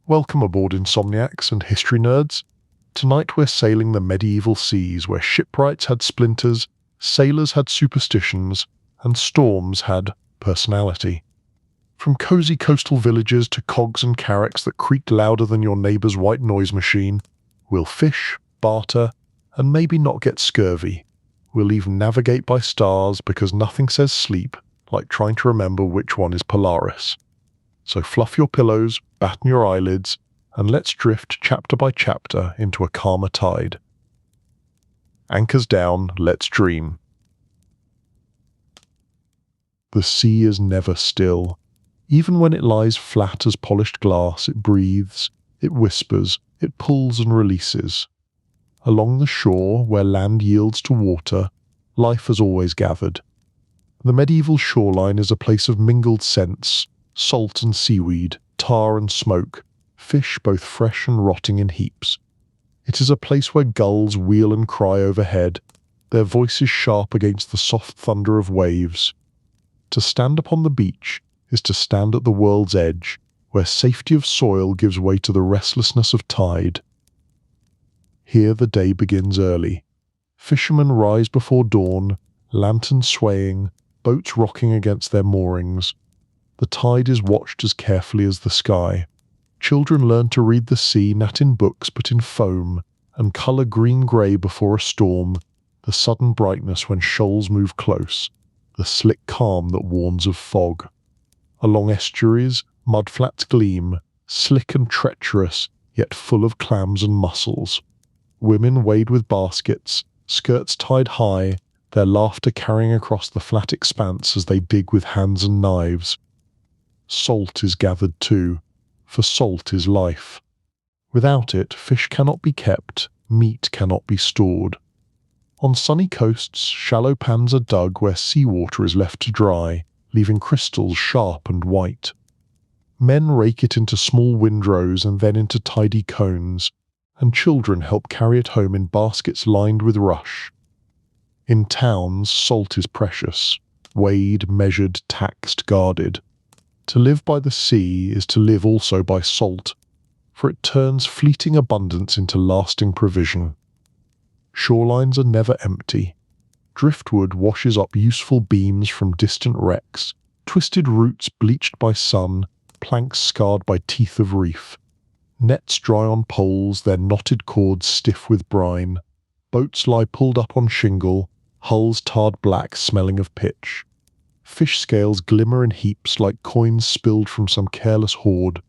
Welcome aboard, insomniacs and history nerds. Tonight we're sailing the medieval seas where shipwrights had splinters, sailors had superstitions, and storms had personality. From cozy coastal villages to cogs and carracks that creaked louder than your neighbour's white noise machine, we'll fish, barter, and maybe not get scurvy. We'll even navigate by stars because nothing says sleep like trying to remember which one is Polaris. So fluff your pillows, batten your eyelids, and let's drift chapter by chapter into a calmer tide. Anchors down, let's dream. The sea is never still. Even when it lies flat as polished glass, it breathes, it whispers, it pulls and releases. Along the shore, where land yields to water, life has always gathered. The medieval shoreline is a place of mingled scents, salt and seaweed, tar and smoke, fish both fresh and rotting in heaps. It is a place where gulls wheel and cry overhead, their voices sharp against the soft thunder of waves. To stand upon the beach is to stand at the world's edge, where safety of soil gives way to the restlessness of tide. Here the day begins early. Fishermen rise before dawn, lanterns swaying, boats rocking against their moorings. The tide is watched as carefully as the sky. Children learn to read the sea not in books but in foam, and colour green-grey before a storm, the sudden brightness when shoals move close, the slick calm that warns of fog. Along estuaries, mudflats gleam, slick and treacherous, yet full of clams and mussels. Women wade with baskets, skirts tied high, their laughter carrying across the flat expanse as they dig with hands and knives. Salt is gathered too, for salt is life. Without it, fish cannot be kept, meat cannot be stored. On sunny coasts, shallow pans are dug where seawater is left to dry, leaving crystals sharp and white. Men rake it into small windrows and then into tidy cones, and children help carry it home in baskets lined with rush. In towns, salt is precious, weighed, measured, taxed, guarded. To live by the sea is to live also by salt, for it turns fleeting abundance into lasting provision. Shorelines are never empty. Driftwood washes up useful beams from distant wrecks, twisted roots bleached by sun, planks scarred by teeth of reef. Nets dry on poles, their knotted cords stiff with brine. Boats lie pulled up on shingle, hulls tarred black smelling of pitch. Fish scales glimmer in heaps like coins spilled from some careless hoard.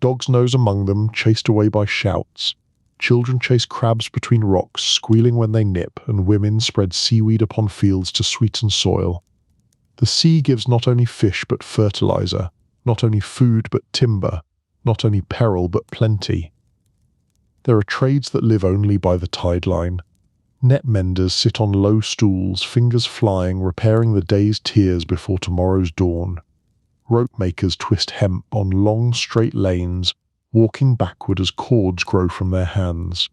Dogs nose among them, chased away by shouts. Children chase crabs between rocks, squealing when they nip, and women spread seaweed upon fields to sweeten soil. The sea gives not only fish but fertilizer, not only food but timber, not only peril but plenty. There are trades that live only by the tide line. Net menders sit on low stools, fingers flying, repairing the day's tears before tomorrow's dawn. Rope makers twist hemp on long, straight lanes, walking backward as cords grow from their hands.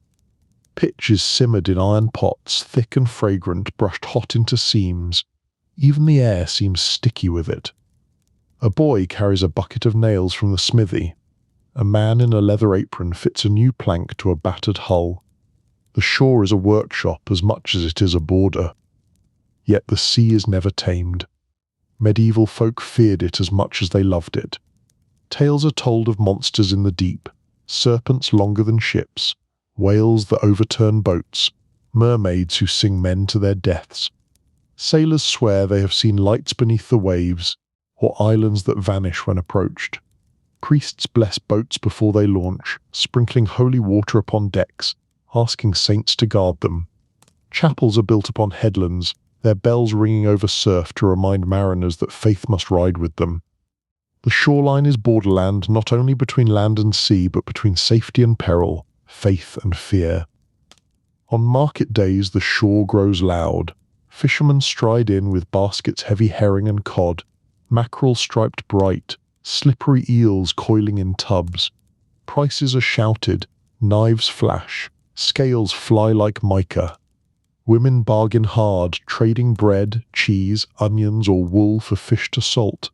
Pitch is simmered in iron pots, thick and fragrant, brushed hot into seams. Even the air seems sticky with it. A boy carries a bucket of nails from the smithy. A man in a leather apron fits a new plank to a battered hull. The shore is a workshop as much as it is a border. Yet the sea is never tamed. Medieval folk feared it as much as they loved it. Tales are told of monsters in the deep, serpents longer than ships, whales that overturn boats, mermaids who sing men to their deaths. Sailors swear they have seen lights beneath the waves, or islands that vanish when approached. Priests bless boats before they launch, sprinkling holy water upon decks, asking saints to guard them. Chapels are built upon headlands, their bells ringing over surf to remind mariners that faith must ride with them. The shoreline is borderland not only between land and sea but between safety and peril, faith and fear. On market days the shore grows loud. Fishermen stride in with baskets heavy herring and cod, mackerel striped bright, slippery eels coiling in tubs. Prices are shouted, knives flash, scales fly like mica. Women bargain hard, trading bread, cheese, onions or wool for fish to salt.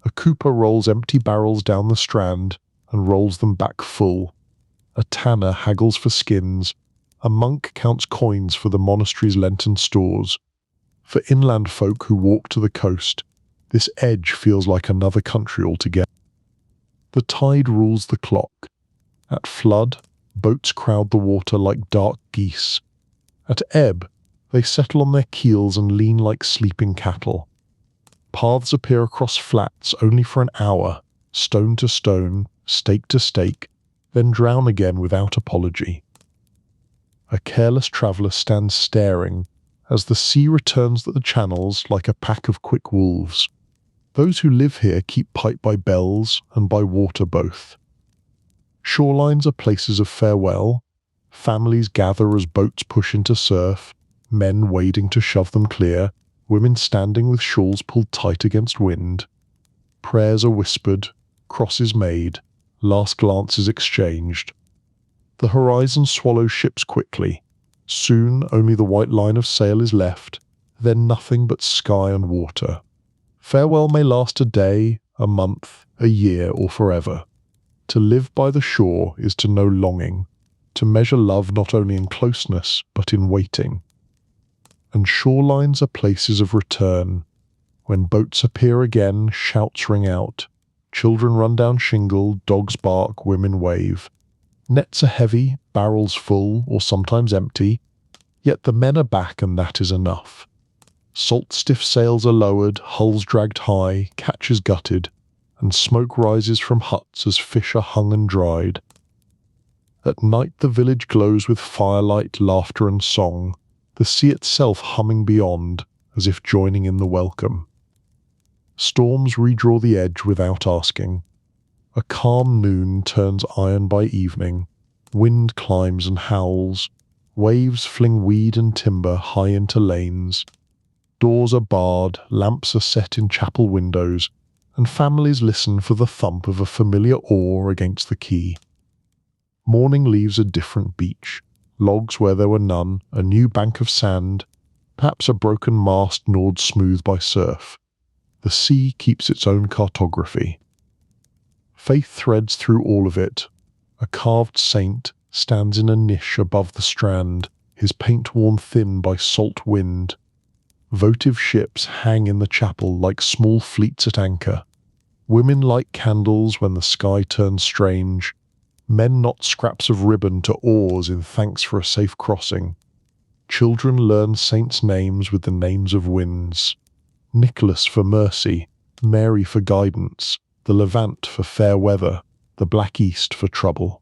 A cooper rolls empty barrels down the strand, and rolls them back full. A tanner haggles for skins. A monk counts coins for the monastery's Lenten stores. For inland folk who walk to the coast, this edge feels like another country altogether. The tide rules the clock. At flood, boats crowd the water like dark geese. At ebb, they settle on their keels and lean like sleeping cattle. Paths appear across flats only for an hour, stone to stone, stake to stake, then drown again without apology. A careless traveller stands staring as the sea returns the channels like a pack of quick wolves. Those who live here keep pipe by bells and by water both. Shorelines are places of farewell. Families gather as boats push into surf, men wading to shove them clear, women standing with shawls pulled tight against wind. Prayers are whispered, crosses made, last glances exchanged. The horizon swallows ships quickly. Soon only the white line of sail is left, then nothing but sky and water. Farewell may last a day, a month, a year, or forever. To live by the shore is to know longing, to measure love not only in closeness, but in waiting. And shorelines are places of return. When boats appear again, shouts ring out. Children run down shingle, dogs bark, women wave. Nets are heavy, barrels full, or sometimes empty, yet the men are back and that is enough. Salt-stiff sails are lowered, hulls dragged high, catches gutted, and smoke rises from huts as fish are hung and dried. At night the village glows with firelight, laughter and song, the sea itself humming beyond, as if joining in the welcome. Storms redraw the edge without asking. A calm noon turns iron by evening, wind climbs and howls, waves fling weed and timber high into lanes. Doors are barred, lamps are set in chapel windows, and families listen for the thump of a familiar oar against the quay. Morning leaves a different beach, logs where there were none, a new bank of sand, perhaps a broken mast gnawed smooth by surf. The sea keeps its own cartography. Faith threads through all of it. A carved saint stands in a niche above the strand, his paint worn thin by salt wind. Votive ships hang in the chapel like small fleets at anchor. Women light candles when the sky turns strange. Men knot scraps of ribbon to oars in thanks for a safe crossing. Children learn saints' names with the names of winds. Nicholas for mercy, Mary for guidance, the Levant for fair weather, the Black East for trouble.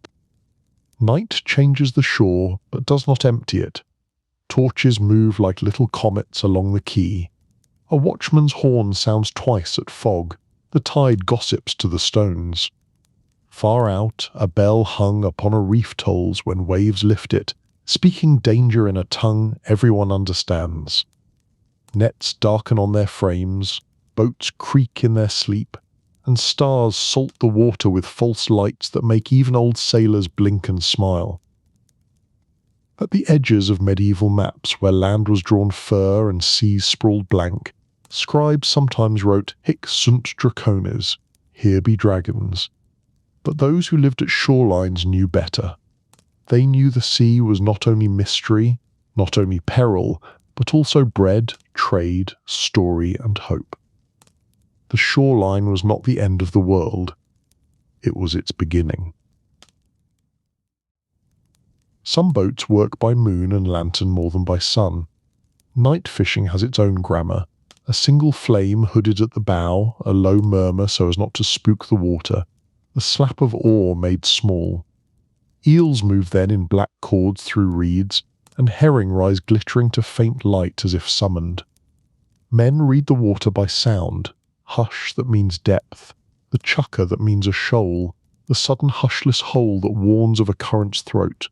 Night changes the shore, but does not empty it. Torches move like little comets along the quay. A watchman's horn sounds twice at fog. The tide gossips to the stones. Far out, a bell hung upon a reef tolls when waves lift it, speaking danger in a tongue everyone understands. Nets darken on their frames, boats creak in their sleep, and stars salt the water with false lights that make even old sailors blink and smile. At the edges of medieval maps where land was drawn fur and seas sprawled blank, scribes sometimes wrote Hic sunt dracones, here be dragons. But those who lived at shorelines knew better. They knew the sea was not only mystery, not only peril, but also bread, trade, story, and hope. The shoreline was not the end of the world. It was its beginning. Some boats work by moon and lantern more than by sun. Night fishing has its own grammar. A single flame hooded at the bow, a low murmur so as not to spook the water, the slap of oar made small. Eels move then in black cords through reeds, and herring rise glittering to faint light as if summoned. Men read the water by sound, hush that means depth, the chucker that means a shoal, the sudden hushless hole that warns of a current's throat.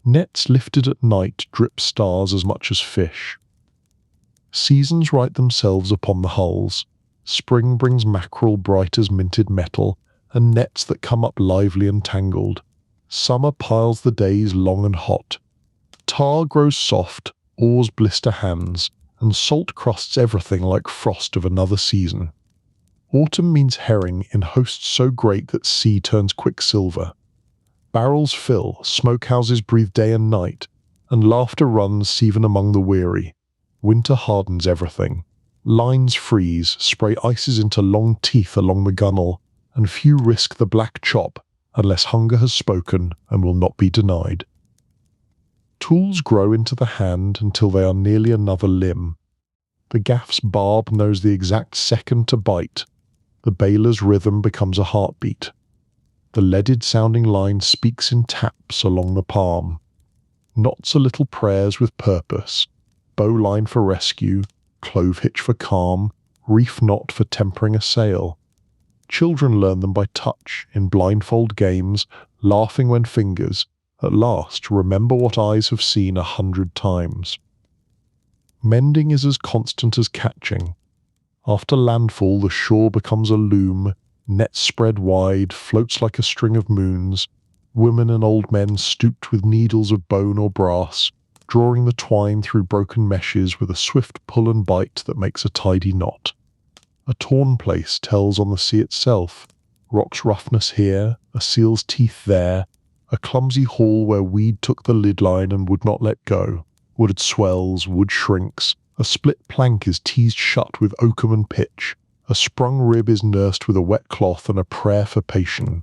Nets lifted at night drip stars as much as fish. Seasons write themselves upon the hulls. Spring brings mackerel bright as minted metal, and nets that come up lively and tangled. Summer piles the days long and hot. Tar grows soft, oars blister hands, and salt crusts everything like frost of another season. Autumn means herring in hosts so great that sea turns quicksilver. Barrels fill, smokehouses breathe day and night, and laughter runs even among the weary. Winter hardens everything. Lines freeze, spray ices into long teeth along the gunwale, and few risk the black chop unless hunger has spoken and will not be denied. Tools grow into the hand until they are nearly another limb. The gaff's barb knows the exact second to bite. The bailer's rhythm becomes a heartbeat. The leaded-sounding line speaks in taps along the palm. Knots are little prayers with purpose. Bowline for rescue, clove hitch for calm, reef knot for tempering a sail. Children learn them by touch, in blindfold games, laughing when fingers, at last, remember what eyes have seen 100 times. Mending is as constant as catching. After landfall, the shore becomes a loom, net spread wide, floats like a string of moons. Women and old men stooped with needles of bone or brass, drawing the twine through broken meshes with a swift pull and bite that makes a tidy knot. A torn place tells on the sea itself, rock's roughness here, a seal's teeth there, a clumsy haul where weed took the lid line and would not let go. Wood swells, wood shrinks, a split plank is teased shut with oakum and pitch, a sprung rib is nursed with a wet cloth and a prayer for patience.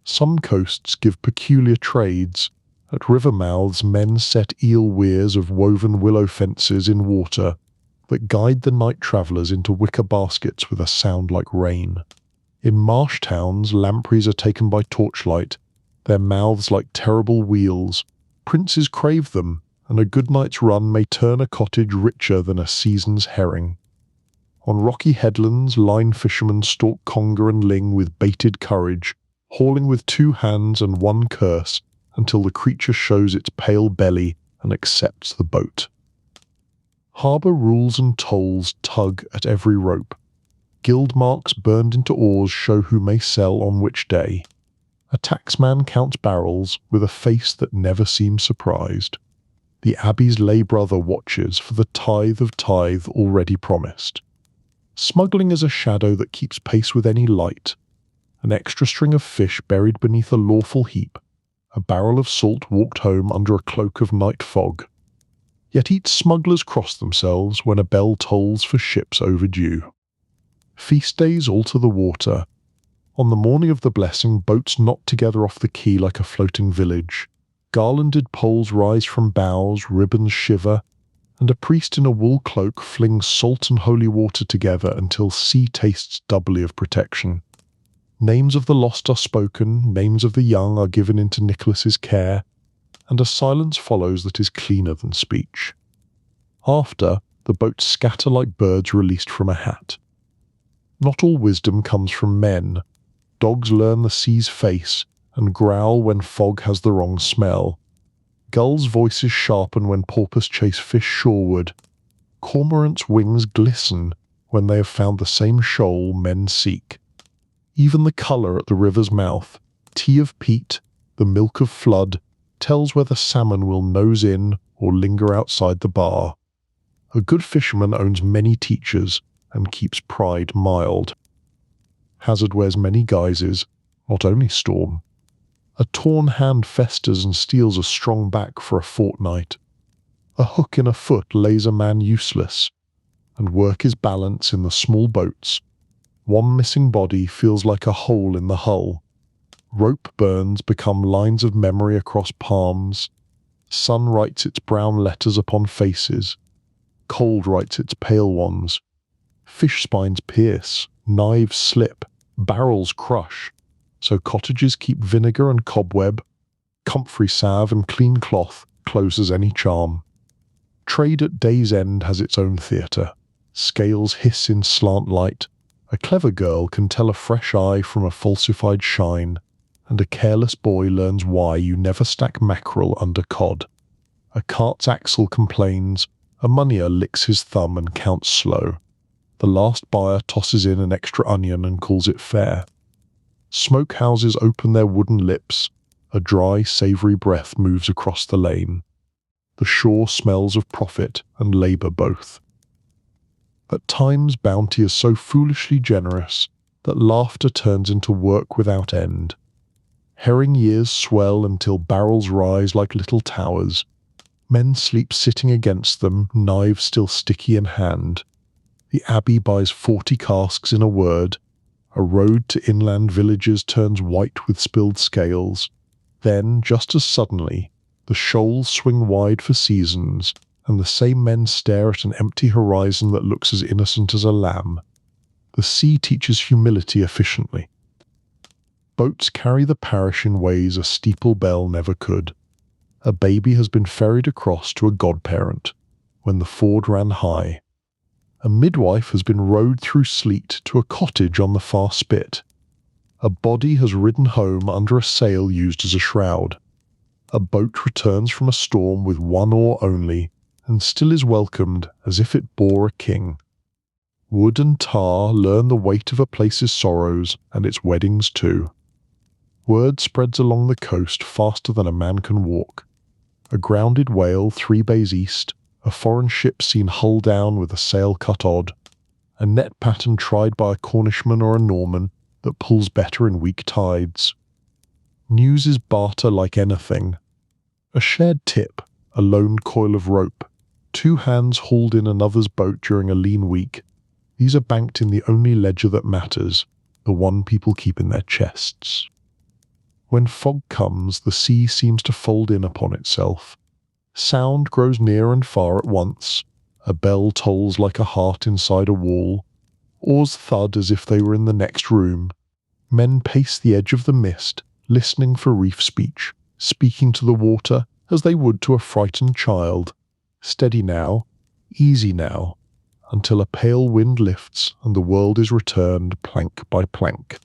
Some coasts give peculiar trades. At river mouths men set eel weirs of woven willow fences in water that guide the night travellers into wicker baskets with a sound like rain. In marsh towns, lampreys are taken by torchlight, their mouths like terrible wheels. Princes crave them, and a good night's run may turn a cottage richer than a season's herring. On rocky headlands, line fishermen stalk conger and ling with baited courage, hauling with 2 hands and 1 curse until the creature shows its pale belly and accepts the boat. Harbour rules and tolls tug at every rope. Guild marks burned into oars show who may sell on which day. A taxman counts barrels with a face that never seems surprised. The abbey's lay brother watches for the tithe of tithe already promised. Smuggling is a shadow that keeps pace with any light. An extra string of fish buried beneath a lawful heap. A barrel of salt walked home under a cloak of night fog. Yet each smugglers cross themselves when a bell tolls for ships overdue. Feast days alter the water. On the morning of the blessing, boats knot together off the quay like a floating village. Garlanded poles rise from bows, ribbons shiver, and a priest in a wool cloak flings salt and holy water together until sea tastes doubly of protection. Names of the lost are spoken, names of the young are given into Nicholas's care, and a silence follows that is cleaner than speech. After, the boats scatter like birds released from a hat. Not all wisdom comes from men. Dogs learn the sea's face and growl when fog has the wrong smell. Gulls' voices sharpen when porpoise chase fish shoreward. Cormorants' wings glisten when they have found the same shoal men seek. Even the colour at the river's mouth, tea of peat, the milk of flood, tells whether salmon will nose in or linger outside the bar. A good fisherman owns many teachers and keeps pride mild. Hazard wears many guises, not only storm. A torn hand festers and steals a strong back for a fortnight. A hook in a foot lays a man useless, and work is balance in the small boats. One missing body feels like a hole in the hull. Rope burns become lines of memory across palms. Sun writes its brown letters upon faces. Cold writes its pale ones. Fish spines pierce, knives slip, barrels crush. So cottages keep vinegar and cobweb. Comfrey salve and clean cloth closes any charm. Trade at day's end has its own theatre. Scales hiss in slant light. A clever girl can tell a fresh eye from a falsified shine, and a careless boy learns why you never stack mackerel under cod. A cart's axle complains, a moneyer licks his thumb and counts slow. The last buyer tosses in an extra onion and calls it fair. Smokehouses open their wooden lips, a dry, savoury breath moves across the lane. The shore smells of profit and labour both. At times bounty is so foolishly generous that laughter turns into work without end. Herring years swell until barrels rise like little towers. Men sleep sitting against them, knives still sticky in hand. The abbey buys 40 casks in a word. A road to inland villages turns white with spilled scales. Then, just as suddenly, the shoals swing wide for seasons, and the same men stare at an empty horizon that looks as innocent as a lamb. The sea teaches humility efficiently. Boats carry the parish in ways a steeple bell never could. A baby has been ferried across to a godparent when the ford ran high. A midwife has been rowed through sleet to a cottage on the far spit. A body has ridden home under a sail used as a shroud. A boat returns from a storm with one oar only, and still is welcomed as if it bore a king. Wood and tar learn the weight of a place's sorrows and its weddings too. Word spreads along the coast faster than a man can walk. A grounded whale 3 bays east, a foreign ship seen hull down with a sail cut odd, a net pattern tried by a Cornishman or a Norman that pulls better in weak tides. News is barter like anything. A shared tip, a loaned coil of rope, 2 hands hauled in another's boat during a lean week. These are banked in the only ledger that matters, the one people keep in their chests. When fog comes, the sea seems to fold in upon itself. Sound grows near and far at once. A bell tolls like a heart inside a wall. Oars thud as if they were in the next room. Men pace the edge of the mist, listening for reef speech, speaking to the water as they would to a frightened child. Steady now, easy now, until a pale wind lifts and the world is returned plank by plank.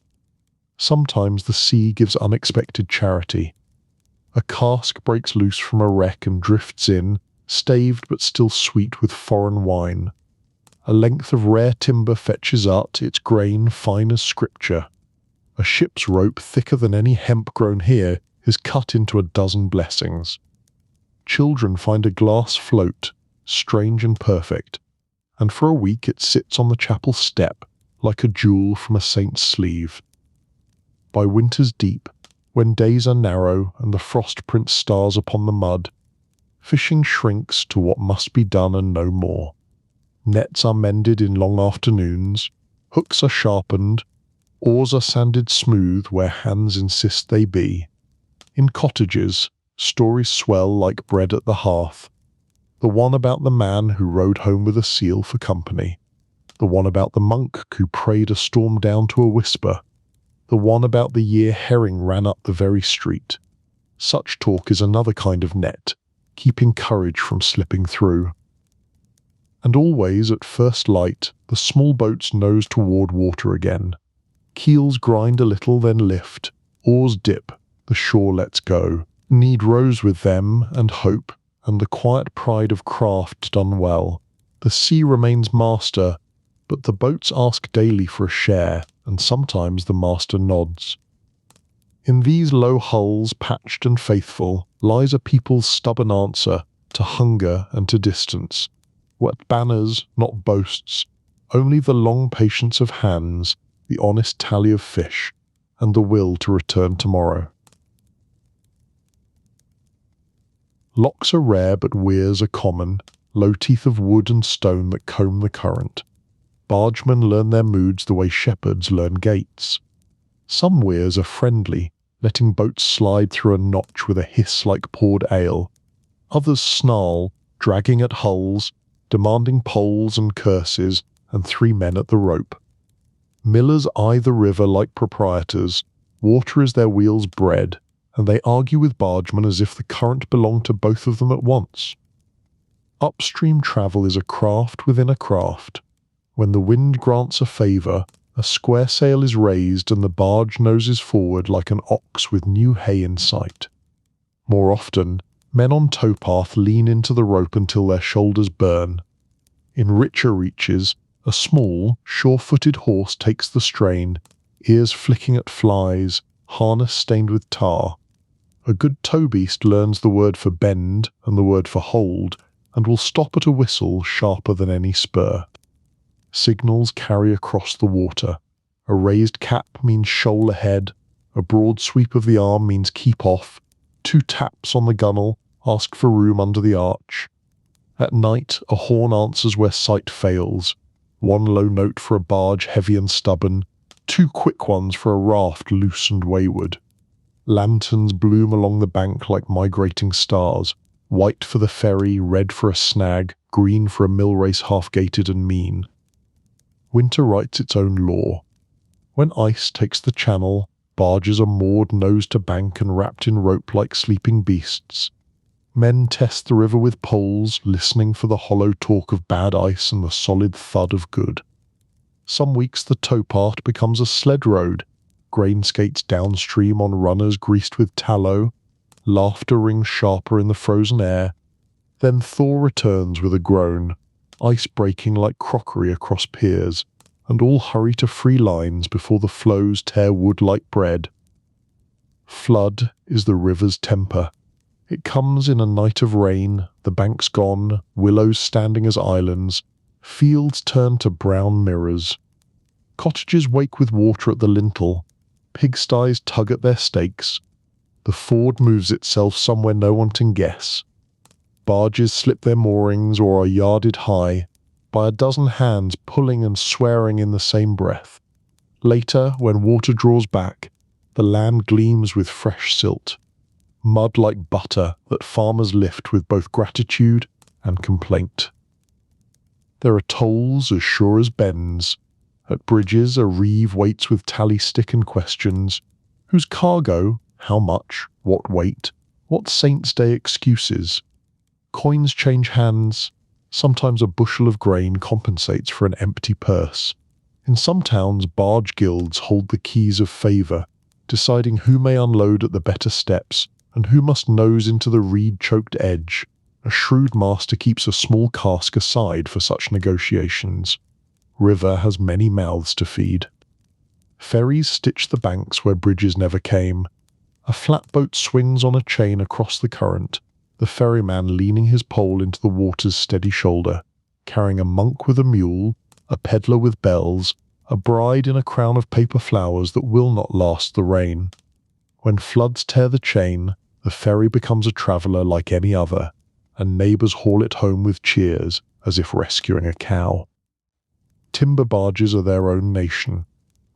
Sometimes the sea gives unexpected charity. A cask breaks loose from a wreck and drifts in, staved but still sweet with foreign wine. A length of rare timber fetches out, its grain fine as scripture. A ship's rope thicker than any hemp grown here is cut into a dozen blessings. Children find a glass float, strange and perfect, and for a week it sits on the chapel step like a jewel from a saint's sleeve. By winter's deep, when days are narrow and the frost prints stars upon the mud, fishing shrinks to what must be done and no more. Nets are mended in long afternoons, hooks are sharpened, oars are sanded smooth where hands insist they be. In cottages, stories swell like bread at the hearth. The one about the man who rode home with a seal for company. The one about the monk who prayed a storm down to a whisper. The one about the year herring ran up the very street. Such talk is another kind of net, keeping courage from slipping through. And always, at first light, the small boats nose toward water again. Keels grind a little, then lift. Oars dip. The shore lets go. Need rows with them, and hope, and the quiet pride of craft done well. The sea remains master, but the boats ask daily for a share, and sometimes the master nods. In these low hulls, patched and faithful, lies a people's stubborn answer to hunger and to distance. What banners, not boasts, only the long patience of hands, the honest tally of fish, and the will to return tomorrow. Locks are rare, but weirs are common, low teeth of wood and stone that comb the current. Bargemen learn their moods the way shepherds learn gates. Some weirs are friendly, letting boats slide through a notch with a hiss like poured ale. Others snarl, dragging at hulls, demanding poles and curses, and 3 men at the rope. Millers eye the river like proprietors. Water is their wheels' bread, and they argue with bargemen as if the current belonged to both of them at once. Upstream travel is a craft within a craft. When the wind grants a favour, a square sail is raised and the barge noses forward like an ox with new hay in sight. More often, men on towpath lean into the rope until their shoulders burn. In richer reaches, a small, sure-footed horse takes the strain, ears flicking at flies, harness stained with tar. A good tow beast learns the word for bend and the word for hold, and will stop at a whistle sharper than any spur. Signals carry across the water. A raised cap means shoal ahead. A broad sweep of the arm means keep off. 2 taps on the gunwale ask for room under the arch. At night, a horn answers where sight fails. 1 low note for a barge heavy and stubborn. 2 quick ones for a raft loose and wayward. Lanterns bloom along the bank like migrating stars. White for the ferry, red for a snag, green for a mill race half-gated and mean. Winter writes its own law. When ice takes the channel, barges are moored nose to bank and wrapped in rope like sleeping beasts. Men test the river with poles, listening for the hollow talk of bad ice and the solid thud of good. Some weeks the towpath becomes a sled road. Grain skates downstream on runners greased with tallow. Laughter rings sharper in the frozen air. Then thaw returns with a groan, ice breaking like crockery across piers, and all hurry to free lines before the floes tear wood like bread. Flood is the river's temper. It comes in a night of rain, the banks gone, willows standing as islands, fields turn to brown mirrors. Cottages wake with water at the lintel, pigsties tug at their stakes. The ford moves itself somewhere no one can guess. Barges slip their moorings or are yarded high, by a dozen hands pulling and swearing in the same breath. Later, when water draws back, the land gleams with fresh silt. Mud like butter that farmers lift with both gratitude and complaint. There are tolls as sure as bends. At bridges a reeve waits with tally stick and questions. Whose cargo? How much? What weight? What Saint's Day excuses? Coins change hands. Sometimes a bushel of grain compensates for an empty purse. In some towns, barge guilds hold the keys of favour, deciding who may unload at the better steps and who must nose into the reed-choked edge. A shrewd master keeps a small cask aside for such negotiations. River has many mouths to feed. Ferries stitch the banks where bridges never came. A flatboat swings on a chain across the current, the ferryman leaning his pole into the water's steady shoulder, carrying a monk with a mule, a peddler with bells, a bride in a crown of paper flowers that will not last the rain. When floods tear the chain, the ferry becomes a traveller like any other, and neighbours haul it home with cheers as if rescuing a cow. Timber barges are their own nation.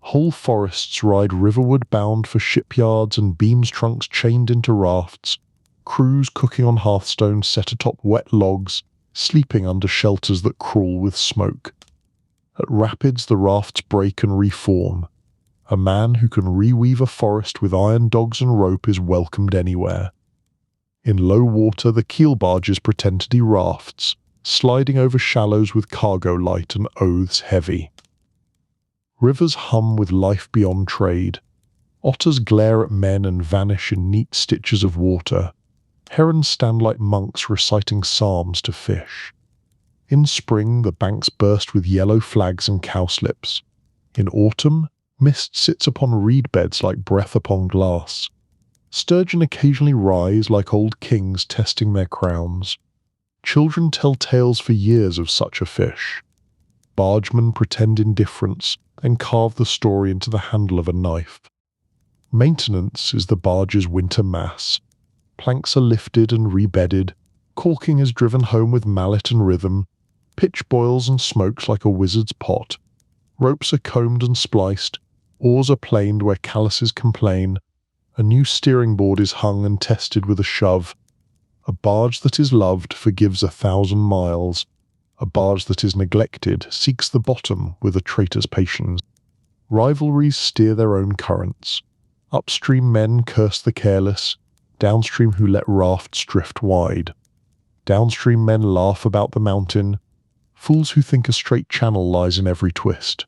Whole forests ride riverward bound for shipyards and beams trunks chained into rafts, crews cooking on hearthstones set atop wet logs, sleeping under shelters that crawl with smoke. At rapids the rafts break and reform. A man who can reweave a forest with iron dogs and rope is welcomed anywhere. In low water the keel barges pretend to be rafts, sliding over shallows with cargo light and oaths heavy. Rivers hum with life beyond trade. Otters glare at men and vanish in neat stitches of water. Herons stand like monks reciting psalms to fish. In spring the banks burst with yellow flags and cowslips. In autumn, mist sits upon reed beds like breath upon glass. Sturgeon occasionally rise like old kings testing their crowns. Children tell tales for years of such a fish. Bargemen pretend indifference and carve the story into the handle of a knife. Maintenance is the barge's winter mass. Planks are lifted and rebedded, caulking is driven home with mallet and rhythm, pitch boils and smokes like a wizard's pot. Ropes are combed and spliced, oars are planed where calluses complain, a new steering board is hung and tested with a shove. A barge that is loved forgives 1,000 miles. A barge that is neglected seeks the bottom with a traitor's patience. Rivalries steer their own currents. Upstream men curse the careless, downstream who let rafts drift wide. Downstream men laugh about the mountain, fools who think a straight channel lies in every twist.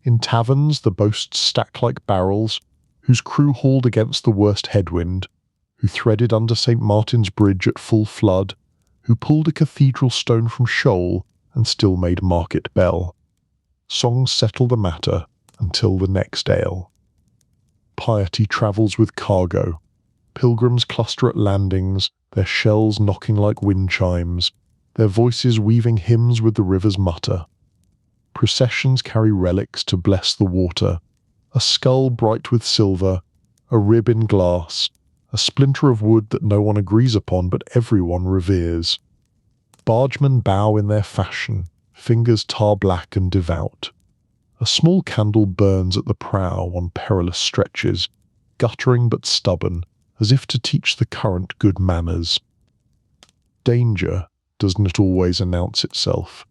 In taverns the boasts stack like barrels, whose crew hauled against the worst headwind, who threaded under St. Martin's Bridge at full flood, who pulled a cathedral stone from shoal and still made market bell. Songs settle the matter until the next ale. Piety travels with cargo. Pilgrims cluster at landings, their shells knocking like wind chimes, their voices weaving hymns with the river's mutter. Processions carry relics to bless the water, a skull bright with silver, a rib in glass, a splinter of wood that no one agrees upon but everyone reveres. Bargemen bow in their fashion, fingers tar-black and devout. A small candle burns at the prow on perilous stretches, guttering but stubborn, as if to teach the current good manners. Danger does not always announce itself.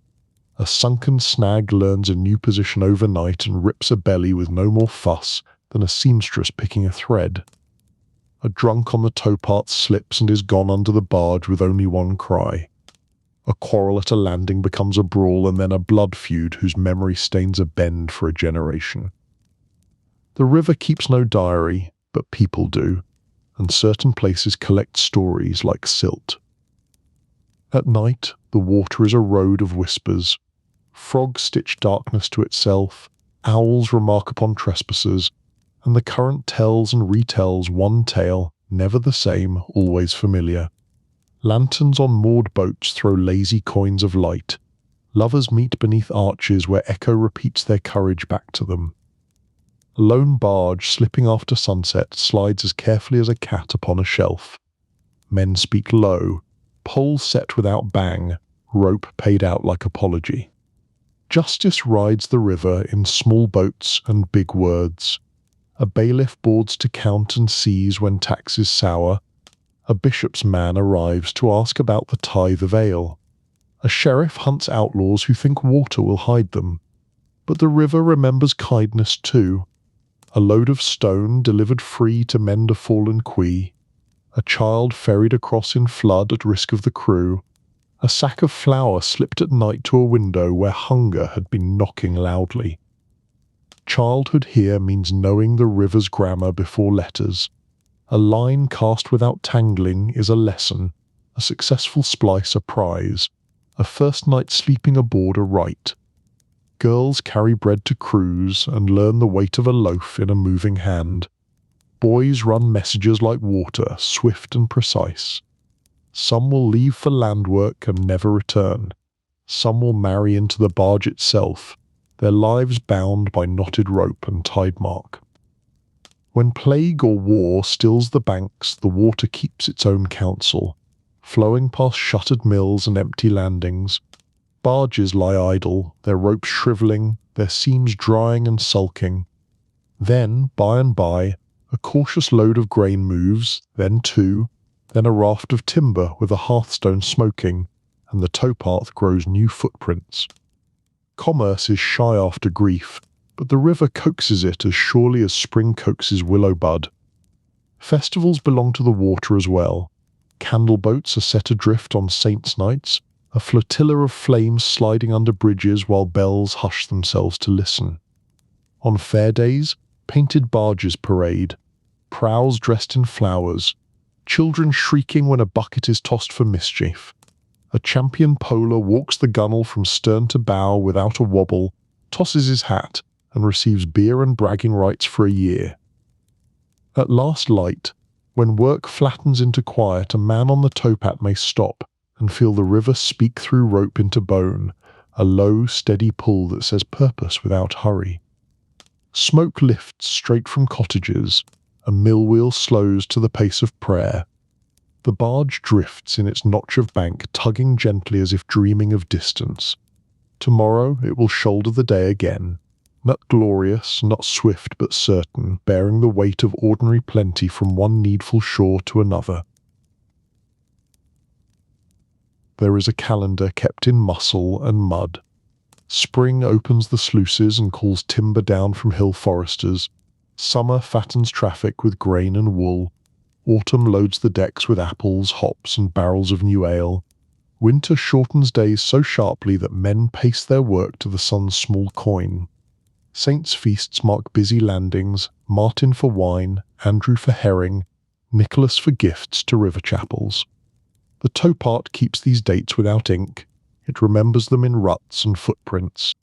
A sunken snag learns a new position overnight and rips a belly with no more fuss than a seamstress picking a thread. A drunk on the towpath slips and is gone under the barge with only one cry. A quarrel at a landing becomes a brawl and then a blood feud whose memory stains a bend for a generation. The river keeps no diary, but people do, and certain places collect stories like silt. At night, the water is a road of whispers. Frogs stitch darkness to itself, owls remark upon trespassers, and the current tells and retells one tale, never the same, always familiar. Lanterns on moored boats throw lazy coins of light. Lovers meet beneath arches where echo repeats their courage back to them. A lone barge slipping after sunset slides as carefully as a cat upon a shelf. Men speak low, poles set without bang, rope paid out like apology. Justice rides the river in small boats and big words. A bailiff boards to count and seize when taxes sour. A bishop's man arrives to ask about the tithe of ale. A sheriff hunts outlaws who think water will hide them. But the river remembers kindness too. A load of stone delivered free to mend a fallen quay. A child ferried across in flood at risk of the crew. A sack of flour slipped at night to a window where hunger had been knocking loudly. Childhood here means knowing the river's grammar before letters. A line cast without tangling is a lesson, a successful splice a prize, a first night sleeping aboard a rite. Girls carry bread to cruise and learn the weight of a loaf in a moving hand. Boys run messages like water, swift and precise. Some will leave for land work and never return. Some will marry into the barge itself, their lives bound by knotted rope and tide mark. When plague or war stills the banks, the water keeps its own counsel, flowing past shuttered mills and empty landings. Barges lie idle, their ropes shrivelling, their seams drying and sulking. Then, by and by, a cautious load of grain moves, then two, then a raft of timber with a hearthstone smoking, and the towpath grows new footprints. Commerce is shy after grief, but the river coaxes it as surely as spring coaxes willow bud. Festivals belong to the water as well. Candle boats are set adrift on saints' nights, a flotilla of flames sliding under bridges while bells hush themselves to listen. On fair days, painted barges parade, prows dressed in flowers, children shrieking when a bucket is tossed for mischief. A champion polar walks the gunwale from stern to bow without a wobble, tosses his hat, and receives beer and bragging rights for a year. At last light, when work flattens into quiet, a man on the towpath may stop and feel the river speak through rope into bone, a low, steady pull that says purpose without hurry. Smoke lifts straight from cottages, a mill wheel slows to the pace of prayer. The barge drifts in its notch of bank, tugging gently as if dreaming of distance. Tomorrow it will shoulder the day again, not glorious, not swift but certain, bearing the weight of ordinary plenty from one needful shore to another. There is a calendar kept in muscle and mud. Spring opens the sluices and calls timber down from hill foresters. Summer fattens traffic with grain and wool. Autumn loads the decks with apples, hops, and barrels of new ale. Winter shortens days so sharply that men pace their work to the sun's small coin. Saints' feasts mark busy landings, Martin for wine, Andrew for herring, Nicholas for gifts to river chapels. The towpart keeps these dates without ink. It remembers them in ruts and footprints.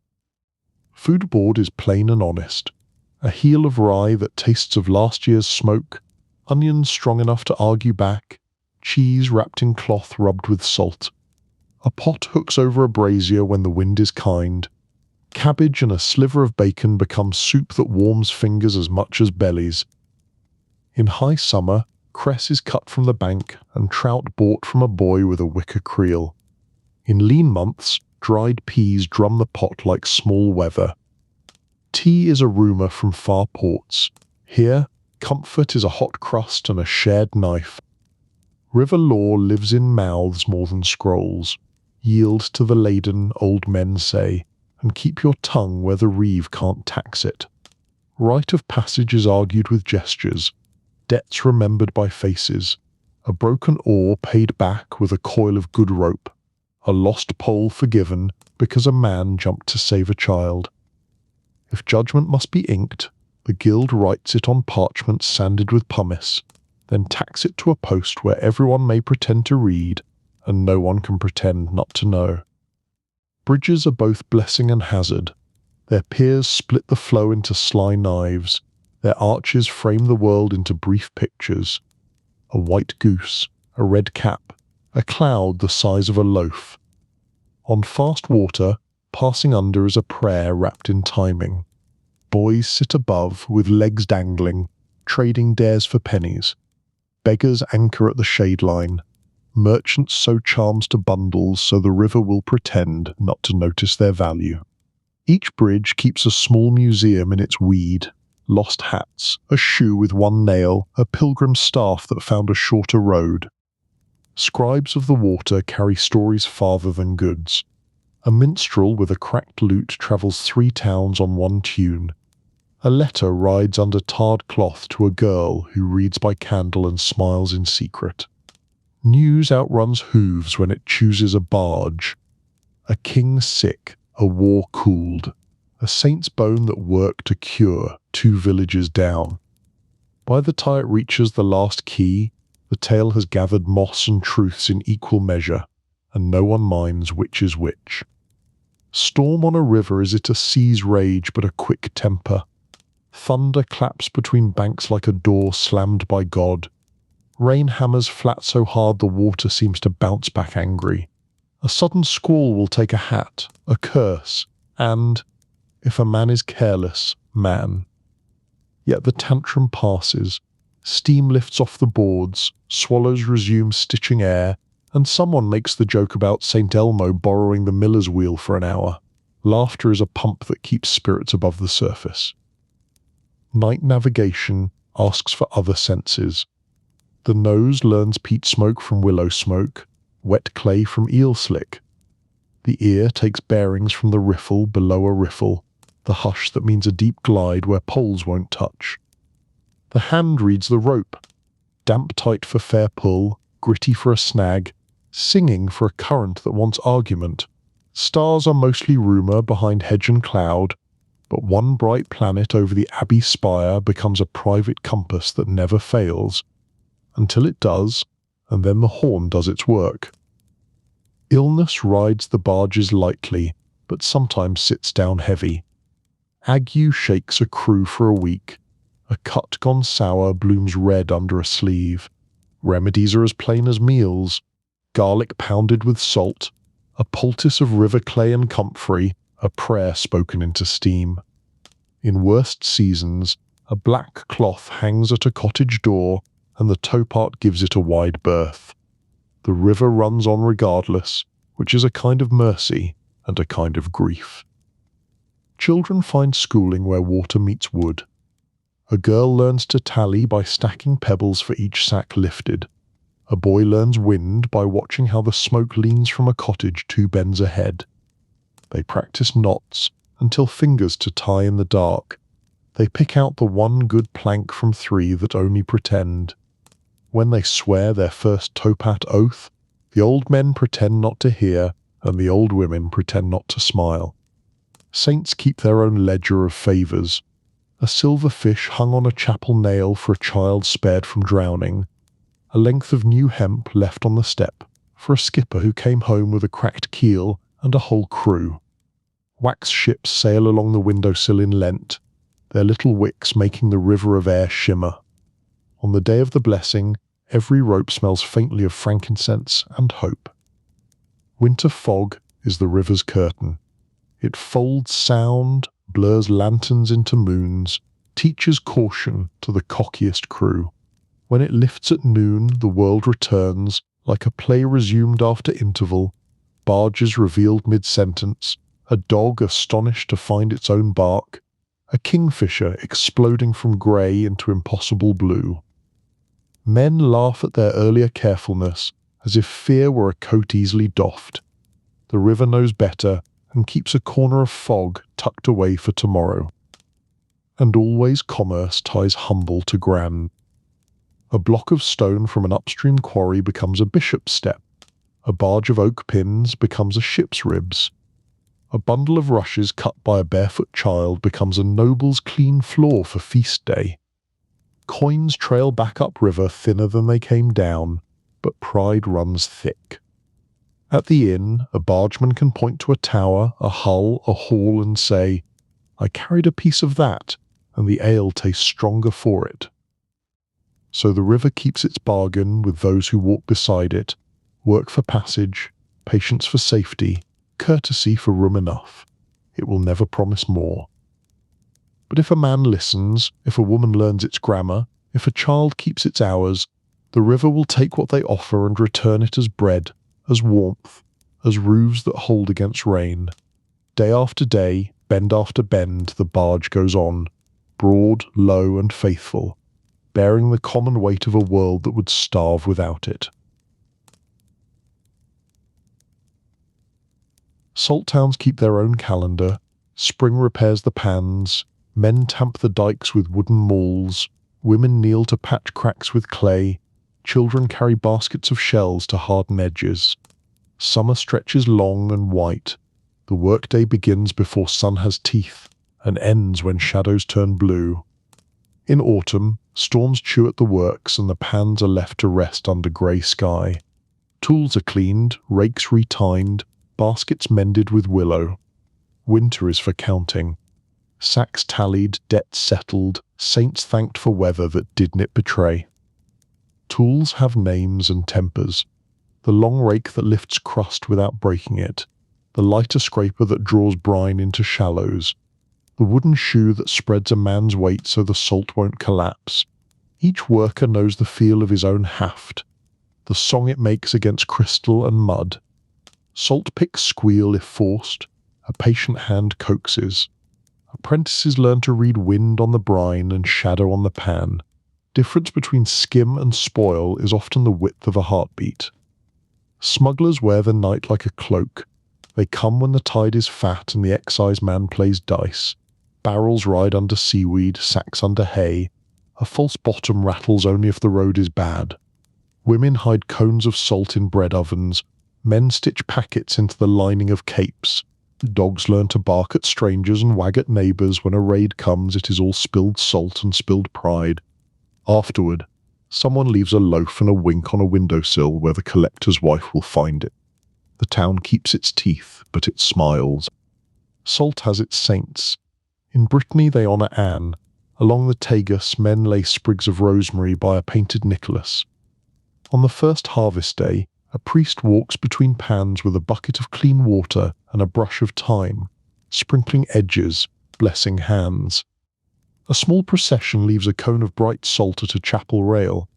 Food aboard is plain and honest. A heel of rye that tastes of last year's smoke, onions strong enough to argue back, cheese wrapped in cloth rubbed with salt. A pot hooks over a brazier when the wind is kind. Cabbage and a sliver of bacon become soup that warms fingers as much as bellies. In high summer, cress is cut from the bank and trout bought from a boy with a wicker creel. In lean months, dried peas drum the pot like small weather. Tea is a rumour from far ports. Here, comfort is a hot crust and a shared knife. River lore lives in mouths more than scrolls. Yield to the laden, old men say, and keep your tongue where the reeve can't tax it. Rite of passage is argued with gestures, debts remembered by faces, a broken oar paid back with a coil of good rope, a lost pole forgiven because a man jumped to save a child. If judgment must be inked, the guild writes it on parchment sanded with pumice, then tacks it to a post where everyone may pretend to read, and no one can pretend not to know. Bridges are both blessing and hazard. Their piers split the flow into sly knives. Their arches frame the world into brief pictures. A white goose, a red cap, a cloud the size of a loaf. On fast water, passing under is a prayer wrapped in timing. Boys sit above with legs dangling, trading dares for pennies. Beggars anchor at the shade line. Merchants sew charms to bundles so the river will pretend not to notice their value. Each bridge keeps a small museum in its weed. Lost hats, a shoe with one nail, a pilgrim's staff that found a shorter road. Scribes of the water carry stories farther than goods. A minstrel with a cracked lute travels 3 towns on one tune. A letter rides under tarred cloth to a girl who reads by candle and smiles in secret. News outruns hooves when it chooses a barge. A king sick, a war cooled. A saint's bone that worked to cure 2 villages down. By the time it reaches the last quay, the tale has gathered moss and truths in equal measure, and no one minds which is which. Storm on a river, is it a sea's rage but a quick temper? Thunder claps between banks like a door slammed by God. Rain hammers flat so hard the water seems to bounce back angry. A sudden squall will take a hat, a curse, and, if a man is careless, man. Yet the tantrum passes. Steam lifts off the boards, swallows resume stitching air, and someone makes the joke about St. Elmo borrowing the miller's wheel for an hour. Laughter is a pump that keeps spirits above the surface. Night navigation asks for other senses. The nose learns peat smoke from willow smoke, wet clay from eel slick. The ear takes bearings from the riffle below a riffle, the hush that means a deep glide where poles won't touch. The hand reads the rope, damp tight for fair pull, gritty for a snag, singing for a current that wants argument. Stars are mostly rumour behind hedge and cloud, but one bright planet over the abbey spire becomes a private compass that never fails, until it does, and then the horn does its work. Illness rides the barges lightly, but sometimes sits down heavy. Ague shakes a crew for a week. A cut gone sour blooms red under a sleeve. Remedies are as plain as meals. Garlic pounded with salt, a poultice of river clay and comfrey, a prayer spoken into steam. In worst seasons, a black cloth hangs at a cottage door, and the towpart gives it a wide berth. The river runs on regardless, which is a kind of mercy and a kind of grief. Children find schooling where water meets wood. A girl learns to tally by stacking pebbles for each sack lifted. A boy learns wind by watching how the smoke leans from a cottage 2 bends ahead. They practice knots until fingers to tie in the dark. They pick out the one good plank from 3 that only pretend. When they swear their first towpat oath, the old men pretend not to hear, and the old women pretend not to smile. Saints keep their own ledger of favours. A silver fish hung on a chapel nail for a child spared from drowning. A length of new hemp left on the step for a skipper who came home with a cracked keel and a whole crew. Wax ships sail along the windowsill in Lent, their little wicks making the river of air shimmer. On the day of the blessing, every rope smells faintly of frankincense and hope. Winter fog is the river's curtain. It folds sound, blurs lanterns into moons, teaches caution to the cockiest crew. When it lifts at noon, the world returns, like a play resumed after interval, barges revealed mid-sentence, a dog astonished to find its own bark, a kingfisher exploding from grey into impossible blue. Men laugh at their earlier carefulness, as if fear were a coat easily doffed. The river knows better, and keeps a corner of fog tucked away for tomorrow. And always commerce ties humble to grand. A block of stone from an upstream quarry becomes a bishop's step. A barge of oak pins becomes a ship's ribs. A bundle of rushes cut by a barefoot child becomes a noble's clean floor for feast day. Coins trail back upriver thinner than they came down, but pride runs thick. At the inn, a bargeman can point to a tower, a hull, a hall, and say, "I carried a piece of that, and the ale tastes stronger for it." So the river keeps its bargain with those who walk beside it, work for passage, patience for safety, courtesy for room enough. It will never promise more. But if a man listens, if a woman learns its grammar, if a child keeps its hours, the river will take what they offer and return it as bread, as warmth, as roofs that hold against rain. Day after day, bend after bend, the barge goes on, broad, low, and faithful, bearing the common weight of a world that would starve without it. Salt towns keep their own calendar. Spring repairs the pans, men tamp the dikes with wooden mauls, women kneel to patch cracks with clay, children carry baskets of shells to harden edges. Summer stretches long and white. The workday begins before sun has teeth, and ends when shadows turn blue. In autumn, storms chew at the works and the pans are left to rest under grey sky. Tools are cleaned, rakes retined, baskets mended with willow. Winter is for counting. Sacks tallied, debts settled, saints thanked for weather that didn't it betray. Tools have names and tempers. The long rake that lifts crust without breaking it. The lighter scraper that draws brine into shallows. The wooden shoe that spreads a man's weight so the salt won't collapse. Each worker knows the feel of his own haft, the song it makes against crystal and mud. Salt picks squeal if forced, a patient hand coaxes. Apprentices learn to read wind on the brine and shadow on the pan. Difference between skim and spoil is often the width of a heartbeat. Smugglers wear the night like a cloak. They come when the tide is fat and the excise man plays dice. Barrels ride under seaweed, sacks under hay. A false bottom rattles only if the road is bad. Women hide cones of salt in bread ovens. Men stitch packets into the lining of capes. Dogs learn to bark at strangers and wag at neighbours. When a raid comes, it is all spilled salt and spilled pride. Afterward, someone leaves a loaf and a wink on a windowsill where the collector's wife will find it. The town keeps its teeth, but it smiles. Salt has its saints. In Brittany they honour Anne. Along the Tagus, men lay sprigs of rosemary by a painted Nicholas. On the first harvest day, a priest walks between pans with a bucket of clean water and a brush of thyme, sprinkling edges, blessing hands. A small procession leaves a cone of bright salt at a chapel rail.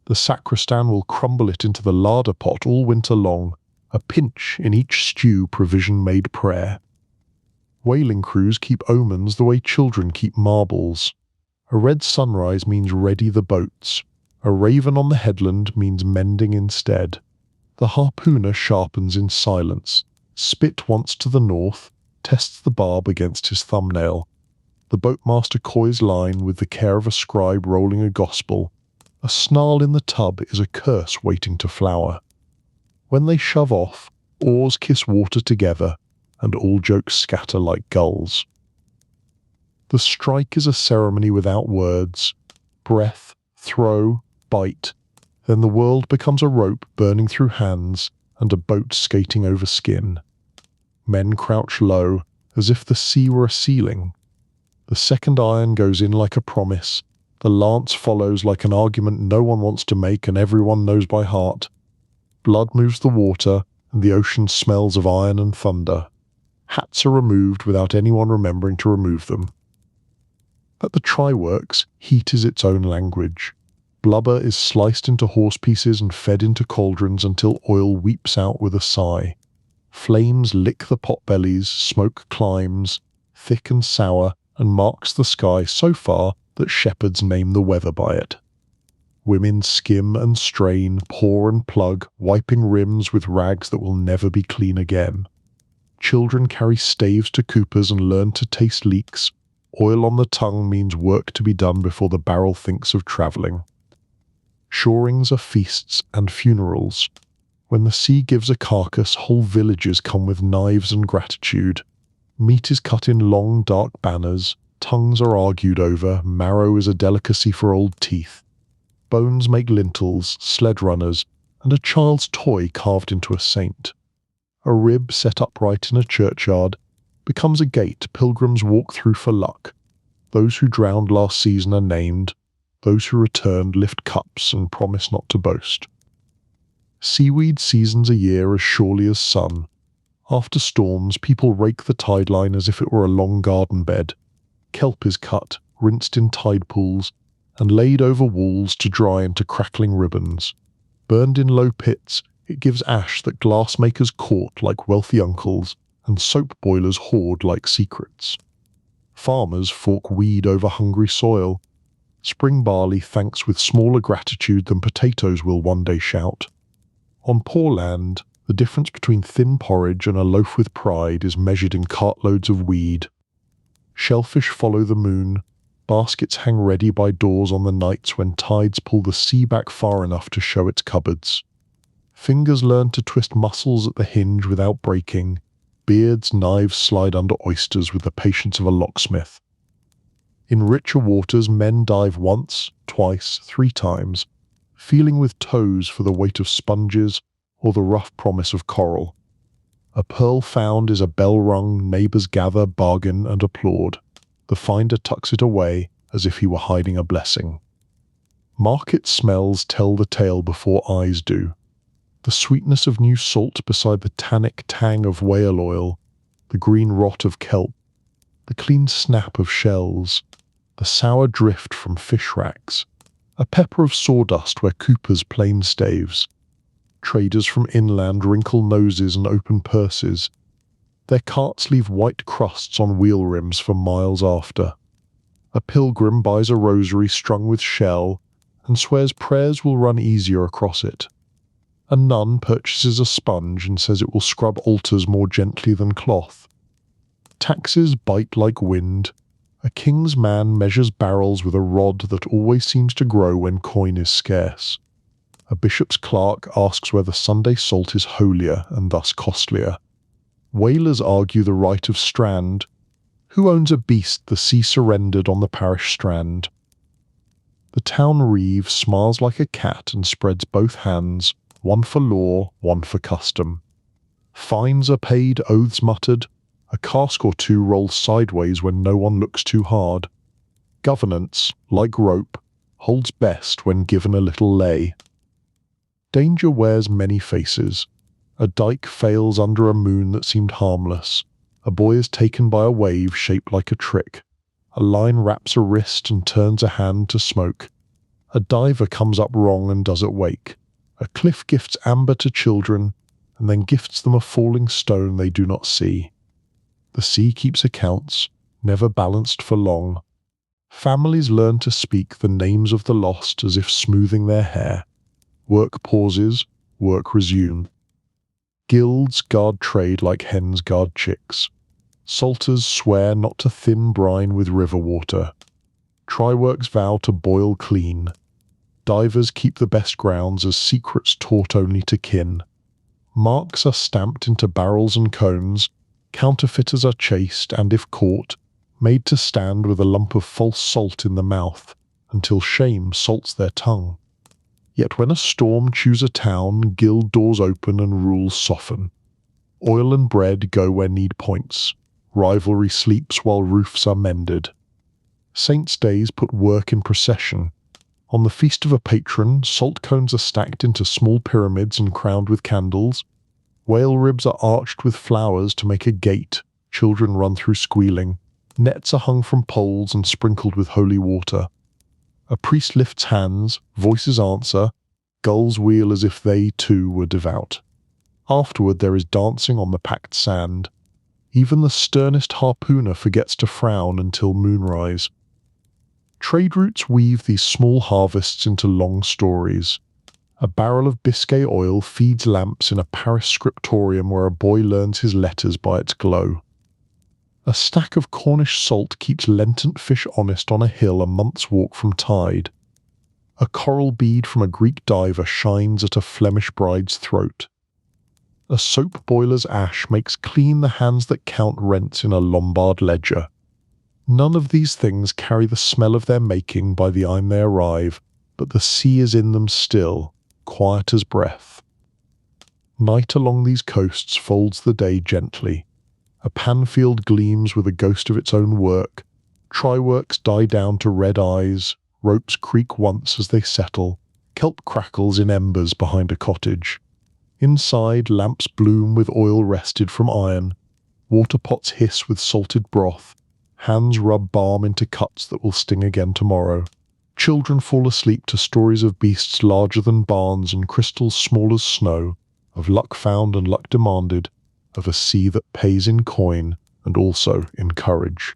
The sacristan will crumble it into the larder pot all winter long, a pinch in each stew provision made prayer. Whaling crews keep omens the way children keep marbles. A red sunrise means ready the boats. A raven on the headland means mending instead. The harpooner sharpens in silence, spit once to the north, tests the barb against his thumbnail. The boatmaster coys line with the care of a scribe rolling a gospel. A snarl in the tub is a curse waiting to flower. When they shove off, oars kiss water together, and all jokes scatter like gulls. The strike is a ceremony without words. Breath, throw, bite. Then the world becomes a rope burning through hands and a boat skating over skin. Men crouch low, as if the sea were a ceiling. The second iron goes in like a promise. The lance follows like an argument no one wants to make and everyone knows by heart. Blood moves the water, and the ocean smells of iron and thunder. Hats are removed without anyone remembering to remove them. At the try-works, heat is its own language. Blubber is sliced into horse pieces and fed into cauldrons until oil weeps out with a sigh. Flames lick the potbellies, smoke climbs, thick and sour, and marks the sky so far that shepherds name the weather by it. Women skim and strain, pour and plug, wiping rims with rags that will never be clean again. Children carry staves to coopers and learn to taste leaks. Oil on the tongue means work to be done before the barrel thinks of travelling. Shorings are feasts and funerals. When the sea gives a carcass, whole villages come with knives and gratitude. Meat is cut in long, dark banners, tongues are argued over, marrow is a delicacy for old teeth. Bones make lintels, sled runners, and a child's toy carved into a saint. A rib set upright in a churchyard becomes a gate pilgrims walk through for luck. Those who drowned last season are named. Those who returned lift cups and promise not to boast. Seaweed seasons a year as surely as sun. After storms, people rake the tide line as if it were a long garden bed. Kelp is cut, rinsed in tide pools, and laid over walls to dry into crackling ribbons. Burned in low pits, it gives ash that glassmakers court like wealthy uncles, and soap boilers hoard like secrets. Farmers fork weed over hungry soil. Spring barley thanks with smaller gratitude than potatoes will one day shout. On poor land, the difference between thin porridge and a loaf with pride is measured in cartloads of weed. Shellfish follow the moon. Baskets hang ready by doors on the nights when tides pull the sea back far enough to show its cupboards. Fingers learn to twist muscles at the hinge without breaking. Beards, knives slide under oysters with the patience of a locksmith. In richer waters, men dive once, twice, 3 times, feeling with toes for the weight of sponges or the rough promise of coral. A pearl found is a bell rung, neighbours gather, bargain, and applaud. The finder tucks it away as if he were hiding a blessing. Market smells tell the tale before eyes do. The sweetness of new salt beside the tannic tang of whale oil, the green rot of kelp, the clean snap of shells, the sour drift from fish racks, a pepper of sawdust where coopers plane staves. Traders from inland wrinkle noses and open purses. Their carts leave white crusts on wheel rims for miles after. A pilgrim buys a rosary strung with shell and swears prayers will run easier across it. A nun purchases a sponge and says it will scrub altars more gently than cloth. Taxes bite like wind. A king's man measures barrels with a rod that always seems to grow when coin is scarce. A bishop's clerk asks whether Sunday salt is holier and thus costlier. Whalers argue the right of strand. Who owns a beast the sea surrendered on the parish strand? The town reeve smiles like a cat and spreads both hands, one for law, one for custom. Fines are paid, oaths muttered. A cask or two rolls sideways when no one looks too hard. Governance, like rope, holds best when given a little lay. Danger wears many faces. A dyke fails under a moon that seemed harmless. A boy is taken by a wave shaped like a trick. A line wraps a wrist and turns a hand to smoke. A diver comes up wrong and does it wake. A cliff gifts amber to children, and then gifts them a falling stone they do not see. The sea keeps accounts, never balanced for long. Families learn to speak the names of the lost as if smoothing their hair. Work pauses, work resume. Guilds guard trade like hens guard chicks. Salters swear not to thin brine with river water. Try-works vow to boil clean. Divers keep the best grounds as secrets taught only to kin. Marks are stamped into barrels and cones. Counterfeiters are chased and, if caught, made to stand with a lump of false salt in the mouth, until shame salts their tongue. Yet when a storm chews a town, guild doors open and rules soften. Oil and bread go where need points. Rivalry sleeps while roofs are mended. Saints' days put work in procession. On the feast of a patron, salt cones are stacked into small pyramids and crowned with candles. Whale ribs are arched with flowers to make a gate, children run through squealing, nets are hung from poles and sprinkled with holy water. A priest lifts hands, voices answer, gulls wheel as if they too were devout. Afterward there is dancing on the packed sand. Even the sternest harpooner forgets to frown until moonrise. Trade routes weave these small harvests into long stories. A barrel of Biscay oil feeds lamps in a Paris scriptorium where a boy learns his letters by its glow. A stack of Cornish salt keeps lentent fish honest on a hill a month's walk from tide. A coral bead from a Greek diver shines at a Flemish bride's throat. A soap boiler's ash makes clean the hands that count rents in a Lombard ledger. None of these things carry the smell of their making by the time they arrive, but the sea is in them still, quiet as breath. Night along these coasts folds the day gently. A panfield gleams with a ghost of its own work. Try-works die down to red eyes, ropes creak once as they settle, kelp crackles in embers behind a cottage. Inside, lamps bloom with oil wrested from iron, water pots hiss with salted broth, hands rub balm into cuts that will sting again tomorrow. Children fall asleep to stories of beasts larger than barns and crystals small as snow, of luck found and luck demanded, of a sea that pays in coin and also in courage.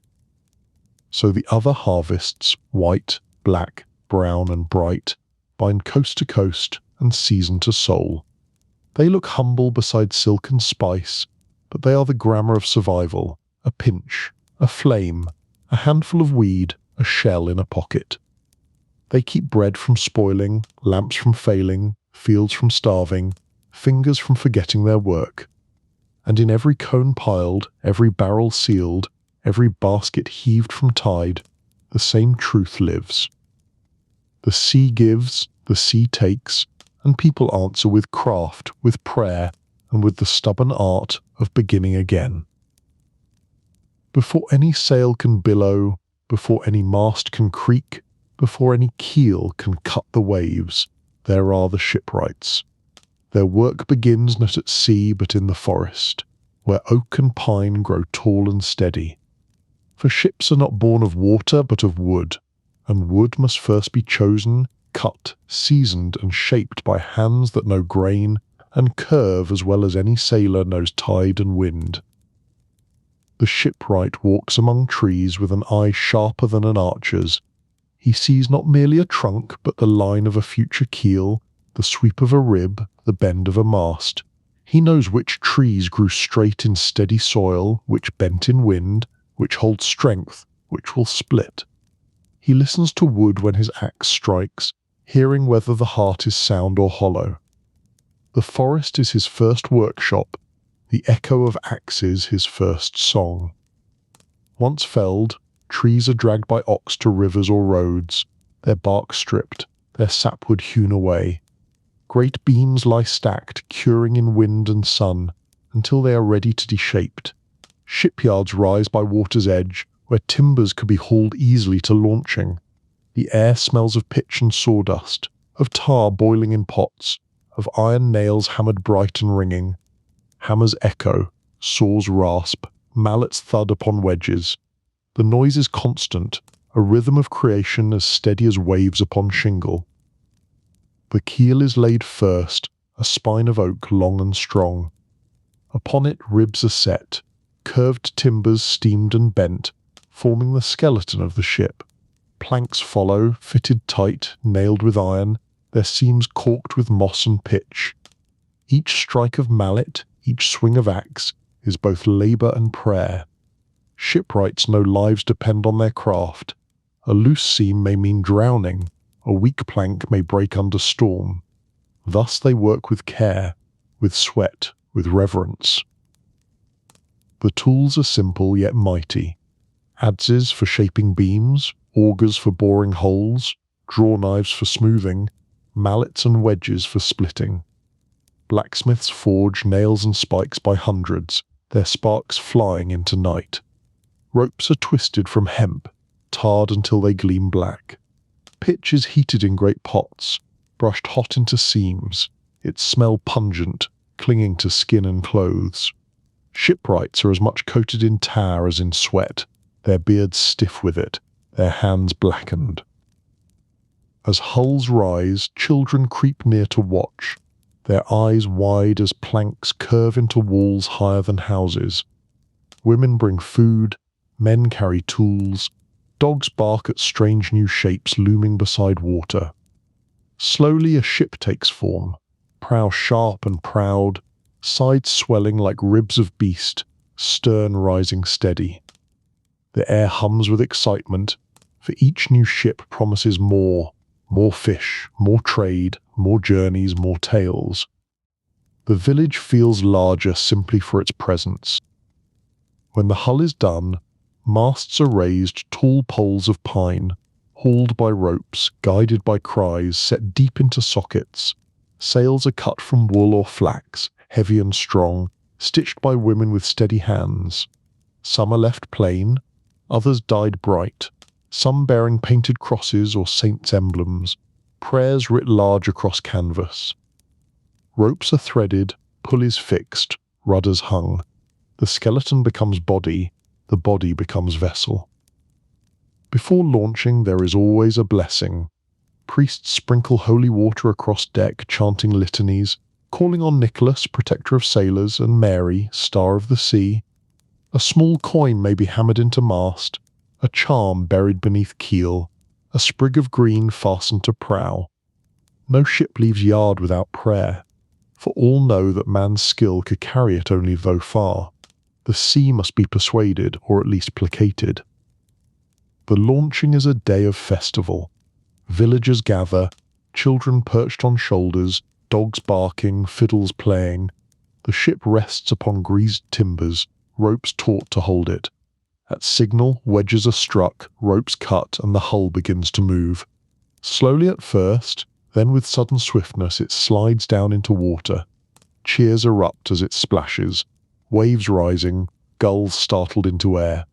So the other harvests, white, black, brown and bright, bind coast to coast and season to soul. They look humble beside silk and spice, but they are the grammar of survival, a pinch, a flame, a handful of weed, a shell in a pocket. They keep bread from spoiling, lamps from failing, fields from starving, fingers from forgetting their work. And in every cone piled, every barrel sealed, every basket heaved from tide, the same truth lives. The sea gives, the sea takes, and people answer with craft, with prayer, and with the stubborn art of beginning again. Before any sail can billow, before any mast can creak, before any keel can cut the waves, there are the shipwrights. Their work begins not at sea but in the forest, where oak and pine grow tall and steady. For ships are not born of water but of wood, and wood must first be chosen, cut, seasoned and shaped by hands that know grain and curve as well as any sailor knows tide and wind. The shipwright walks among trees with an eye sharper than an archer's. He sees not merely a trunk, but the line of a future keel, the sweep of a rib, the bend of a mast. He knows which trees grew straight in steady soil, which bent in wind, which hold strength, which will split. He listens to wood when his axe strikes, hearing whether the heart is sound or hollow. The forest is his first workshop, the echo of axes his first song. Once felled, trees are dragged by ox to rivers or roads, their bark stripped, their sapwood hewn away. Great beams lie stacked, curing in wind and sun, until they are ready to be shaped. Shipyards rise by water's edge, where timbers could be hauled easily to launching. The air smells of pitch and sawdust, of tar boiling in pots, of iron nails hammered bright and ringing. Hammers echo, saws rasp, mallets thud upon wedges. The noise is constant, a rhythm of creation as steady as waves upon shingle. The keel is laid first, a spine of oak long and strong. Upon it ribs are set, curved timbers steamed and bent, forming the skeleton of the ship. Planks follow, fitted tight, nailed with iron, their seams caulked with moss and pitch. Each strike of mallet, each swing of axe, is both labour and prayer. Shipwrights know lives depend on their craft. A loose seam may mean drowning, a weak plank may break under storm. Thus they work with care, with sweat, with reverence. The tools are simple yet mighty. Adzes for shaping beams, augers for boring holes, draw knives for smoothing, mallets and wedges for splitting. Blacksmiths forge nails and spikes by hundreds, their sparks flying into night. Ropes are twisted from hemp, tarred until they gleam black. Pitch is heated in great pots, brushed hot into seams, its smell pungent, clinging to skin and clothes. Shipwrights are as much coated in tar as in sweat, their beards stiff with it, their hands blackened. As hulls rise, children creep near to watch, their eyes wide as planks curve into walls higher than houses. Women bring food, men carry tools, dogs bark at strange new shapes looming beside water. Slowly a ship takes form, prow sharp and proud, sides swelling like ribs of beast, stern rising steady. The air hums with excitement, for each new ship promises more fish, more trade, more journeys, more tales. The village feels larger simply for its presence. When the hull is done, masts are raised tall poles of pine, hauled by ropes, guided by cries, set deep into sockets. Sails are cut from wool or flax, heavy and strong, stitched by women with steady hands. Some are left plain, others dyed bright, some bearing painted crosses or saints' emblems, prayers writ large across canvas. Ropes are threaded, pulleys fixed, rudders hung. The skeleton becomes body, the body becomes vessel. Before launching there is always a blessing. Priests sprinkle holy water across deck, chanting litanies, calling on Nicholas, protector of sailors, and Mary, star of the sea. A small coin may be hammered into mast, a charm buried beneath keel, a sprig of green fastened to prow. No ship leaves yard without prayer, for all know that man's skill could carry it only though far. The sea must be persuaded, or at least placated. The launching is a day of festival. Villagers gather, children perched on shoulders, dogs barking, fiddles playing. The ship rests upon greased timbers, ropes taut to hold it. At signal, wedges are struck, ropes cut, and the hull begins to move. Slowly at first, then with sudden swiftness it slides down into water. Cheers erupt as it splashes, waves rising, gulls startled into air.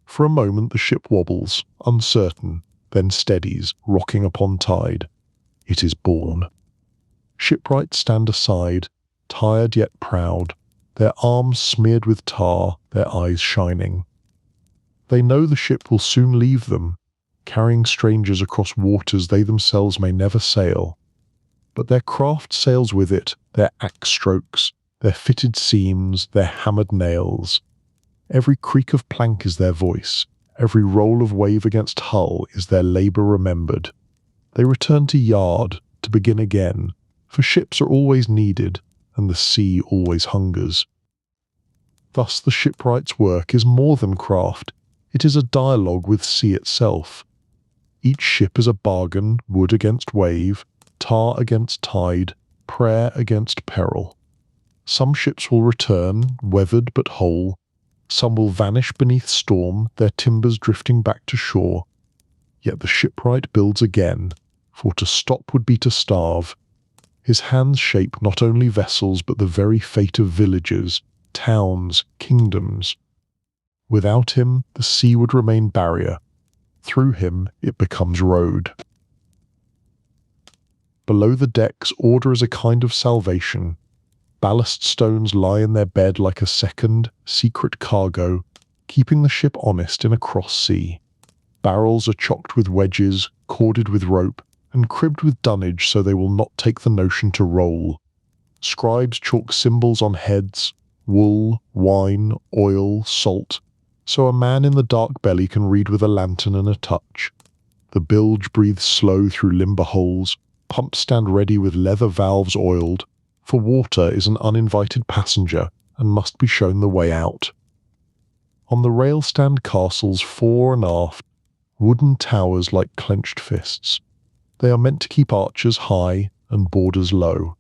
For a moment the ship wobbles, uncertain, then steadies, rocking upon tide. It is born. Shipwrights stand aside, tired yet proud, their arms smeared with tar, their eyes shining. They know the ship will soon leave them, carrying strangers across waters they themselves may never sail. But their craft sails with it, their axe strokes, their fitted seams, their hammered nails. Every creak of plank is their voice, every roll of wave against hull is their labour remembered. They return to yard, to begin again, for ships are always needed, and the sea always hungers. Thus the shipwright's work is more than craft, it is a dialogue with sea itself. Each ship is a bargain, wood against wave, tar against tide, prayer against peril. Some ships will return, weathered but whole. Some will vanish beneath storm, their timbers drifting back to shore. Yet the shipwright builds again, for to stop would be to starve. His hands shape not only vessels but the very fate of villages, towns, kingdoms. Without him, the sea would remain barrier. Through him, it becomes road. Below the decks, order is a kind of salvation. Ballast stones lie in their bed like a second, secret cargo, keeping the ship honest in a cross sea. Barrels are chocked with wedges, corded with rope, and cribbed with dunnage so they will not take the notion to roll. Scribes chalk symbols on heads, wool, wine, oil, salt, so a man in the dark belly can read with a lantern and a touch. The bilge breathes slow through limber holes, pumps stand ready with leather valves oiled, for water is an uninvited passenger and must be shown the way out. On the rail stand castles fore and aft, wooden towers like clenched fists. They are meant to keep archers high and boarders low.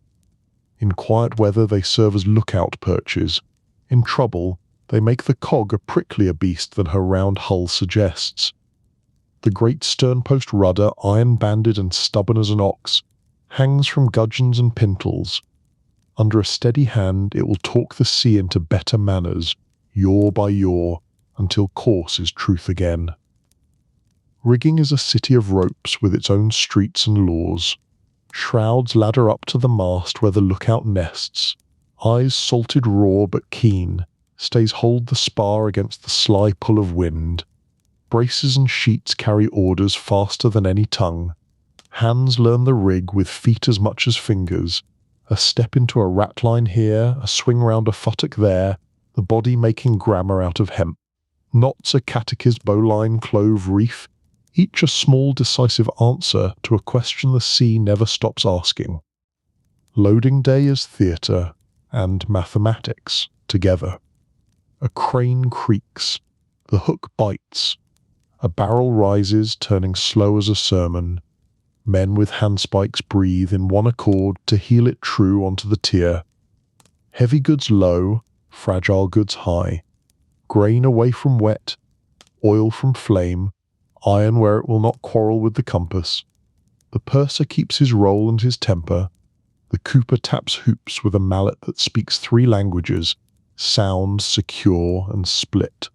In quiet weather they serve as lookout perches. In trouble, they make the cog a pricklier beast than her round hull suggests. The great sternpost rudder, iron-banded and stubborn as an ox, hangs from gudgeons and pintles. Under a steady hand it will talk the sea into better manners, yaw by yaw, until course is truth again. Rigging is a city of ropes with its own streets and laws. Shrouds ladder up to the mast where the lookout nests, eyes salted raw but keen, stays hold the spar against the sly pull of wind. Braces and sheets carry orders faster than any tongue. Hands learn the rig with feet as much as fingers. A step into a ratline here, a swing round a futtock there, the body making grammar out of hemp. Knots a catechist bowline clove reef, each a small decisive answer to a question the sea never stops asking. Loading day is theatre and mathematics together. A crane creaks, the hook bites, a barrel rises, turning slow as a sermon. Men with handspikes breathe in one accord to heel it true onto the tier. Heavy goods low, fragile goods high. Grain away from wet, oil from flame, iron where it will not quarrel with the compass. The purser keeps his roll and his temper. The cooper taps hoops with a mallet that speaks 3 languages, sound, secure, and split.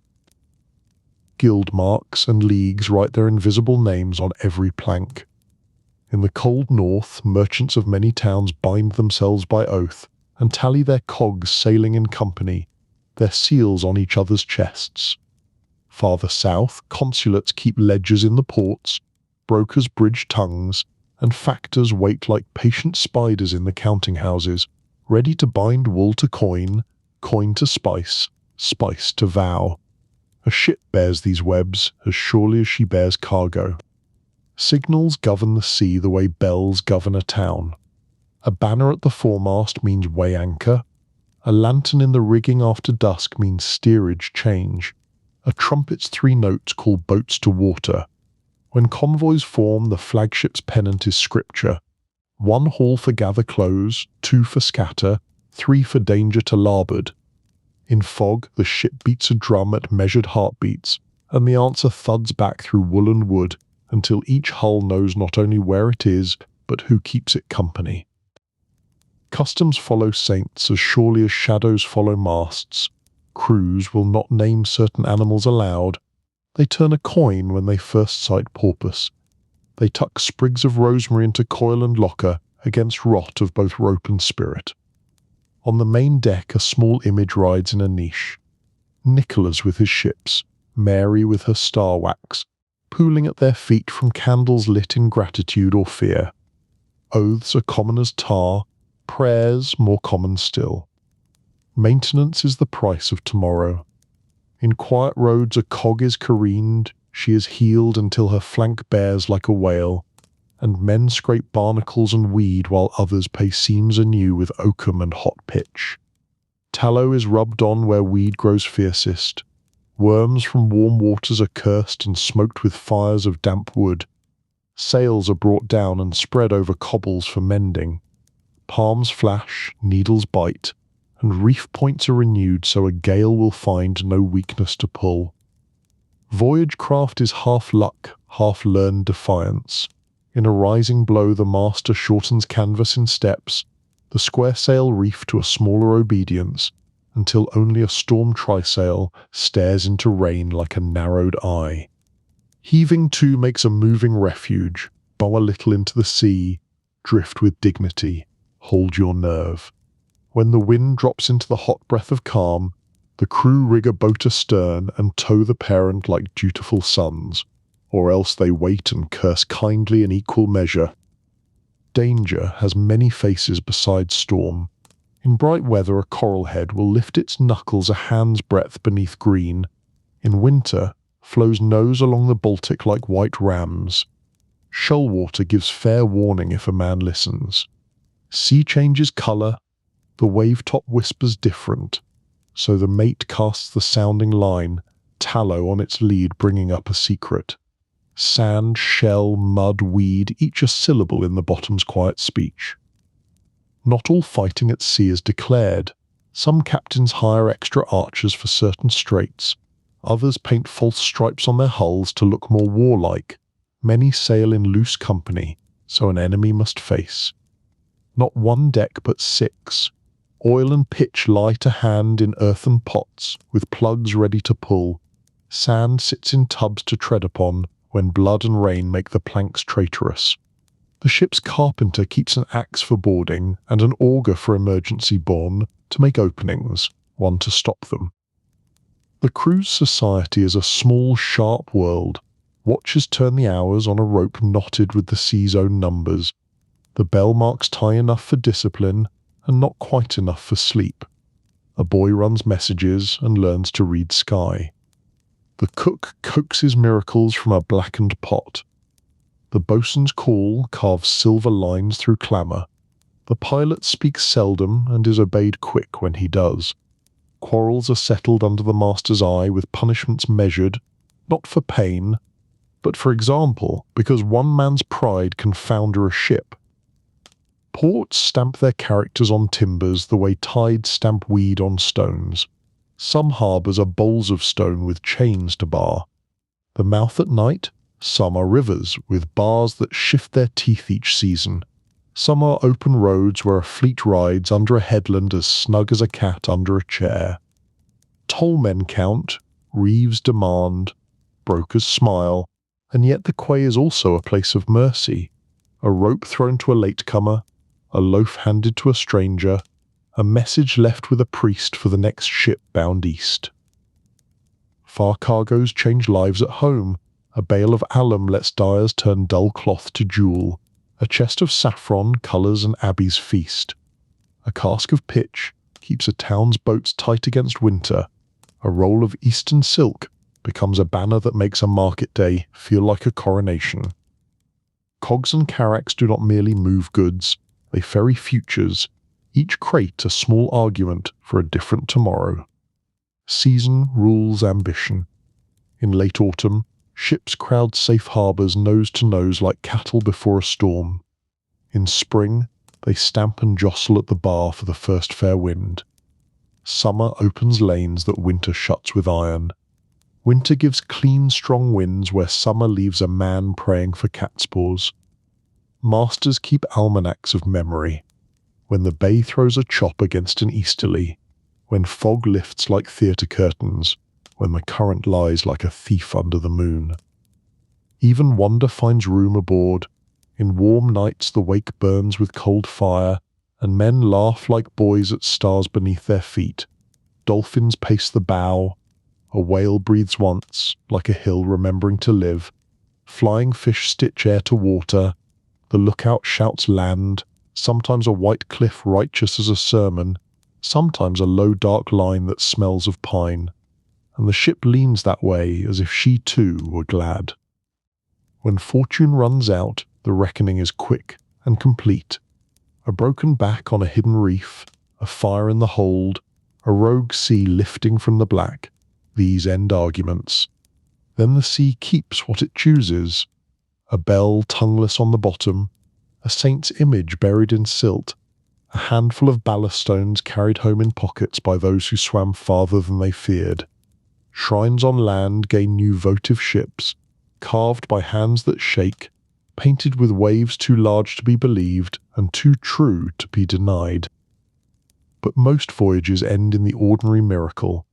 Guild marks and leagues write their invisible names on every plank. In the cold north, merchants of many towns bind themselves by oath and tally their cogs sailing in company, their seals on each other's chests. Farther south, consulates keep ledgers in the ports, brokers bridge tongues, and factors wait like patient spiders in the counting houses, ready to bind wool to coin, coin to spice, spice to vow. A ship bears these webs as surely as she bears cargo. Signals govern the sea the way bells govern a town. A banner at the foremast means weigh anchor. A lantern in the rigging after dusk means steerage change. A trumpet's 3 notes call boats to water. When convoys form, the flagship's pennant is scripture. 1 haul for gather close, 2 for scatter, 3 for danger to larboard. In fog, the ship beats a drum at measured heartbeats, and the answer thuds back through wool and wood until each hull knows not only where it is, but who keeps it company. Customs follow saints as surely as shadows follow masts. Crews will not name certain animals aloud. They turn a coin when they first sight porpoise. They tuck sprigs of rosemary into coil and locker against rot of both rope and spirit. On the main deck a small image rides in a niche. Nicholas with his ships, Mary with her star wax, pooling at their feet from candles lit in gratitude or fear. Oaths are common as tar, prayers more common still. Maintenance is the price of tomorrow. In quiet roads a cog is careened, she is heeled until her flank bears like a whale, and men scrape barnacles and weed while others pay seams anew with oakum and hot pitch. Tallow is rubbed on where weed grows fiercest. Worms from warm waters are cursed and smoked with fires of damp wood. Sails are brought down and spread over cobbles for mending. Palms flash, needles bite, and reef points are renewed so a gale will find no weakness to pull. Voyage craft is half luck, half learned defiance. In a rising blow the master shortens canvas in steps, the square sail reef to a smaller obedience, until only a storm trysail stares into rain like a narrowed eye. Heaving to makes a moving refuge, bow a little into the sea, drift with dignity, hold your nerve. When the wind drops into the hot breath of calm, the crew rig a boat astern and tow the parent like dutiful sons, or else they wait and curse kindly in equal measure. Danger has many faces besides storm. In bright weather a coral head will lift its knuckles a hand's breadth beneath green. In winter, flows nose along the Baltic like white rams. Shoal water gives fair warning if a man listens. Sea changes colour, the wave-top whispers different, so the mate casts the sounding line, tallow on its lead bringing up a secret. Sand, shell, mud, weed, each a syllable in the bottom's quiet speech. Not all fighting at sea is declared. Some captains hire extra archers for certain straits. Others paint false stripes on their hulls to look more warlike. Many sail in loose company, so an enemy must face. Not 1 deck but 6. Oil and pitch lie to hand in earthen pots, with plugs ready to pull. Sand sits in tubs to tread upon, when blood and rain make the planks traitorous. The ship's carpenter keeps an axe for boarding and an auger for emergency borne to make openings, one to stop them. The crew's society is a small, sharp world. Watchers turn the hours on a rope knotted with the sea's own numbers. The bell marks time enough for discipline and not quite enough for sleep. A boy runs messages and learns to read sky. The cook coaxes miracles from a blackened pot. The boatswain's call carves silver lines through clamour. The pilot speaks seldom and is obeyed quick when he does. Quarrels are settled under the master's eye with punishments measured, not for pain, but for example, because one man's pride can founder a ship. Ports stamp their characters on timbers the way tides stamp weed on stones. Some harbours are bowls of stone with chains to bar. The mouth at night, some are rivers with bars that shift their teeth each season. Some are open roads where a fleet rides under a headland as snug as a cat under a chair. Tollmen count, reeves demand, brokers smile, and yet the quay is also a place of mercy. A rope thrown to a latecomer, a loaf handed to a stranger, a message left with a priest for the next ship bound east. Far cargoes change lives at home. A bale of alum lets dyers turn dull cloth to jewel. A chest of saffron colours an abbey's feast. A cask of pitch keeps a town's boats tight against winter. A roll of eastern silk becomes a banner that makes a market day feel like a coronation. Cogs and Carracks do not merely move goods, they ferry futures, each crate a small argument for a different tomorrow. Season rules ambition. In late autumn, ships crowd safe harbours nose to nose like cattle before a storm. In spring, they stamp and jostle at the bar for the first fair wind. Summer opens lanes that winter shuts with iron. Winter gives clean, strong winds where summer leaves a man praying for catspaws. Masters keep almanacs of memory. When the bay throws a chop against an easterly, when fog lifts like theatre curtains, when the current lies like a thief under the moon. Even wonder finds room aboard. In warm nights the wake burns with cold fire, and men laugh like boys at stars beneath their feet. Dolphins pace the bow. A whale breathes once, like a hill remembering to live. Flying fish stitch air to water. The lookout shouts land, sometimes a white cliff righteous as a sermon, sometimes a low dark line that smells of pine. And the ship leans that way as if she too were glad. When fortune runs out, the reckoning is quick and complete. A broken back on a hidden reef, a fire in the hold, a rogue sea lifting from the black. These end arguments. Then the sea keeps what it chooses. A bell tongueless on the bottom, a saint's image buried in silt, a handful of ballast stones carried home in pockets by those who swam farther than they feared. Shrines on land gain new votive ships, carved by hands that shake, painted with waves too large to be believed and too true to be denied. But most voyages end in the ordinary miracle.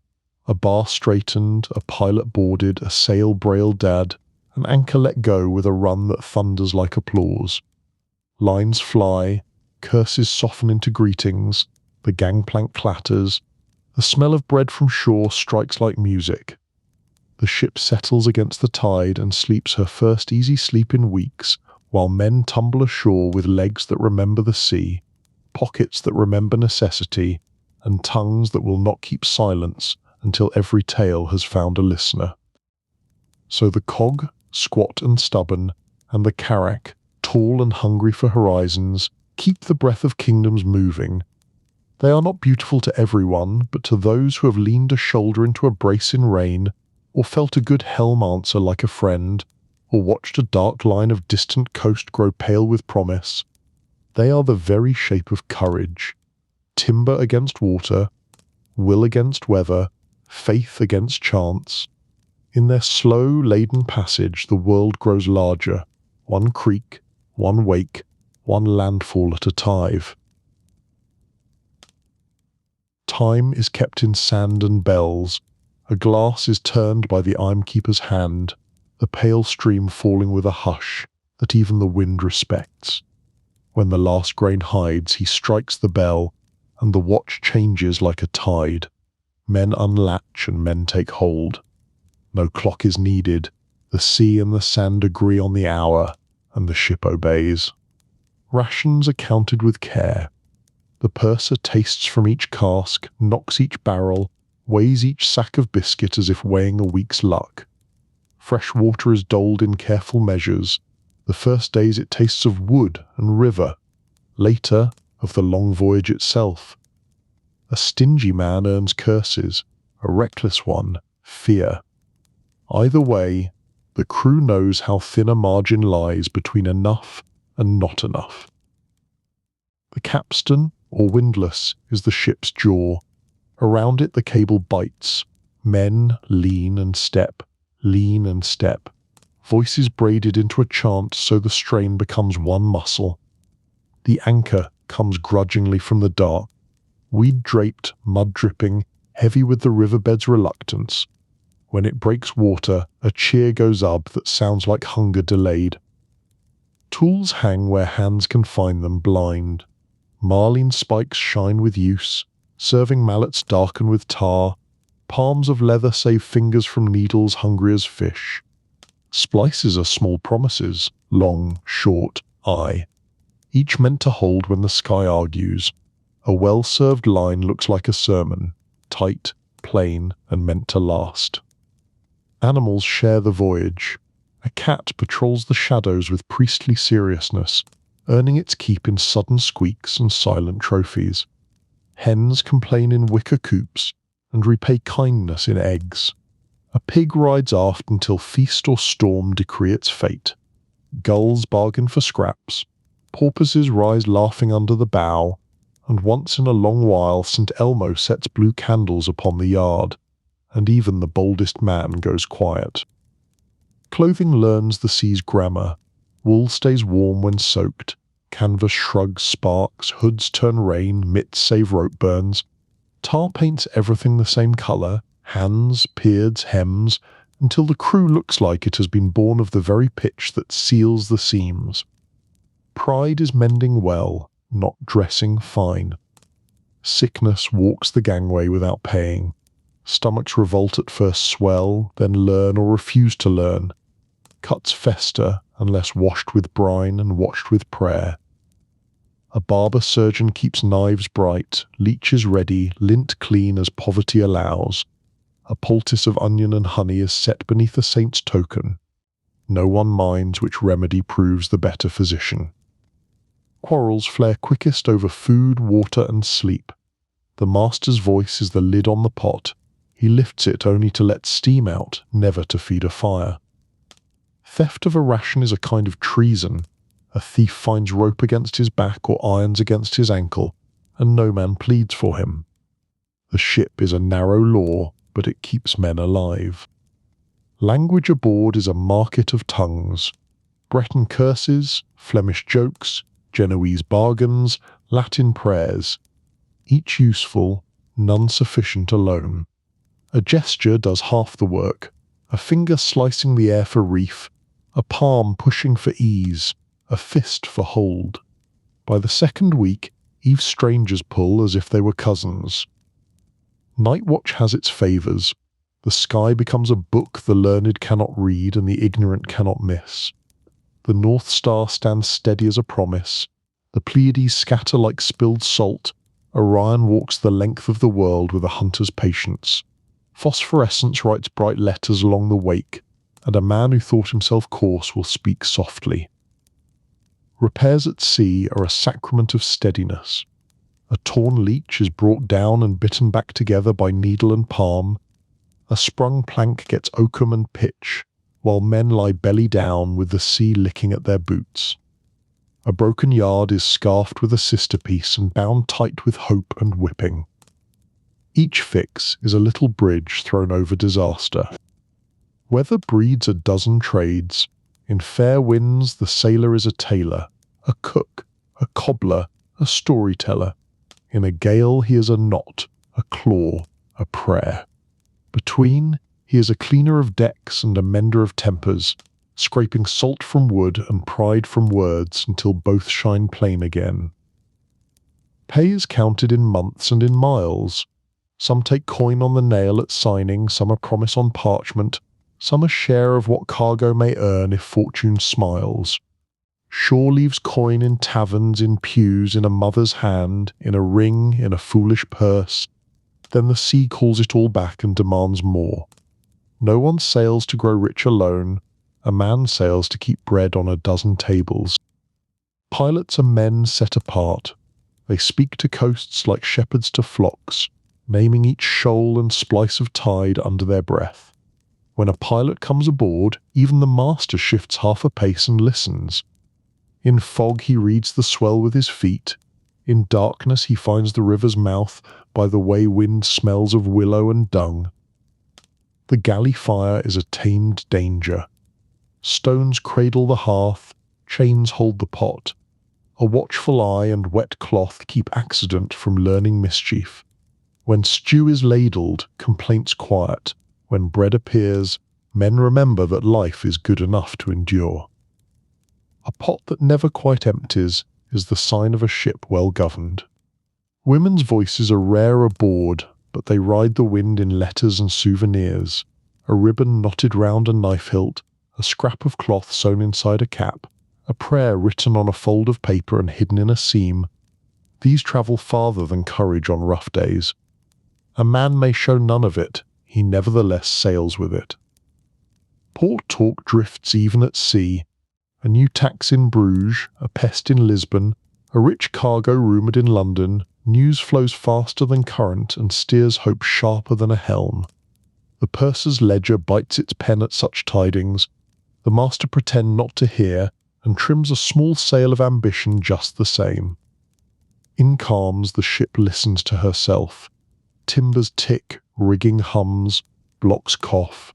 A bar straightened, a pilot boarded, a sail brailed dad, an anchor let go with a run that thunders like applause. Lines fly, curses soften into greetings, the gangplank clatters, the smell of bread from shore strikes like music. The ship settles against the tide and sleeps her first easy sleep in weeks, while men tumble ashore with legs that remember the sea, pockets that remember necessity, and tongues that will not keep silence until every tale has found a listener. So the cog, squat and stubborn, and the carrack, tall and hungry for horizons, keep the breath of kingdoms moving. They are not beautiful to everyone, but to those who have leaned a shoulder into a brace in rain, or felt a good helm answer like a friend, or watched a dark line of distant coast grow pale with promise. They are the very shape of courage. Timber against water, will against weather, faith against chance. In their slow, laden passage the world grows larger, one creek, one wake, one landfall at a tithe. Time is kept in sand and bells. A glass is turned by the imekeeper's hand, the pale stream falling with a hush that even the wind respects. When the last grain hides, he strikes the bell, and the watch changes like a tide. Men unlatch and men take hold. No clock is needed. The sea and the sand agree on the hour, and the ship obeys. Rations are counted with care. The purser tastes from each cask, knocks each barrel, weighs each sack of biscuit as if weighing a week's luck. Fresh water is doled in careful measures. The first days it tastes of wood and river, later of the long voyage itself. A stingy man earns curses, a reckless one, fear. Either way, the crew knows how thin a margin lies between enough and not enough. The capstan, or windlass, is the ship's jaw. Around it the cable bites. Men lean and step, voices braided into a chant so the strain becomes one muscle. The anchor comes grudgingly from the dark, weed-draped, mud-dripping, heavy with the riverbed's reluctance. When it breaks water, a cheer goes up that sounds like hunger delayed. Tools hang where hands can find them, blind. Marline spikes shine with use, serving mallets darken with tar, palms of leather save fingers from needles hungry as fish. Splices are small promises, long, short, aye, each meant to hold when the sky argues. A well-served line looks like a sermon, tight, plain, and meant to last. Animals share the voyage. A cat patrols the shadows with priestly seriousness, earning its keep in sudden squeaks and silent trophies. Hens complain in wicker coops and repay kindness in eggs. A pig rides aft until feast or storm decree its fate. Gulls bargain for scraps. Porpoises rise laughing under the bow, and once in a long while St. Elmo sets blue candles upon the yard, and even the boldest man goes quiet. Clothing learns the sea's grammar. Wool stays warm when soaked. Canvas shrugs sparks, hoods turn rain, mitts save rope burns. Tar paints everything the same colour, hands, beards, hems, until the crew looks like it has been born of the very pitch that seals the seams. Pride is mending well, not dressing fine. Sickness walks the gangway without paying. Stomachs revolt at first swell, then learn or refuse to learn. Cuts fester unless washed with brine and watched with prayer. A barber surgeon keeps knives bright, leeches ready, lint clean as poverty allows. A poultice of onion and honey is set beneath a saint's token. No one minds which remedy proves the better physician. Quarrels flare quickest over food, water, and sleep. The master's voice is the lid on the pot. He lifts it only to let steam out, never to feed a fire. Theft of a ration is a kind of treason. A thief finds rope against his back or irons against his ankle, and no man pleads for him. The ship is a narrow law, but it keeps men alive. Language aboard is a market of tongues. Breton curses, Flemish jokes, Genoese bargains, Latin prayers. Each useful, none sufficient alone. A gesture does half the work, a finger slicing the air for reef, a palm pushing for ease, a fist for hold. By the second week, Eve's strangers pull as if they were cousins. Night watch has its favours. The sky becomes a book the learned cannot read and the ignorant cannot miss. The North Star stands steady as a promise. The Pleiades scatter like spilled salt. Orion walks the length of the world with a hunter's patience. Phosphorescence writes bright letters along the wake, and a man who thought himself coarse will speak softly. Repairs at sea are a sacrament of steadiness. A torn leech is brought down and bitten back together by needle and palm. A sprung plank gets oakum and pitch, while men lie belly down with the sea licking at their boots. A broken yard is scarfed with a sister piece and bound tight with hope and whipping. Each fix is a little bridge thrown over disaster. Weather breeds a dozen trades. In fair winds the sailor is a tailor, a cook, a cobbler, a storyteller. In a gale he is a knot, a claw, a prayer. Between, he is a cleaner of decks and a mender of tempers, scraping salt from wood and pride from words until both shine plain again. Pay is counted in months and in miles. Some take coin on the nail at signing, some a promise on parchment, some a share of what cargo may earn if fortune smiles. Shore leaves coin in taverns, in pews, in a mother's hand, in a ring, in a foolish purse. Then the sea calls it all back and demands more. No one sails to grow rich alone. A man sails to keep bread on a dozen tables. Pilots are men set apart. They speak to coasts like shepherds to flocks, naming each shoal and splice of tide under their breath. When a pilot comes aboard, even the master shifts half a pace and listens. In fog he reads the swell with his feet. In darkness he finds the river's mouth by the way wind smells of willow and dung. The galley fire is a tamed danger. Stones cradle the hearth, chains hold the pot. A watchful eye and wet cloth keep accident from learning mischief. When stew is ladled, complaints quiet. When bread appears, men remember that life is good enough to endure. A pot that never quite empties is the sign of a ship well governed. Women's voices are rare aboard, but they ride the wind in letters and souvenirs. A ribbon knotted round a knife hilt, a scrap of cloth sewn inside a cap, a prayer written on a fold of paper and hidden in a seam. These travel farther than courage on rough days. A man may show none of it, he nevertheless sails with it. Port talk drifts even at sea. A new tax in Bruges, a pest in Lisbon, a rich cargo rumoured in London. News flows faster than current and steers hope sharper than a helm. The purser's ledger bites its pen at such tidings. The master pretends not to hear, and trims a small sail of ambition just the same. In calms the ship listens to herself. Timbers tick, rigging hums, blocks cough.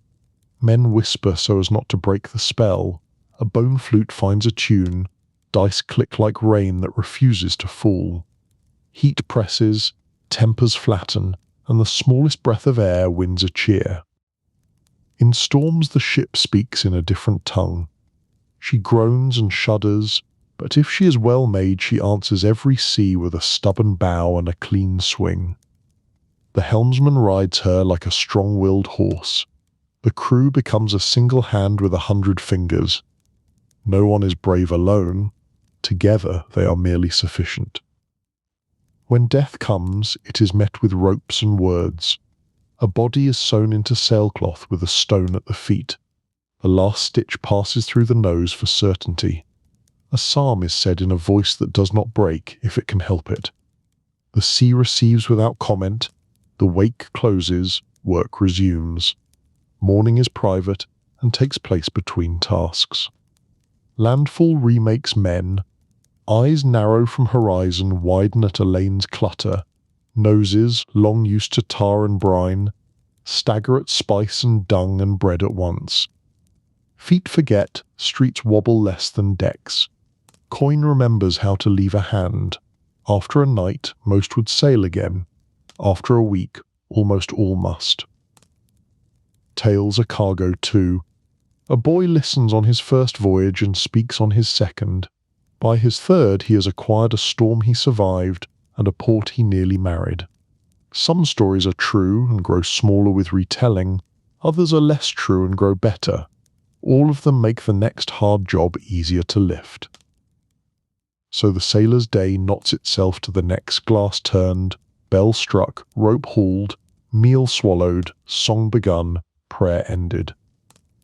Men whisper so as not to break the spell. A bone flute finds a tune. Dice click like rain that refuses to fall. Heat presses, tempers flatten, and the smallest breath of air wins a cheer. In storms the ship speaks in a different tongue. She groans and shudders, but if she is well made she answers every sea with a stubborn bow and a clean swing. The helmsman rides her like a strong-willed horse. The crew becomes a single hand with 100 fingers. No one is brave alone. Together they are merely sufficient. When death comes, it is met with ropes and words. A body is sewn into sailcloth with a stone at the feet. The last stitch passes through the nose for certainty. A psalm is said in a voice that does not break if it can help it. The sea receives without comment. The wake closes, work resumes. Mourning is private and takes place between tasks. Landfall remakes men. Eyes narrow from horizon widen at a lane's clutter. Noses, long used to tar and brine, stagger at spice and dung and bread at once. Feet forget, streets wobble less than decks. Coin remembers how to leave a hand. After a night, most would sail again. After a week, almost all must. Tales are cargo too. A boy listens on his first voyage and speaks on his second. By his third he has acquired a storm he survived and a port he nearly married. Some stories are true and grow smaller with retelling, others are less true and grow better. All of them make the next hard job easier to lift. So the sailor's day knots itself to the next, glass turned, bell struck, rope hauled, meal swallowed, song begun, prayer ended.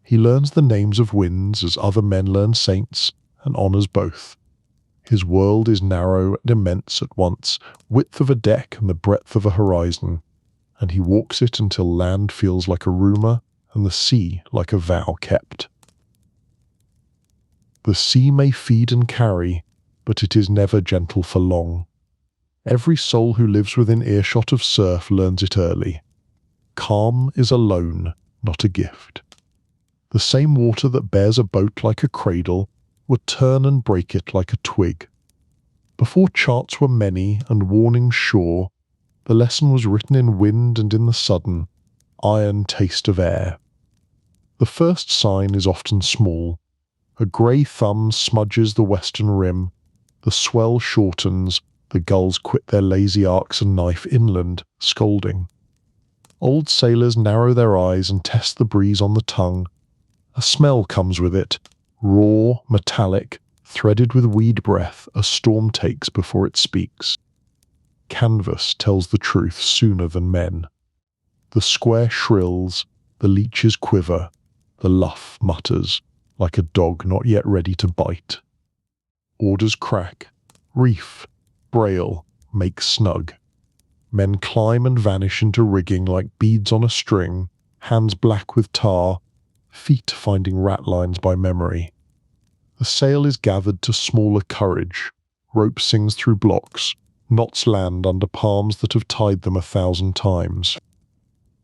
He learns the names of winds as other men learn saints, and honours both. His world is narrow and immense at once, width of a deck and the breadth of a horizon, and he walks it until land feels like a rumour and the sea like a vow kept. The sea may feed and carry, but it is never gentle for long. Every soul who lives within earshot of surf learns it early. Calm is a loan, not a gift. The same water that bears a boat like a cradle would turn and break it like a twig. Before charts were many and warnings sure, the lesson was written in wind and in the sudden, iron taste of air. The first sign is often small. A grey thumb smudges the western rim, the swell shortens, the gulls quit their lazy arcs and knife inland, scolding. Old sailors narrow their eyes and test the breeze on the tongue. A smell comes with it, raw, metallic, threaded with weed breath a storm takes before it speaks. Canvas tells the truth sooner than men. The square shrills, the leeches quiver, the luff mutters, like a dog not yet ready to bite. Orders crack, reef, brail, make snug. Men climb and vanish into rigging like beads on a string, hands black with tar, feet finding ratlines by memory. The sail is gathered to smaller courage, rope sings through blocks, knots land under palms that have tied them 1,000 times.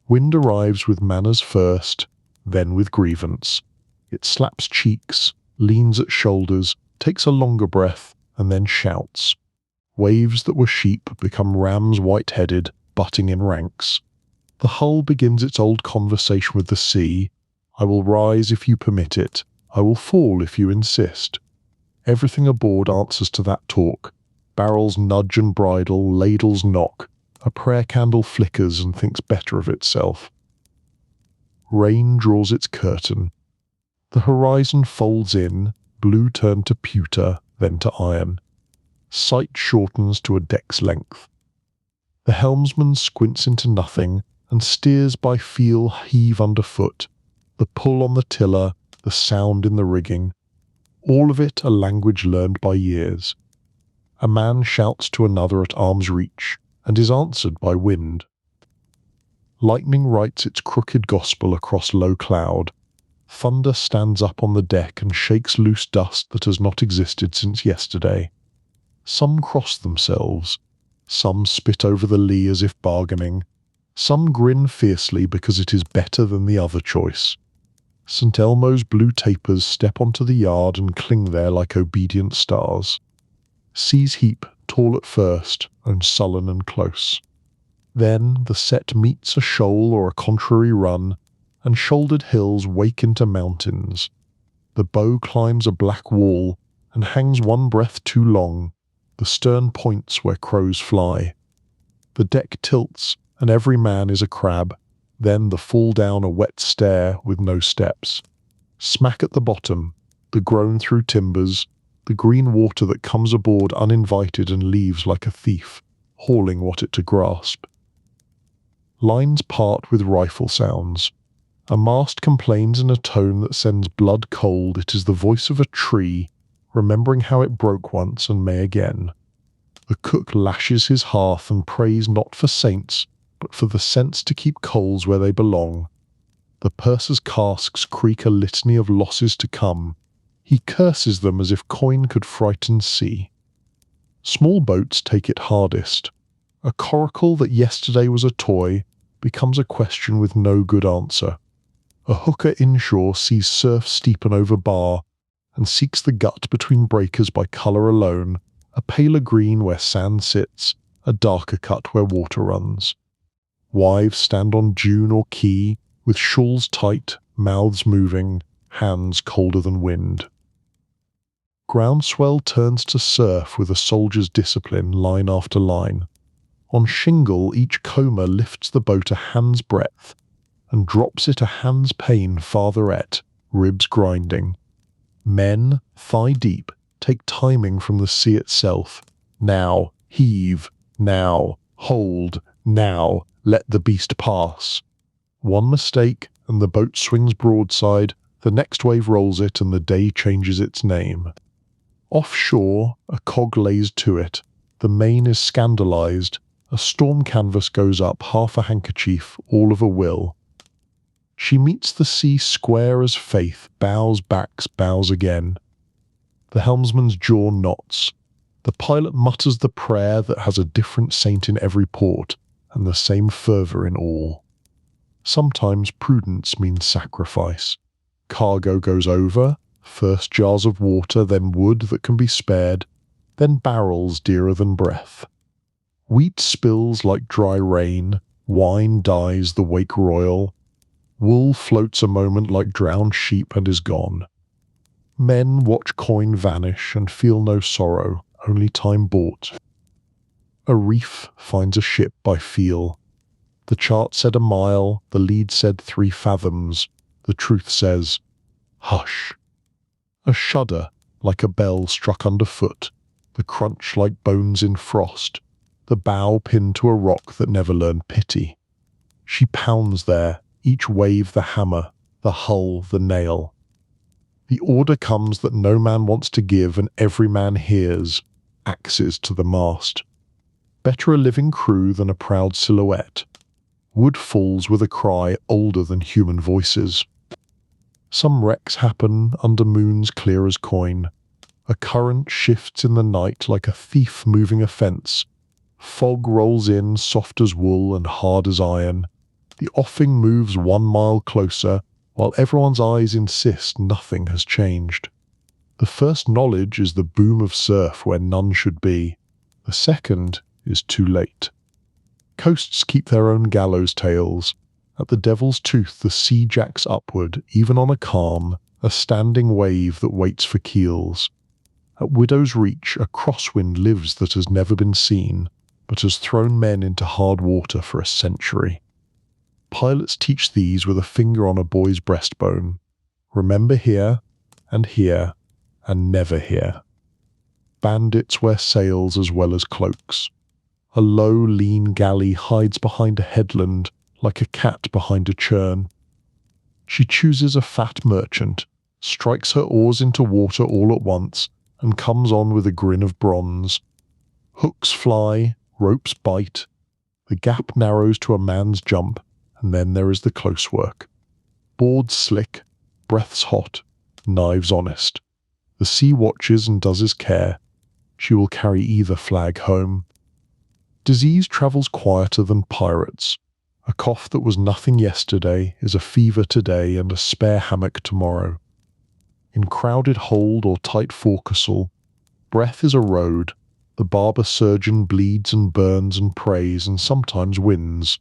Wind arrives with manners first, then with grievance. It slaps cheeks, leans at shoulders, takes a longer breath, and then shouts. Waves that were sheep become rams white-headed, butting in ranks. The hull begins its old conversation with the sea. I will rise if you permit it. I will fall if you insist. Everything aboard answers to that talk. Barrels nudge and bridle, ladles knock. A prayer candle flickers and thinks better of itself. Rain draws its curtain. The horizon folds in, blue turned to pewter, then to iron. Sight shortens to a deck's length. The helmsman squints into nothing and steers by feel heave underfoot, the pull on the tiller, the sound in the rigging, all of it a language learned by years. A man shouts to another at arm's reach, and is answered by wind. Lightning writes its crooked gospel across low cloud. Thunder stands up on the deck and shakes loose dust that has not existed since yesterday. Some cross themselves. Some spit over the lee as if bargaining. Some grin fiercely because it is better than the other choice. St. Elmo's blue tapers step onto the yard and cling there like obedient stars. Seas heap, tall at first, and sullen and close. Then the set meets a shoal or a contrary run, and shouldered hills wake into mountains. The bow climbs a black wall, and hangs one breath too long. The stern points where crows fly. The deck tilts, and every man is a crab. Then the fall down a wet stair with no steps. Smack at the bottom, the groan through timbers, the green water that comes aboard uninvited and leaves like a thief, hauling what it to grasp. Lines part with rifle sounds. A mast complains in a tone that sends blood cold. It is the voice of a tree, remembering how it broke once and may again. The cook lashes his hearth and prays not for saints, but for the sense to keep coals where they belong. The purser's casks creak a litany of losses to come. He curses them as if coin could frighten sea. Small boats take it hardest. A coracle that yesterday was a toy becomes a question with no good answer. A hooker inshore sees surf steepen over bar, and seeks the gut between breakers by colour alone, a paler green where sand sits, a darker cut where water runs. Wives stand on dune or quay, with shawls tight, mouths moving, hands colder than wind. Groundswell turns to surf with a soldier's discipline, line after line. On shingle each comber lifts the boat a hand's breadth, and drops it a hand's pane fartherette, ribs grinding. Men, thigh deep, take timing from the sea itself. Now, heave. Now, hold. Now, let the beast pass. One mistake, and the boat swings broadside, the next wave rolls it, and the day changes its name. Offshore, a cog lays to it. The main is scandalized. A storm canvas goes up, half a handkerchief, all of a will. She meets the sea square as faith, bows backs, bows again. The helmsman's jaw knots. The pilot mutters the prayer that has a different saint in every port, and the same fervour in all. Sometimes prudence means sacrifice. Cargo goes over, first jars of water, then wood that can be spared, then barrels dearer than breath. Wheat spills like dry rain, wine dyes the wake royal, wool floats a moment like drowned sheep and is gone. Men watch coin vanish and feel no sorrow, only time bought. A reef finds a ship by feel. The chart said a mile, the lead said 3 fathoms. The truth says, hush. A shudder, like a bell struck underfoot, the crunch like bones in frost, the bow pinned to a rock that never learned pity. She pounds there, each wave the hammer, the hull the nail. The order comes that no man wants to give and every man hears, axes to the mast. Better a living crew than a proud silhouette. Wood falls with a cry older than human voices. Some wrecks happen under moons clear as coin. A current shifts in the night like a thief moving a fence. Fog rolls in soft as wool and hard as iron. The offing moves 1 mile closer, while everyone's eyes insist nothing has changed. The first knowledge is the boom of surf where none should be. The second is too late. Coasts keep their own gallows tales. At the Devil's Tooth the sea jacks upward, even on a calm, a standing wave that waits for keels. At Widow's Reach a crosswind lives that has never been seen, but has thrown men into hard water for a century. Pilots teach these with a finger on a boy's breastbone. Remember here, and never here. Bandits wear sails as well as cloaks. A low, lean galley hides behind a headland like a cat behind a churn. She chooses a fat merchant, strikes her oars into water all at once, and comes on with a grin of bronze. Hooks fly, ropes bite. The gap narrows to a man's jump, and then there is the close work. Boards slick, breaths hot, knives honest. The sea watches and does his care. She will carry either flag home. Disease travels quieter than pirates. A cough that was nothing yesterday is a fever today and a spare hammock tomorrow. In crowded hold or tight forecastle, breath is a road. The barber surgeon bleeds and burns and prays and sometimes wins.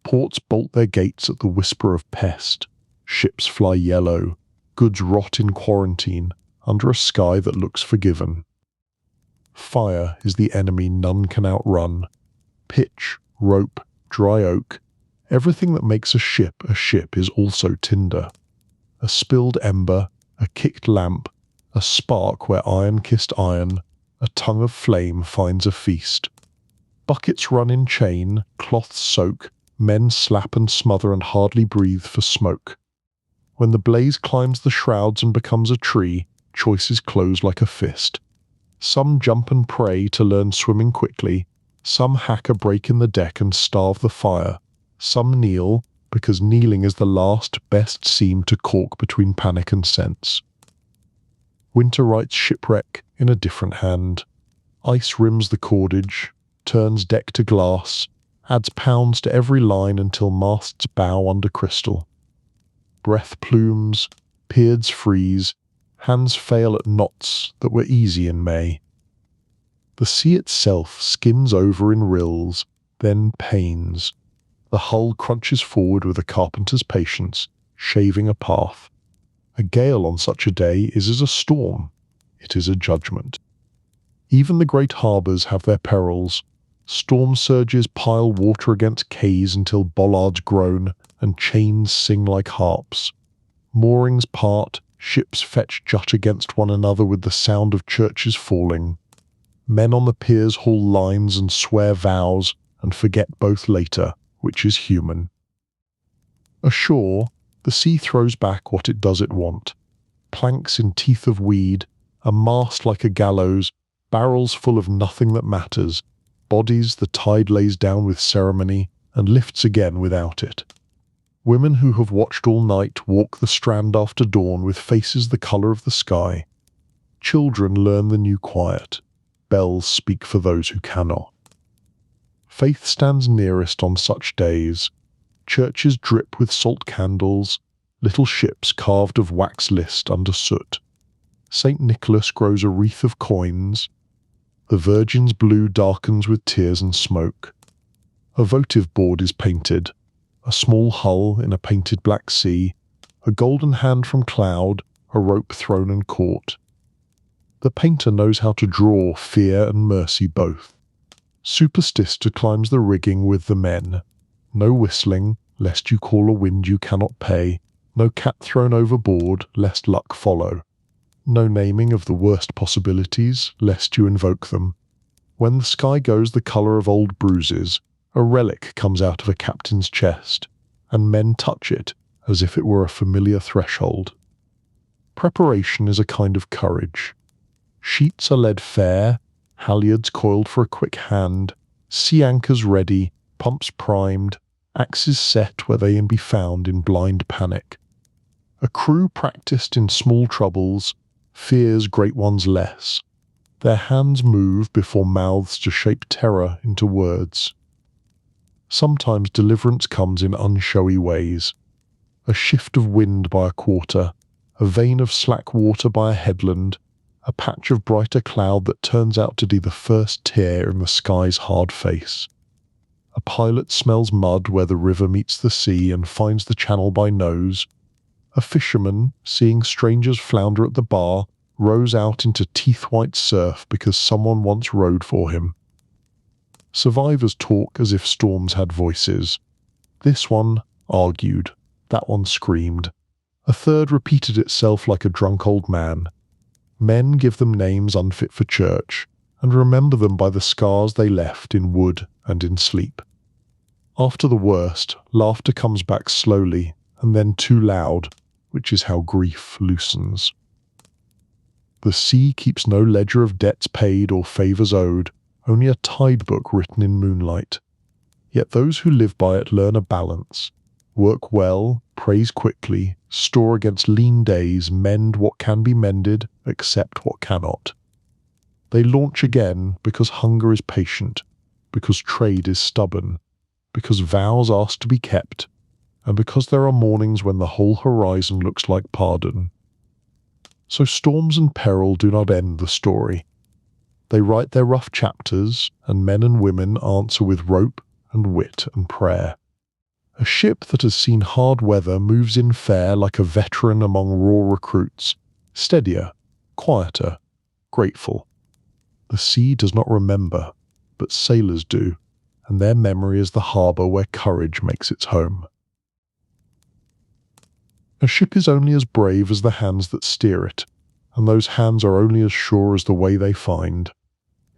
Ports bolt their gates at the whisper of pest. Ships fly yellow. Goods rot in quarantine under a sky that looks forgiven. Fire is the enemy none can outrun. Pitch, rope, dry oak, everything that makes a ship is also tinder. A spilled ember, a kicked lamp, a spark where iron kissed iron, a tongue of flame finds a feast. Buckets run in chain, cloths soak, men slap and smother and hardly breathe for smoke. When the blaze climbs the shrouds and becomes a tree, choices close like a fist. Some jump and pray to learn swimming quickly, some hack a break in the deck and starve the fire, some kneel, because kneeling is the last best seam to cork between panic and sense. Winter writes shipwreck in a different hand. Ice rims the cordage, turns deck to glass, adds pounds to every line until masts bow under crystal. Breath plumes, beards freeze, hands fail at knots that were easy in May. The sea itself skims over in rills, then pains. The hull crunches forward with a carpenter's patience, shaving a path. A gale on such a day is as a storm. It is a judgment. Even the great harbours have their perils. Storm surges pile water against quays until bollards groan and chains sing like harps. Moorings part, ships fetch jut against one another with the sound of churches falling. Men on the piers haul lines and swear vows and forget both later, which is human. Ashore, the sea throws back what it does it want. Planks in teeth of weed, a mast like a gallows, barrels full of nothing that matters, bodies the tide lays down with ceremony and lifts again without it. Women who have watched all night walk the strand after dawn with faces the colour of the sky. Children learn the new quiet. Bells speak for those who cannot. Faith stands nearest on such days. Churches drip with salt candles, little ships carved of wax list under soot. St. Nicholas grows a wreath of coins. The Virgin's blue darkens with tears and smoke. A votive board is painted, a small hull in a painted black sea, a golden hand from cloud, a rope thrown and caught. The painter knows how to draw fear and mercy both. Superstition climbs the rigging with the men. No whistling, lest you call a wind you cannot pay. No cat thrown overboard, lest luck follow. No naming of the worst possibilities, lest you invoke them. When the sky goes the colour of old bruises, a relic comes out of a captain's chest, and men touch it as if it were a familiar threshold. Preparation is a kind of courage. Sheets are led fair, halyards coiled for a quick hand, sea anchors ready, pumps primed, axes set where they can be found in blind panic. A crew practised in small troubles fears great ones less. Their hands move before mouths to shape terror into words. Sometimes deliverance comes in unshowy ways. A shift of wind by a quarter, a vein of slack water by a headland, a patch of brighter cloud that turns out to be the first tear in the sky's hard face. A pilot smells mud where the river meets the sea and finds the channel by nose. A fisherman, seeing strangers flounder at the bar, rows out into teeth-white surf because someone once rowed for him. Survivors talk as if storms had voices. This one argued, that one screamed. A third repeated itself like a drunk old man. Men give them names unfit for church, and remember them by the scars they left in wood and in sleep. After the worst, laughter comes back slowly, and then too loud, which is how grief loosens. The sea keeps no ledger of debts paid or favours owed, only a tide book written in moonlight. Yet those who live by it learn a balance. Work well, praise quickly, store against lean days, mend what can be mended, accept what cannot. They launch again because hunger is patient, because trade is stubborn, because vows ask to be kept, and because there are mornings when the whole horizon looks like pardon. So storms and peril do not end the story. They write their rough chapters, and men and women answer with rope and wit and prayer. A ship that has seen hard weather moves in fair like a veteran among raw recruits, steadier, quieter, grateful. The sea does not remember, but sailors do, and their memory is the harbour where courage makes its home. A ship is only as brave as the hands that steer it, and those hands are only as sure as the way they find.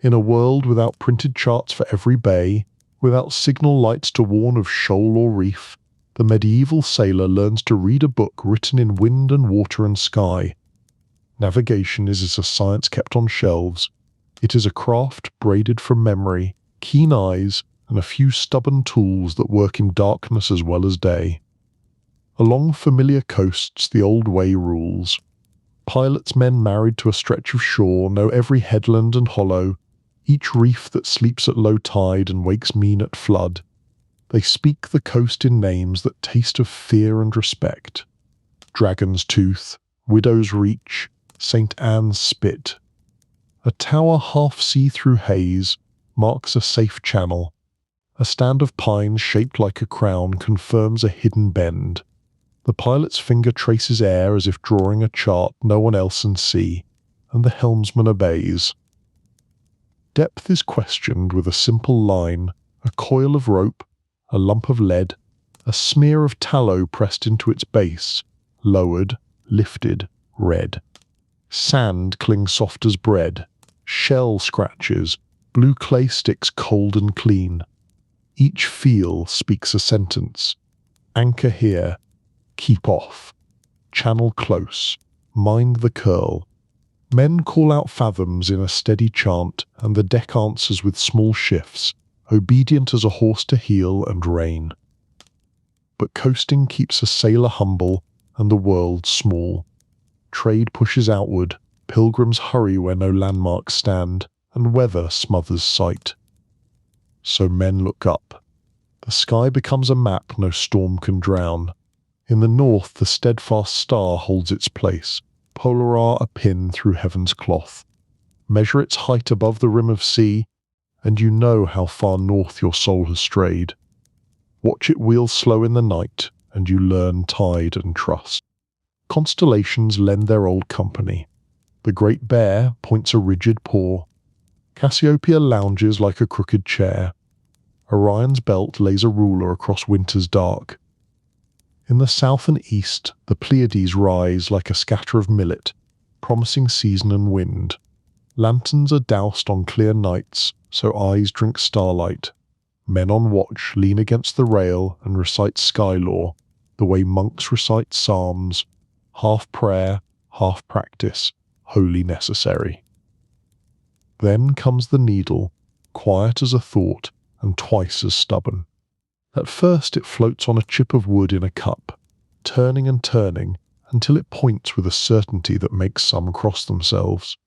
In a world without printed charts for every bay, without signal lights to warn of shoal or reef, the medieval sailor learns to read a book written in wind and water and sky. Navigation is a science kept on shelves. It is a craft braided from memory, keen eyes, and a few stubborn tools that work in darkness as well as day. Along familiar coasts the old way rules. Pilots' men married to a stretch of shore know every headland and hollow, each reef that sleeps at low tide and wakes mean at flood. They speak the coast in names that taste of fear and respect. Dragon's Tooth, Widow's Reach, St. Anne's Spit. A tower half see-through haze marks a safe channel. A stand of pines shaped like a crown confirms a hidden bend. The pilot's finger traces air as if drawing a chart no one else can see, and the helmsman obeys. Depth is questioned with a simple line, a coil of rope, a lump of lead, a smear of tallow pressed into its base, lowered, lifted, red. Sand clings soft as bread, shell scratches, blue clay sticks cold and clean. Each feel speaks a sentence. Anchor here. Keep off. Channel close. Mind the curl. Men call out fathoms in a steady chant, and the deck answers with small shifts, obedient as a horse to heel and rein. But coasting keeps a sailor humble and the world small. Trade pushes outward, pilgrims hurry where no landmarks stand, and weather smothers sight. So men look up. The sky becomes a map no storm can drown. In the north the steadfast star holds its place, polar a pin through heaven's cloth. Measure its height above the rim of sea, and you know how far north your soul has strayed. Watch it wheel slow in the night, and you learn tide and trust. Constellations lend their old company. The Great Bear points a rigid paw. Cassiopeia lounges like a crooked chair. Orion's belt lays a ruler across winter's dark. In the south and east, the Pleiades rise like a scatter of millet, promising season and wind. Lanterns are doused on clear nights, so eyes drink starlight. Men on watch lean against the rail and recite sky lore, the way monks recite psalms, half prayer, half practice, wholly necessary. Then comes the needle, quiet as a thought and twice as stubborn. At first it floats on a chip of wood in a cup, turning and turning until it points with a certainty that makes some cross themselves.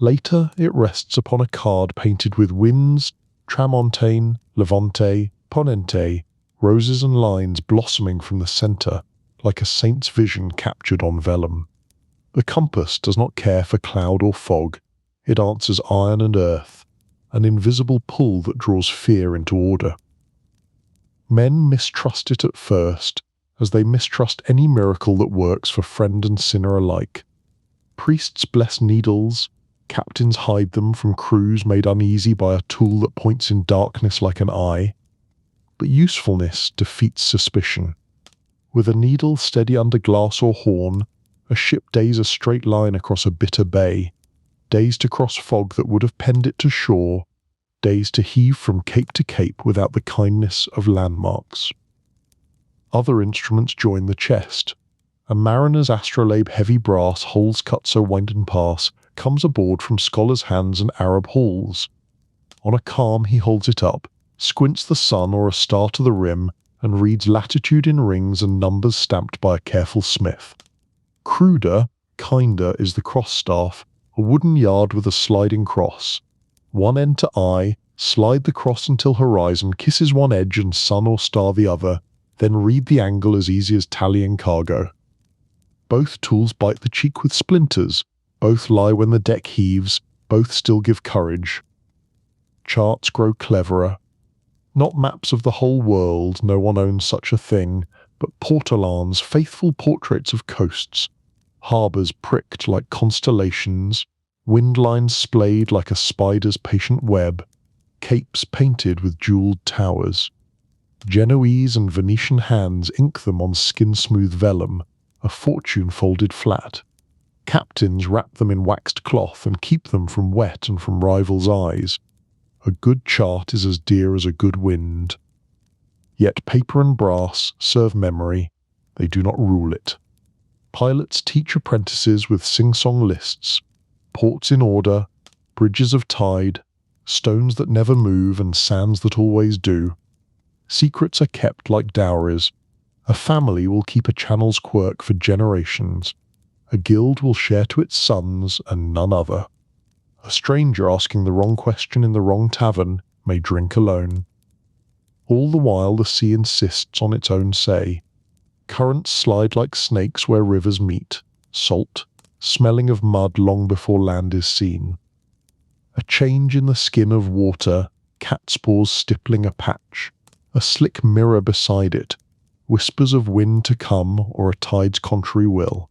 Later it rests upon a card painted with winds, tramontane, levante, ponente, roses and lines blossoming from the centre, like a saint's vision captured on vellum. The compass does not care for cloud or fog. It answers iron and earth, an invisible pull that draws fear into order. Men mistrust it at first, as they mistrust any miracle that works for friend and sinner alike. Priests bless needles, captains hide them from crews made uneasy by a tool that points in darkness like an eye. But usefulness defeats suspicion. With a needle steady under glass or horn, a ship days a straight line across a bitter bay, days to cross fog that would have penned it to shore, days to heave from cape to cape without the kindness of landmarks. Other instruments join the chest. A mariner's astrolabe heavy brass holes cut so wind and pass comes aboard from scholars' hands and Arab halls. On a calm he holds it up, squints the sun or a star to the rim, and reads latitude in rings and numbers stamped by a careful smith. Cruder, kinder is the cross-staff, a wooden yard with a sliding cross. One end to eye, slide the cross until horizon kisses one edge and sun or star the other, then read the angle as easy as tallying cargo. Both tools bite the cheek with splinters, both lie when the deck heaves, both still give courage. Charts grow cleverer. Not maps of the whole world, no one owns such a thing, but portolans, faithful portraits of coasts, harbours pricked like constellations, wind lines splayed like a spider's patient web, capes painted with jewelled towers. Genoese and Venetian hands ink them on skin-smooth vellum, a fortune folded flat. Captains wrap them in waxed cloth and keep them from wet and from rivals' eyes. A good chart is as dear as a good wind. Yet paper and brass serve memory, they do not rule it. Pilots teach apprentices with sing-song lists, ports in order, bridges of tide, stones that never move and sands that always do. Secrets are kept like dowries. A family will keep a channel's quirk for generations. A guild will share to its sons and none other. A stranger asking the wrong question in the wrong tavern may drink alone. All the while the sea insists on its own say. Currents slide like snakes where rivers meet, salt, smelling of mud long before land is seen. A change in the skin of water, catspaws stippling a patch, a slick mirror beside it, whispers of wind to come or a tide's contrary will.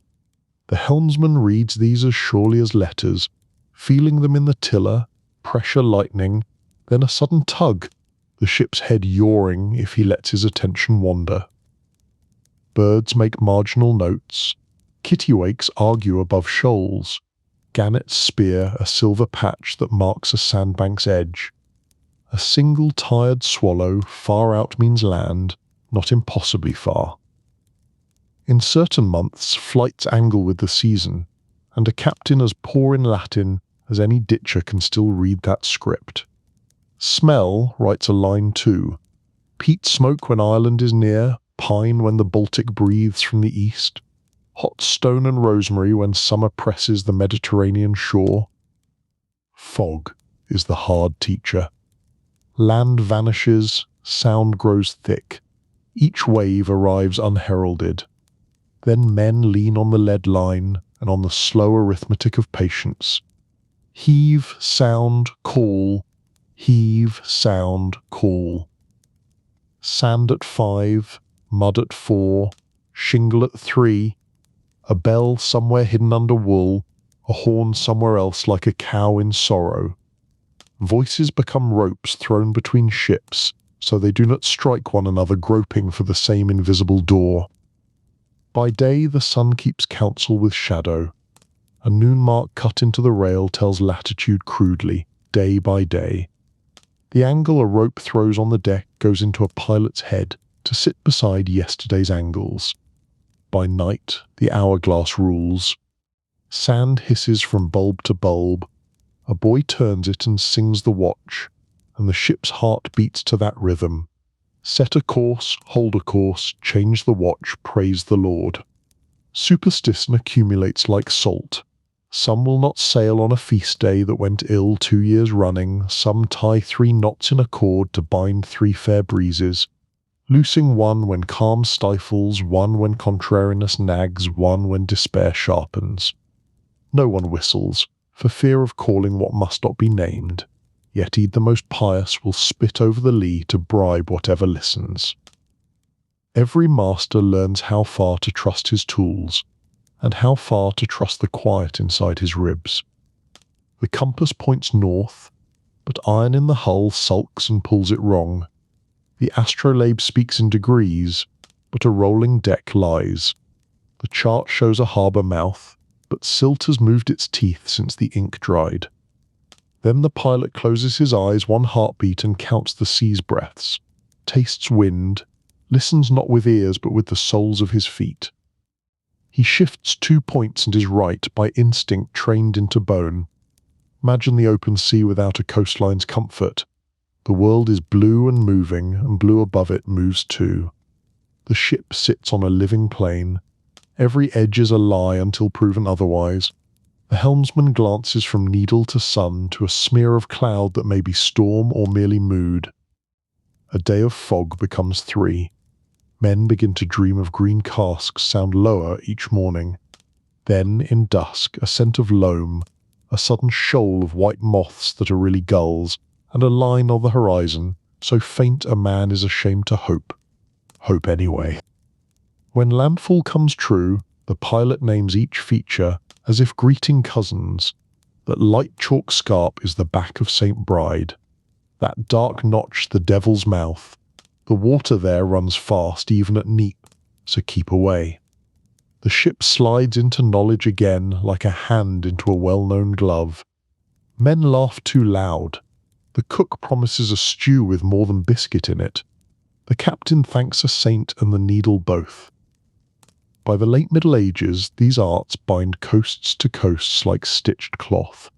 The helmsman reads these as surely as letters, feeling them in the tiller, pressure lightening, then a sudden tug, the ship's head yawing if he lets his attention wander. Birds make marginal notes, kittiwakes argue above shoals, gannets spear a silver patch that marks a sandbank's edge. A single tired swallow far out means land, not impossibly far. In certain months flights angle with the season, and a captain as poor in Latin as any ditcher can still read that script. Smell writes a line too. Peat smoke when Ireland is near, pine when the Baltic breathes from the east, hot stone and rosemary when summer presses the Mediterranean shore. Fog is the hard teacher. Land vanishes, sound grows thick. Each wave arrives unheralded. Then men lean on the lead line and on the slow arithmetic of patience. Heave, sound, call. Heave, sound, call. Sand at 5, mud at 4, shingle at 3, a bell somewhere hidden under wool, a horn somewhere else like a cow in sorrow. Voices become ropes thrown between ships, so they do not strike one another groping for the same invisible door. By day the sun keeps counsel with shadow. A noon mark cut into the rail tells latitude crudely, day by day. The angle a rope throws on the deck goes into a pilot's head to sit beside yesterday's angles. By night the hourglass rules. Sand hisses from bulb to bulb. A boy turns it and sings the watch, and the ship's heart beats to that rhythm. Set a course, hold a course, change the watch, praise the Lord. Superstition accumulates like salt. Some will not sail on a feast day that went ill 2 years running, some tie 3 knots in a cord to bind 3 fair breezes, loosing one when calm stifles, one when contrariness nags, one when despair sharpens. No one whistles, for fear of calling what must not be named, yet the most pious will spit over the lee to bribe whatever listens. Every master learns how far to trust his tools, and how far to trust the quiet inside his ribs. The compass points north, but iron in the hull sulks and pulls it wrong. The astrolabe speaks in degrees, but a rolling deck lies. The chart shows a harbour mouth, but silt has moved its teeth since the ink dried. Then the pilot closes his eyes 1 heartbeat and counts the sea's breaths, tastes wind, listens not with ears but with the soles of his feet. He shifts 2 points and is right by instinct trained into bone. Imagine the open sea without a coastline's comfort. The world is blue and moving, and blue above it moves too. The ship sits on a living plane. Every edge is a lie until proven otherwise. The helmsman glances from needle to sun to a smear of cloud that may be storm or merely mood. A day of fog becomes 3. Men begin to dream of green casks sound lower each morning. Then, in dusk, a scent of loam, a sudden shoal of white moths that are really gulls, and a line on the horizon, so faint a man is ashamed to hope. Hope anyway. When landfall comes true, the pilot names each feature as if greeting cousins. That light chalk scarp is the back of St. Bride. That dark notch the devil's mouth. The water there runs fast even at neap, so keep away. The ship slides into knowledge again like a hand into a well-known glove. Men laugh too loud. The cook promises a stew with more than biscuit in it. The captain thanks a saint and the needle both. By the late Middle Ages, these arts bind coasts to coasts like stitched cloth.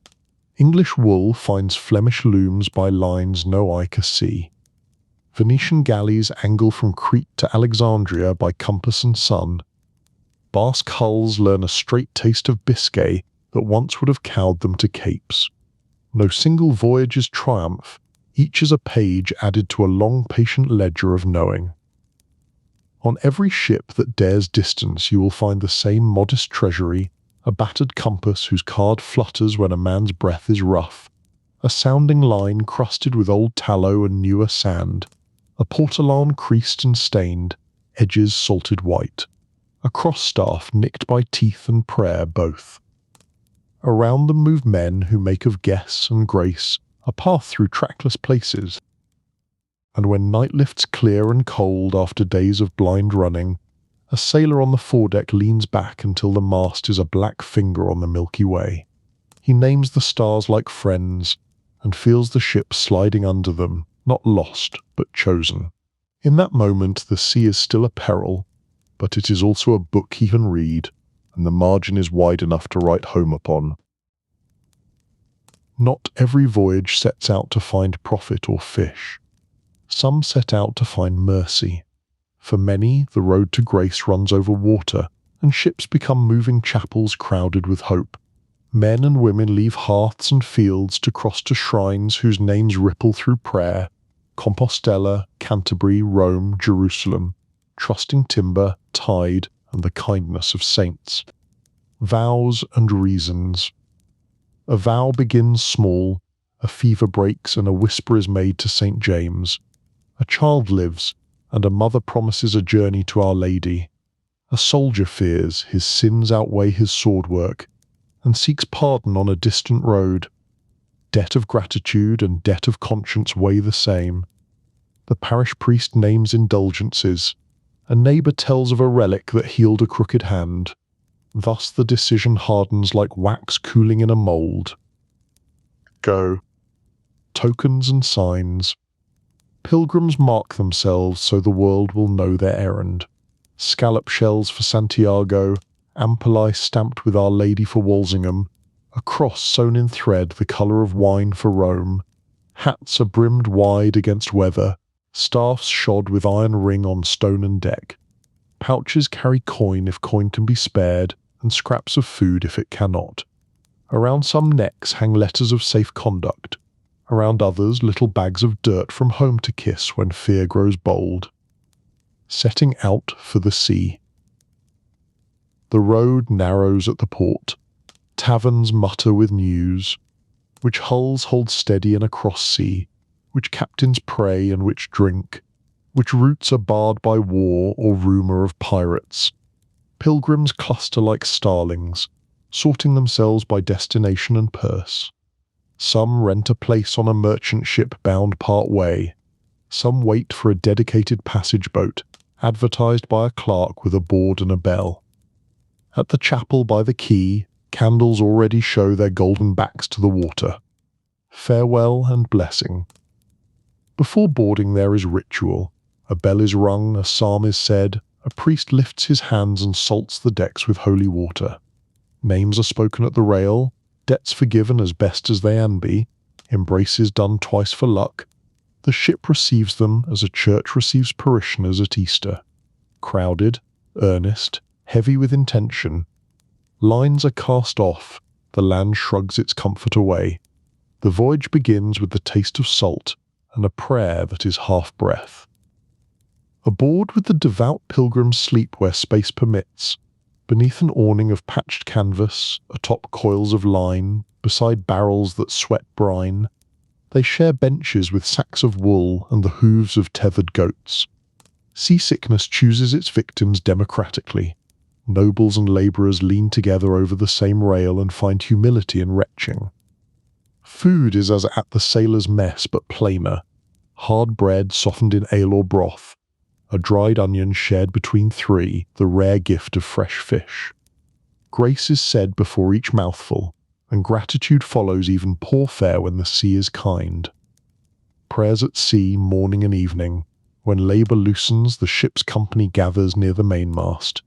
English wool finds Flemish looms by lines no eye can see. Venetian galleys angle from Crete to Alexandria by compass and sun. Basque hulls learn a straight taste of Biscay that once would have cowed them to capes. No single voyage is triumph, each is a page added to a long patient ledger of knowing. On every ship that dares distance you will find the same modest treasury, a battered compass whose card flutters when a man's breath is rough, a sounding line crusted with old tallow and newer sand, a portolan creased and stained, edges salted white, a cross-staff nicked by teeth and prayer both. Around them move men who make of guess and grace a path through trackless places. And when night lifts clear and cold after days of blind running, a sailor on the foredeck leans back until the mast is a black finger on the Milky Way. He names the stars like friends, and feels the ship sliding under them, not lost, but chosen. In that moment the sea is still a peril, but it is also a book he can read, and the margin is wide enough to write home upon. Not every voyage sets out to find profit or fish. Some set out to find mercy. For many, the road to grace runs over water, and ships become moving chapels crowded with hope. Men and women leave hearths and fields to cross to shrines whose names ripple through prayer, Compostela, Canterbury, Rome, Jerusalem, trusting timber, tide, and the kindness of saints. Vows and reasons. A vow begins small, a fever breaks and a whisper is made to St. James. A child lives, and a mother promises a journey to Our Lady. A soldier fears his sins outweigh his sword work, and seeks pardon on a distant road. Debt of gratitude and debt of conscience weigh the same. The parish priest names indulgences. A neighbour tells of a relic that healed a crooked hand. Thus the decision hardens like wax cooling in a mould. Go. Tokens and signs. Pilgrims mark themselves so the world will know their errand. Scallop shells for Santiago, ampullae stamped with Our Lady for Walsingham, a cross sewn in thread the colour of wine for Rome. Hats are brimmed wide against weather, staffs shod with iron ring on stone and deck. Pouches carry coin if coin can be spared, and scraps of food if it cannot. Around some necks hang letters of safe conduct. Around others little bags of dirt from home to kiss when fear grows bold. Setting out for the sea. The road narrows at the port. Taverns mutter with news. Which hulls hold steady in a cross sea, which captains pray and which drink, which routes are barred by war or rumour of pirates. Pilgrims cluster like starlings, sorting themselves by destination and purse. Some rent a place on a merchant ship bound part way. Some wait for a dedicated passage boat, advertised by a clerk with a board and a bell. At the chapel by the quay, candles already show their golden backs to the water. Farewell and blessing. Before boarding there is ritual. A bell is rung, a psalm is said, a priest lifts his hands and salts the decks with holy water. Names are spoken at the rail, debts forgiven as best as they can be, embraces done twice for luck. The ship receives them as a church receives parishioners at Easter. Crowded, earnest, heavy with intention. Lines are cast off, the land shrugs its comfort away. The voyage begins with the taste of salt and a prayer that is half-breath. Aboard with the devout pilgrims sleep where space permits, beneath an awning of patched canvas, atop coils of line, beside barrels that sweat brine. They share benches with sacks of wool and the hooves of tethered goats. Seasickness chooses its victims democratically. Nobles and labourers lean together over the same rail and find humility in retching. Food is as at the sailor's mess, but plainer. Hard bread softened in ale or broth. A dried onion shared between three, the rare gift of fresh fish. Grace is said before each mouthful, and gratitude follows even poor fare when the sea is kind. Prayers at sea morning and evening. When labour loosens, the ship's company gathers near the mainmast.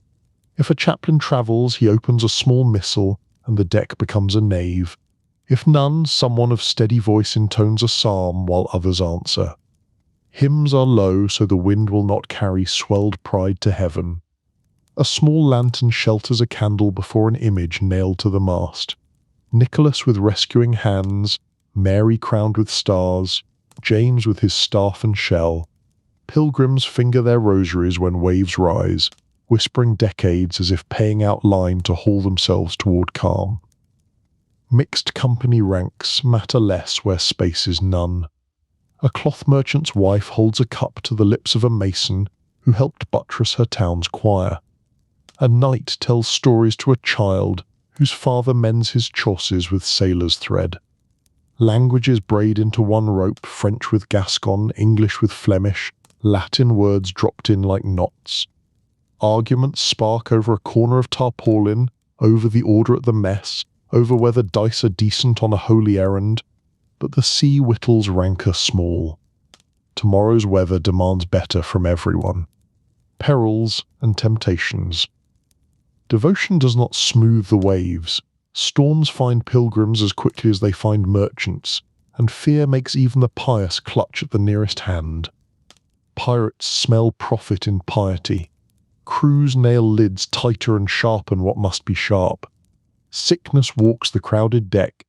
If a chaplain travels, he opens a small missal, and the deck becomes a nave. If none, someone of steady voice intones a psalm while others answer. Hymns are low so the wind will not carry swelled pride to heaven. A small lantern shelters a candle before an image nailed to the mast. Nicholas with rescuing hands, Mary crowned with stars, James with his staff and shell. Pilgrims finger their rosaries when waves rise, whispering decades as if paying out line to haul themselves toward calm. Mixed company ranks matter less where space is none. A cloth merchant's wife holds a cup to the lips of a mason who helped buttress her town's choir. A knight tells stories to a child whose father mends his chausses with sailor's thread. Languages braid into one rope, French with Gascon, English with Flemish, Latin words dropped in like knots. Arguments spark over a corner of tarpaulin, over the order at the mess, over whether dice are decent on a holy errand, but the sea whittles rancour small. Tomorrow's weather demands better from everyone. Perils and temptations. Devotion does not smooth the waves. Storms find pilgrims as quickly as they find merchants, and fear makes even the pious clutch at the nearest hand. Pirates smell profit in piety. Crews nail lids tighter and sharpen what must be sharp. Sickness walks the crowded deck.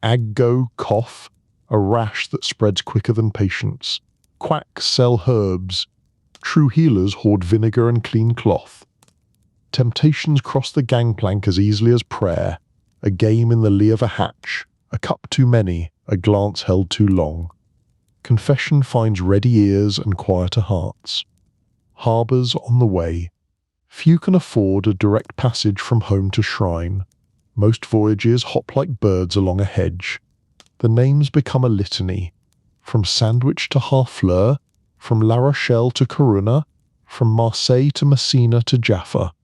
Aggo cough, a rash that spreads quicker than patience. Quacks sell herbs. True healers hoard vinegar and clean cloth. Temptations cross the gangplank as easily as prayer. A game in the lee of a hatch. A cup too many, a glance held too long. Confession finds ready ears and quieter hearts. Harbours on the way. Few can afford a direct passage from home to shrine. Most voyages hop like birds along a hedge. The names become a litany. From Sandwich to Harfleur, from La Rochelle to Corunna, from Marseille to Messina to Jaffa.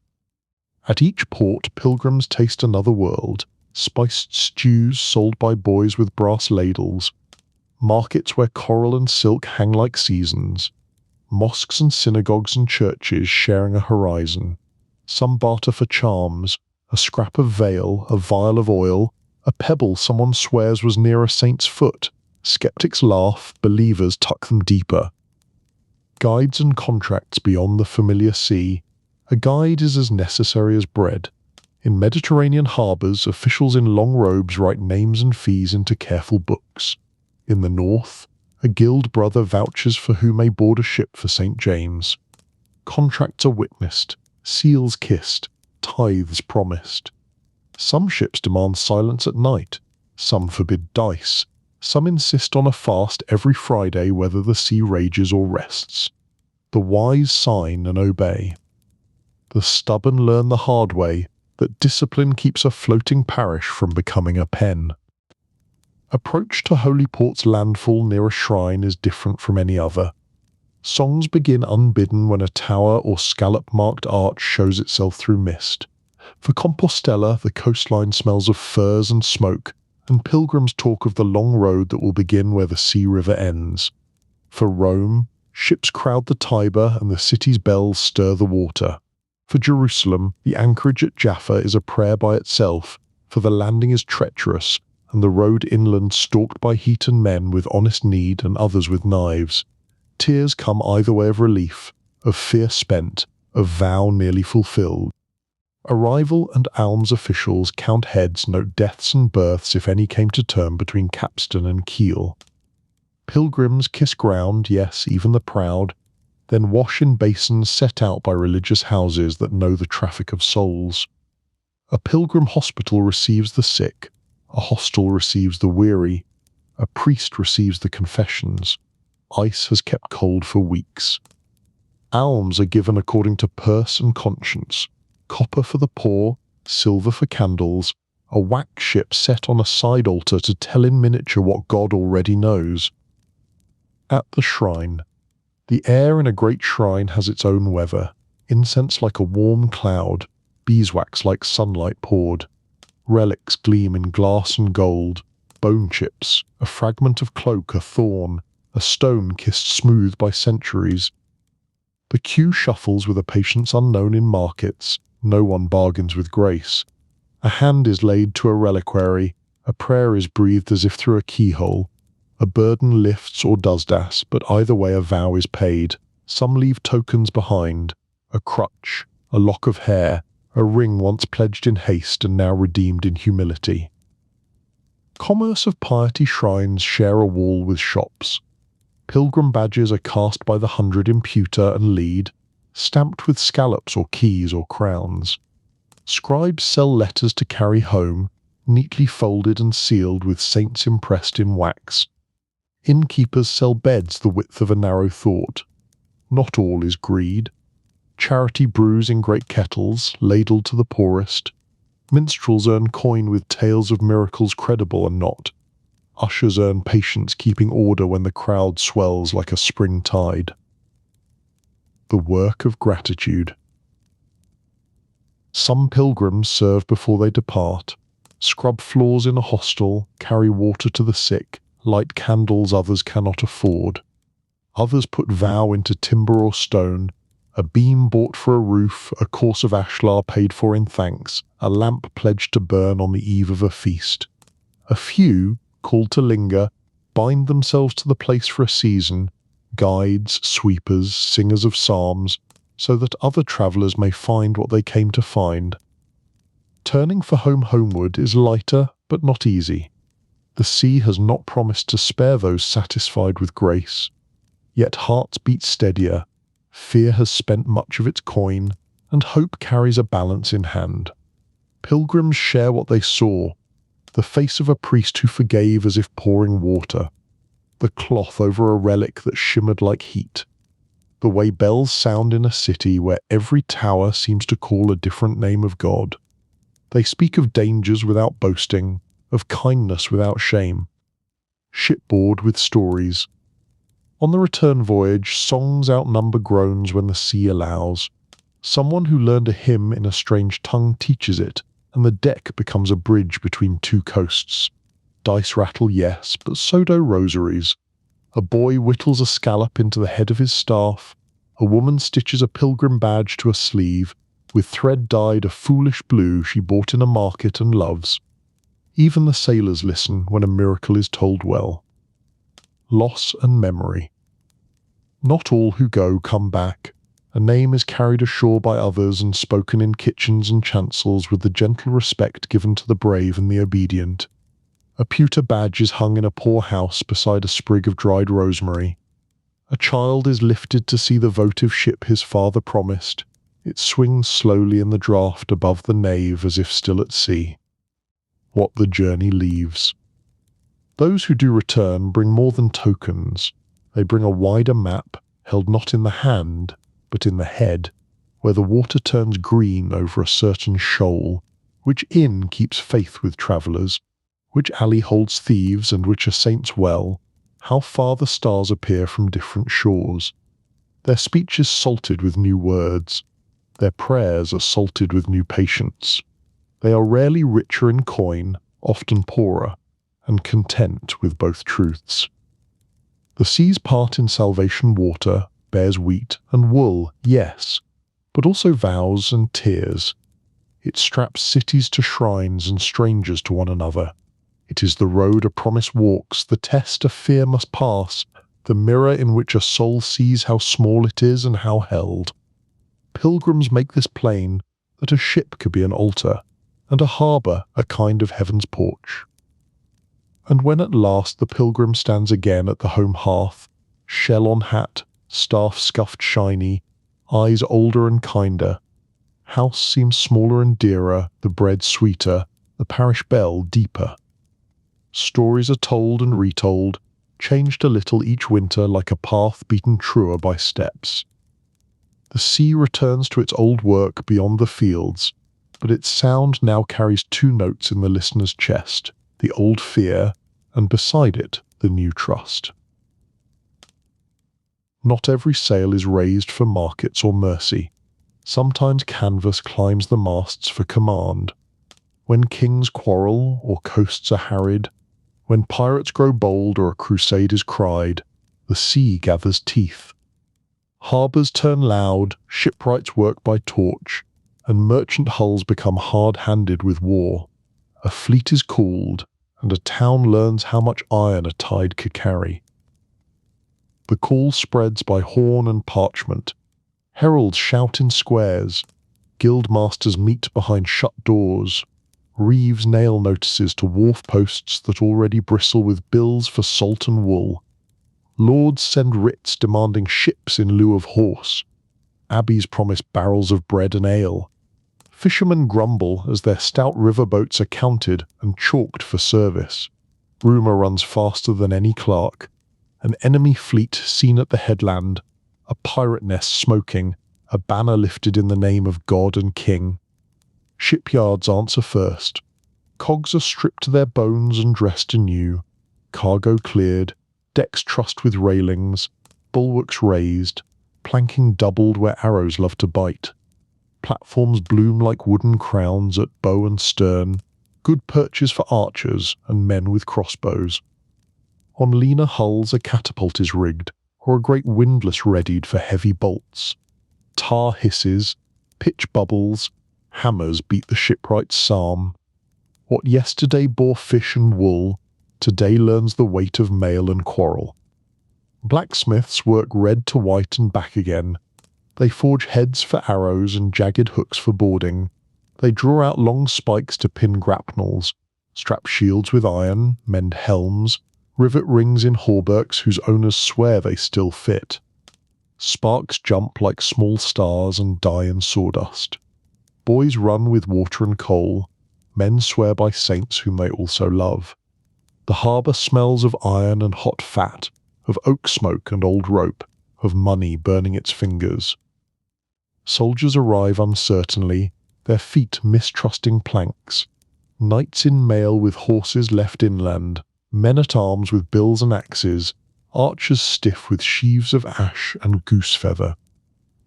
At each port, pilgrims taste another world, spiced stews sold by boys with brass ladles, markets where coral and silk hang like seasons, mosques and synagogues and churches sharing a horizon. Some barter for charms, a scrap of veil, a vial of oil, a pebble someone swears was near a saint's foot. Skeptics laugh, believers tuck them deeper. Guides and contracts beyond the familiar sea. A guide is as necessary as bread. In Mediterranean harbours, officials in long robes write names and fees into careful books. In the north, a guild brother vouches for who may board a ship for St. James. Contracts are witnessed, seals kissed, tithes promised. Some ships demand silence at night, some forbid dice, some insist on a fast every Friday whether the sea rages or rests. The wise sign and obey. The stubborn learn the hard way that discipline keeps a floating parish from becoming a pen. Approach to Holy Port's landfall near a shrine is different from any other. Songs begin unbidden when a tower or scallop-marked arch shows itself through mist. For Compostela, the coastline smells of firs and smoke, and pilgrims talk of the long road that will begin where the sea river ends. For Rome, ships crowd the Tiber and the city's bells stir the water. For Jerusalem, the anchorage at Jaffa is a prayer by itself, for the landing is treacherous, and the road inland stalked by heathen men with honest need and others with knives. Tears come either way of relief, of fear spent, of vow nearly fulfilled. Arrival and alms officials count heads, note deaths and births if any came to term between capstan and keel. Pilgrims kiss ground, yes, even the proud, then wash in basins set out by religious houses that know the traffic of souls. A pilgrim hospital receives the sick, a hostel receives the weary, a priest receives the confessions. Ice has kept cold for weeks. Alms are given according to purse and conscience, copper for the poor, silver for candles, a wax ship set on a side altar to tell in miniature what God already knows. At the shrine. The air in a great shrine has its own weather, incense like a warm cloud, beeswax like sunlight poured. Relics gleam in glass and gold, bone chips, a fragment of cloak, a thorn, a stone kissed smooth by centuries. The queue shuffles with a patience unknown in markets, no one bargains with grace. A hand is laid to a reliquary, a prayer is breathed as if through a keyhole. A burden lifts or does das, but either way a vow is paid. Some leave tokens behind, a crutch, a lock of hair, a ring once pledged in haste and now redeemed in humility. Commerce of piety shrines share a wall with shops. Pilgrim badges are cast by the hundred in pewter and lead, stamped with scallops or keys or crowns. Scribes sell letters to carry home, neatly folded and sealed with saints impressed in wax. Innkeepers sell beds the width of a narrow thought. Not all is greed. Charity brews in great kettles, ladled to the poorest. Minstrels earn coin with tales of miracles credible and not. Ushers earn patience keeping order when the crowd swells like a spring tide. The work of gratitude. Some pilgrims serve before they depart, scrub floors in a hostel, carry water to the sick, light candles others cannot afford. Others put vow into timber or stone, a beam bought for a roof, a course of ashlar paid for in thanks, a lamp pledged to burn on the eve of a feast. A few, called to linger, bind themselves to the place for a season, guides, sweepers, singers of psalms, so that other travellers may find what they came to find. Turning for homeward is lighter, but not easy. The sea has not promised to spare those satisfied with grace. Yet hearts beat steadier, fear has spent much of its coin, and hope carries a balance in hand. Pilgrims share what they saw, the face of a priest who forgave as if pouring water, the cloth over a relic that shimmered like heat, the way bells sound in a city where every tower seems to call a different name of God. They speak of dangers without boasting, of kindness without shame. Shipboard with stories. On the return voyage, songs outnumber groans when the sea allows. Someone who learned a hymn in a strange tongue teaches it, and the deck becomes a bridge between two coasts. Dice rattle, yes, but so do rosaries. A boy whittles a scallop into the head of his staff. A woman stitches a pilgrim badge to a sleeve, with thread dyed a foolish blue she bought in a market and loves. Even the sailors listen when a miracle is told well. Loss and memory. Not all who go come back. A name is carried ashore by others and spoken in kitchens and chancels with the gentle respect given to the brave and the obedient. A pewter badge is hung in a poor house beside a sprig of dried rosemary. A child is lifted to see the votive ship his father promised. It swings slowly in the draught above the nave as if still at sea. What the journey leaves. Those who do return bring more than tokens. They bring a wider map, held not in the hand, but in the head, where the water turns green over a certain shoal, which inn keeps faith with travellers, which alley holds thieves and which a saint's well, how far the stars appear from different shores. Their speech is salted with new words. Their prayers are salted with new patience. They are rarely richer in coin, often poorer, and content with both truths. The sea's part in salvation water bears wheat and wool, yes, but also vows and tears. It straps cities to shrines and strangers to one another. It is the road a promise walks, the test a fear must pass, the mirror in which a soul sees how small it is and how held. Pilgrims make this plain that a ship could be an altar, and a harbour a kind of heaven's porch. And when at last the pilgrim stands again at the home hearth, shell on hat, staff scuffed shiny, eyes older and kinder, house seems smaller and dearer, the bread sweeter, the parish bell deeper. Stories are told and retold, changed a little each winter like a path beaten truer by steps. The sea returns to its old work beyond the fields, but its sound now carries two notes in the listener's chest, the old fear, and beside it, the new trust. Not every sail is raised for markets or mercy. Sometimes canvas climbs the masts for command. When kings quarrel or coasts are harried, when pirates grow bold or a crusade is cried, the sea gathers teeth. Harbours turn loud, shipwrights work by torch, and merchant hulls become hard-handed with war. A fleet is cooled, and a town learns how much iron a tide could carry. The call spreads by horn and parchment. Heralds shout in squares. Guildmasters meet behind shut doors. Reeves nail notices to wharf posts that already bristle with bills for salt and wool. Lords send writs demanding ships in lieu of horse. Abbeys promise barrels of bread and ale. Fishermen grumble as their stout riverboats are counted and chalked for service. Rumour runs faster than any clerk. An enemy fleet seen at the headland, a pirate nest smoking, a banner lifted in the name of God and King. Shipyards answer first. Cogs are stripped to their bones and dressed anew. Cargo cleared, decks trussed with railings, bulwarks raised, planking doubled where arrows love to bite. Platforms bloom like wooden crowns at bow and stern, good perches for archers and men with crossbows. On leaner hulls a catapult is rigged, or a great windlass readied for heavy bolts. Tar hisses, pitch bubbles, hammers beat the shipwright's psalm. What yesterday bore fish and wool, today learns the weight of mail and quarrel. Blacksmiths work red to white and back again. They forge heads for arrows and jagged hooks for boarding. They draw out long spikes to pin grapnels, strap shields with iron, mend helms, rivet rings in hauberks whose owners swear they still fit. Sparks jump like small stars and die in sawdust. Boys run with water and coal. Men swear by saints whom they also love. The harbour smells of iron and hot fat, of oak smoke and old rope, of money burning its fingers. Soldiers arrive uncertainly, their feet mistrusting planks. Knights in mail with horses left inland, men-at-arms with bills and axes, archers stiff with sheaves of ash and goose feather.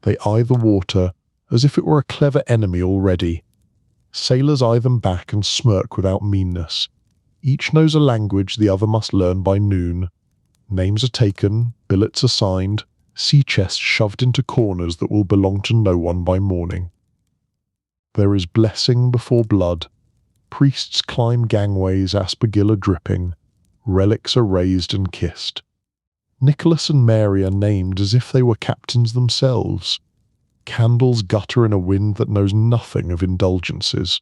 They eye the water as if it were a clever enemy already. Sailors eye them back and smirk without meanness. Each knows a language the other must learn by noon. Names are taken, billets assigned, sea chests shoved into corners that will belong to no one by morning. There is blessing before blood. Priests climb gangways, aspergilla dripping. Relics are raised and kissed. Nicholas and Mary are named as if they were captains themselves. Candles gutter in a wind that knows nothing of indulgences.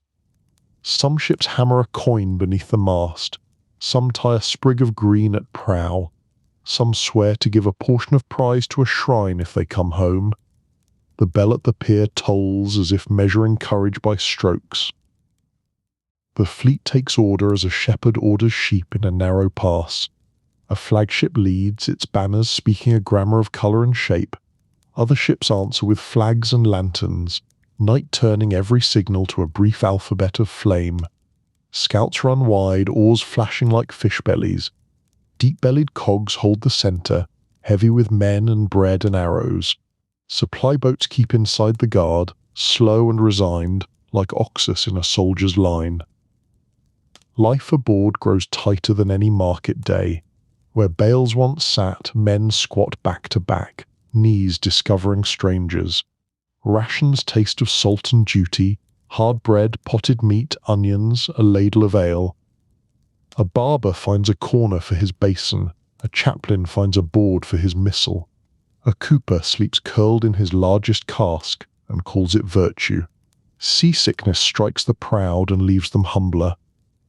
Some ships hammer a coin beneath the mast. Some tie a sprig of green at prow. Some swear to give a portion of prize to a shrine if they come home. The bell at the pier tolls as if measuring courage by strokes. The fleet takes order as a shepherd orders sheep in a narrow pass. A flagship leads, its banners speaking a grammar of colour and shape. Other ships answer with flags and lanterns, night turning every signal to a brief alphabet of flame. Scouts run wide, oars flashing like fish bellies. Deep-bellied cogs hold the centre, heavy with men and bread and arrows. Supply boats keep inside the guard, slow and resigned, like oxus in a soldier's line. Life aboard grows tighter than any market day. Where bales once sat, men squat back to back, knees discovering strangers. Rations taste of salt and duty, hard bread, potted meat, onions, a ladle of ale. A barber finds a corner for his basin, a chaplain finds a board for his missal. A cooper sleeps curled in his largest cask and calls it virtue. Seasickness strikes the proud and leaves them humbler.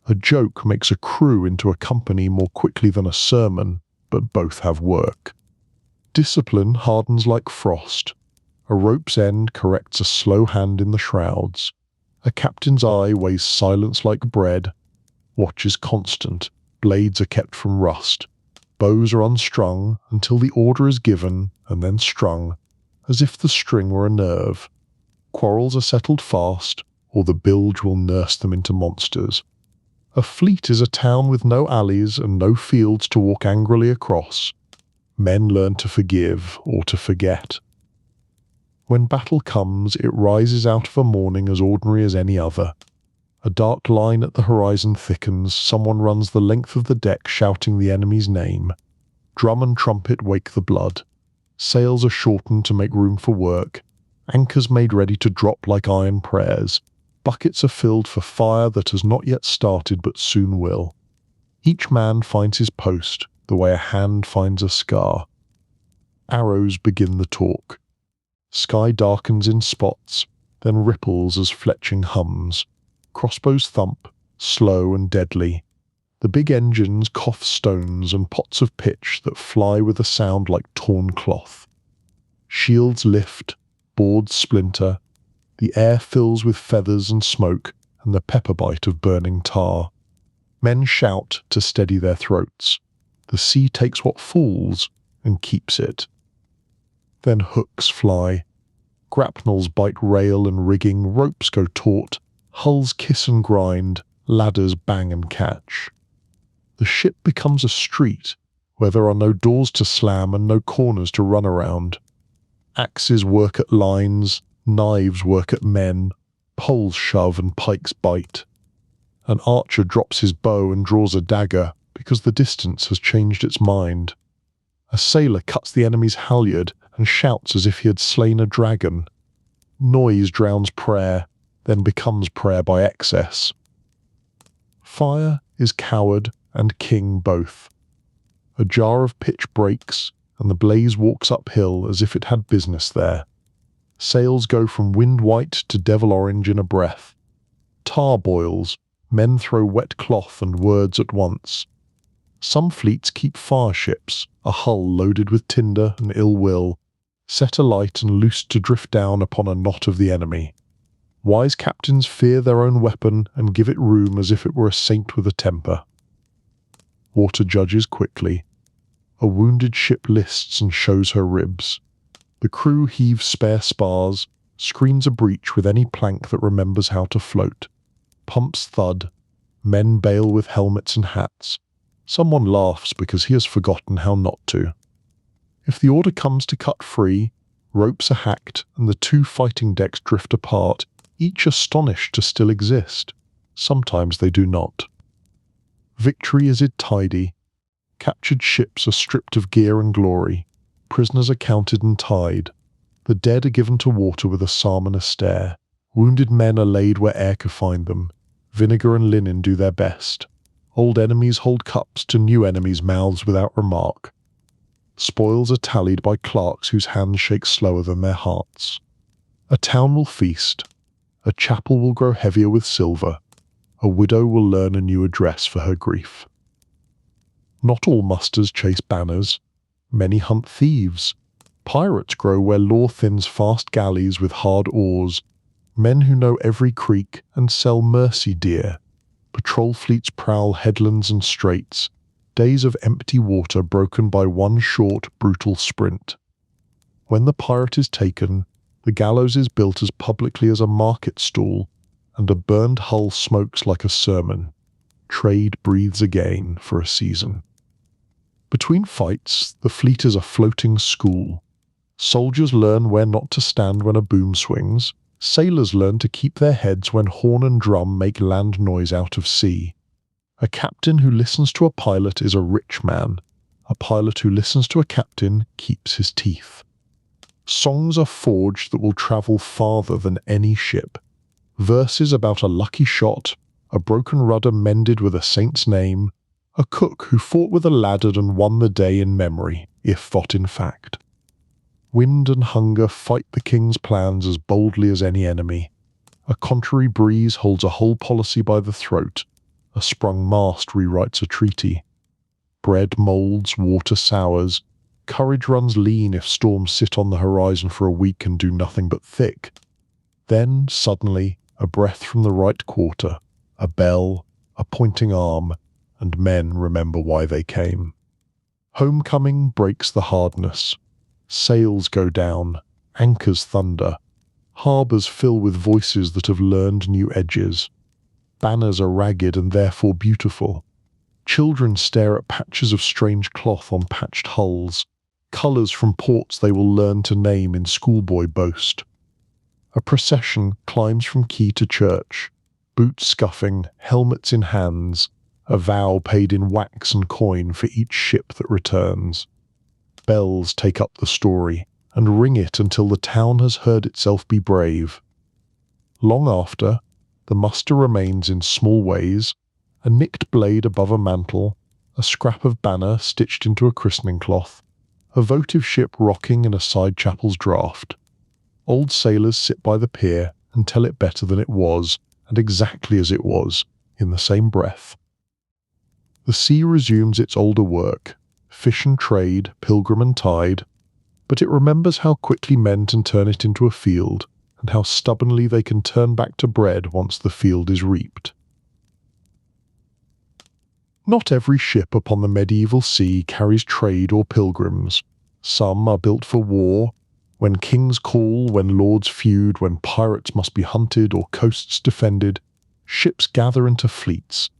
A joke makes a crew into a company more quickly than a sermon, but both have work. Discipline hardens like frost. A rope's end corrects a slow hand in the shrouds. A captain's eye weighs silence like bread. Watch is constant. Blades are kept from rust. Bows are unstrung until the order is given and then strung, as if the string were a nerve. Quarrels are settled fast, or the bilge will nurse them into monsters. A fleet is a town with no alleys and no fields to walk angrily across. Men learn to forgive or to forget. When battle comes, it rises out of a morning as ordinary as any other. A dark line at the horizon thickens, someone runs the length of the deck shouting the enemy's name. Drum and trumpet wake the blood. Sails are shortened to make room for work. Anchors made ready to drop like iron prayers. Buckets are filled for fire that has not yet started but soon will. Each man finds his post, the way a hand finds a scar. Arrows begin the talk. Sky darkens in spots, then ripples as fletching hums. Crossbows thump, slow and deadly. The big engines cough stones and pots of pitch that fly with a sound like torn cloth. Shields lift, boards splinter. The air fills with feathers and smoke and the pepper bite of burning tar. Men shout to steady their throats. The sea takes what falls and keeps it. Then hooks fly. Grapnels bite rail and rigging, ropes go taut, hulls kiss and grind, ladders bang and catch. The ship becomes a street where there are no doors to slam and no corners to run around. Axes work at lines, knives work at men, poles shove and pikes bite. An archer drops his bow and draws a dagger because the distance has changed its mind. A sailor cuts the enemy's halyard and shouts as if he had slain a dragon. Noise drowns prayer, then becomes prayer by excess. Fire is coward and king both. A jar of pitch breaks, and the blaze walks uphill as if it had business there. Sails go from wind-white to devil orange in a breath. Tar boils, men throw wet cloth and words at once. Some fleets keep fire ships, a hull loaded with tinder and ill will, set alight and loosed to drift down upon a knot of the enemy. Wise captains fear their own weapon and give it room as if it were a saint with a temper. Water judges quickly. A wounded ship lists and shows her ribs. The crew heaves spare spars, screens a breach with any plank that remembers how to float. Pumps thud. Men bail with helmets and hats. Someone laughs because he has forgotten how not to. If the order comes to cut free, ropes are hacked and the two fighting decks drift apart, each astonished to still exist. Sometimes they do not. Victory is tidy. Captured ships are stripped of gear and glory. Prisoners are counted and tied. The dead are given to water with a psalm and a stare. Wounded men are laid where air could find them. Vinegar and linen do their best. Old enemies hold cups to new enemies' mouths without remark. Spoils are tallied by clerks whose hands shake slower than their hearts. A town will feast. A chapel will grow heavier with silver. A widow will learn a new address for her grief. Not all musters chase banners. Many hunt thieves. Pirates grow where law thins fast galleys with hard oars. Men who know every creek and sell mercy dear. Patrol fleets prowl headlands and straits. Days of empty water broken by one short, brutal sprint. When the pirate is taken, the gallows is built as publicly as a market stall, and a burned hull smokes like a sermon. Trade breathes again for a season. Between fights, the fleet is a floating school. Soldiers learn where not to stand when a boom swings. Sailors learn to keep their heads when horn and drum make land noise out of sea. A captain who listens to a pilot is a rich man. A pilot who listens to a captain keeps his teeth. Songs are forged that will travel farther than any ship. Verses about a lucky shot, a broken rudder mended with a saint's name, a cook who fought with a laddard and won the day in memory, if fought in fact. Wind and hunger fight the king's plans as boldly as any enemy. A contrary breeze holds a whole policy by the throat. A sprung mast rewrites a treaty. Bread moulds, water sours. Courage runs lean if storms sit on the horizon for a week and do nothing but thick. Then, suddenly, a breath from the right quarter, a bell, a pointing arm, and men remember why they came. Homecoming breaks the hardness. Sails go down, anchors thunder. Harbours fill with voices that have learned new edges. Banners are ragged and therefore beautiful. Children stare at patches of strange cloth on patched hulls, colours from ports they will learn to name in schoolboy boast. A procession climbs from quay to church, boots scuffing, helmets in hands, a vow paid in wax and coin for each ship that returns. Bells take up the story, and ring it until the town has heard itself be brave. Long after, the muster remains in small ways, a nicked blade above a mantle, a scrap of banner stitched into a christening cloth, a votive ship rocking in a side chapel's draught. Old sailors sit by the pier and tell it better than it was, and exactly as it was, in the same breath. The sea resumes its older work, fish and trade, pilgrim and tide, but it remembers how quickly men can turn it into a field, and how stubbornly they can turn back to bread once the field is reaped. Not every ship upon the medieval sea carries trade or pilgrims. Some are built for war, when kings call, when lords feud, when pirates must be hunted or coasts defended. Ships gather into fleets,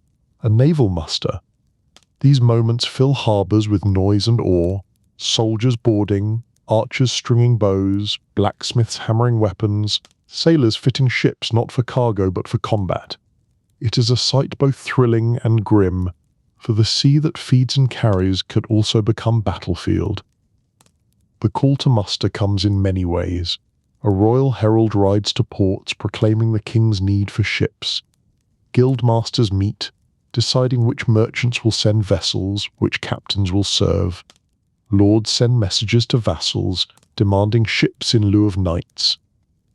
a naval muster. These moments fill harbours with noise and awe, soldiers boarding, archers stringing bows, blacksmiths hammering weapons, sailors fitting ships not for cargo but for combat. It is a sight both thrilling and grim, for the sea that feeds and carries could also become battlefield. The call to muster comes in many ways. A royal herald rides to ports proclaiming the king's need for ships. Guildmasters meet, deciding which merchants will send vessels, which captains will serve. Lords send messages to vassals, demanding ships in lieu of knights.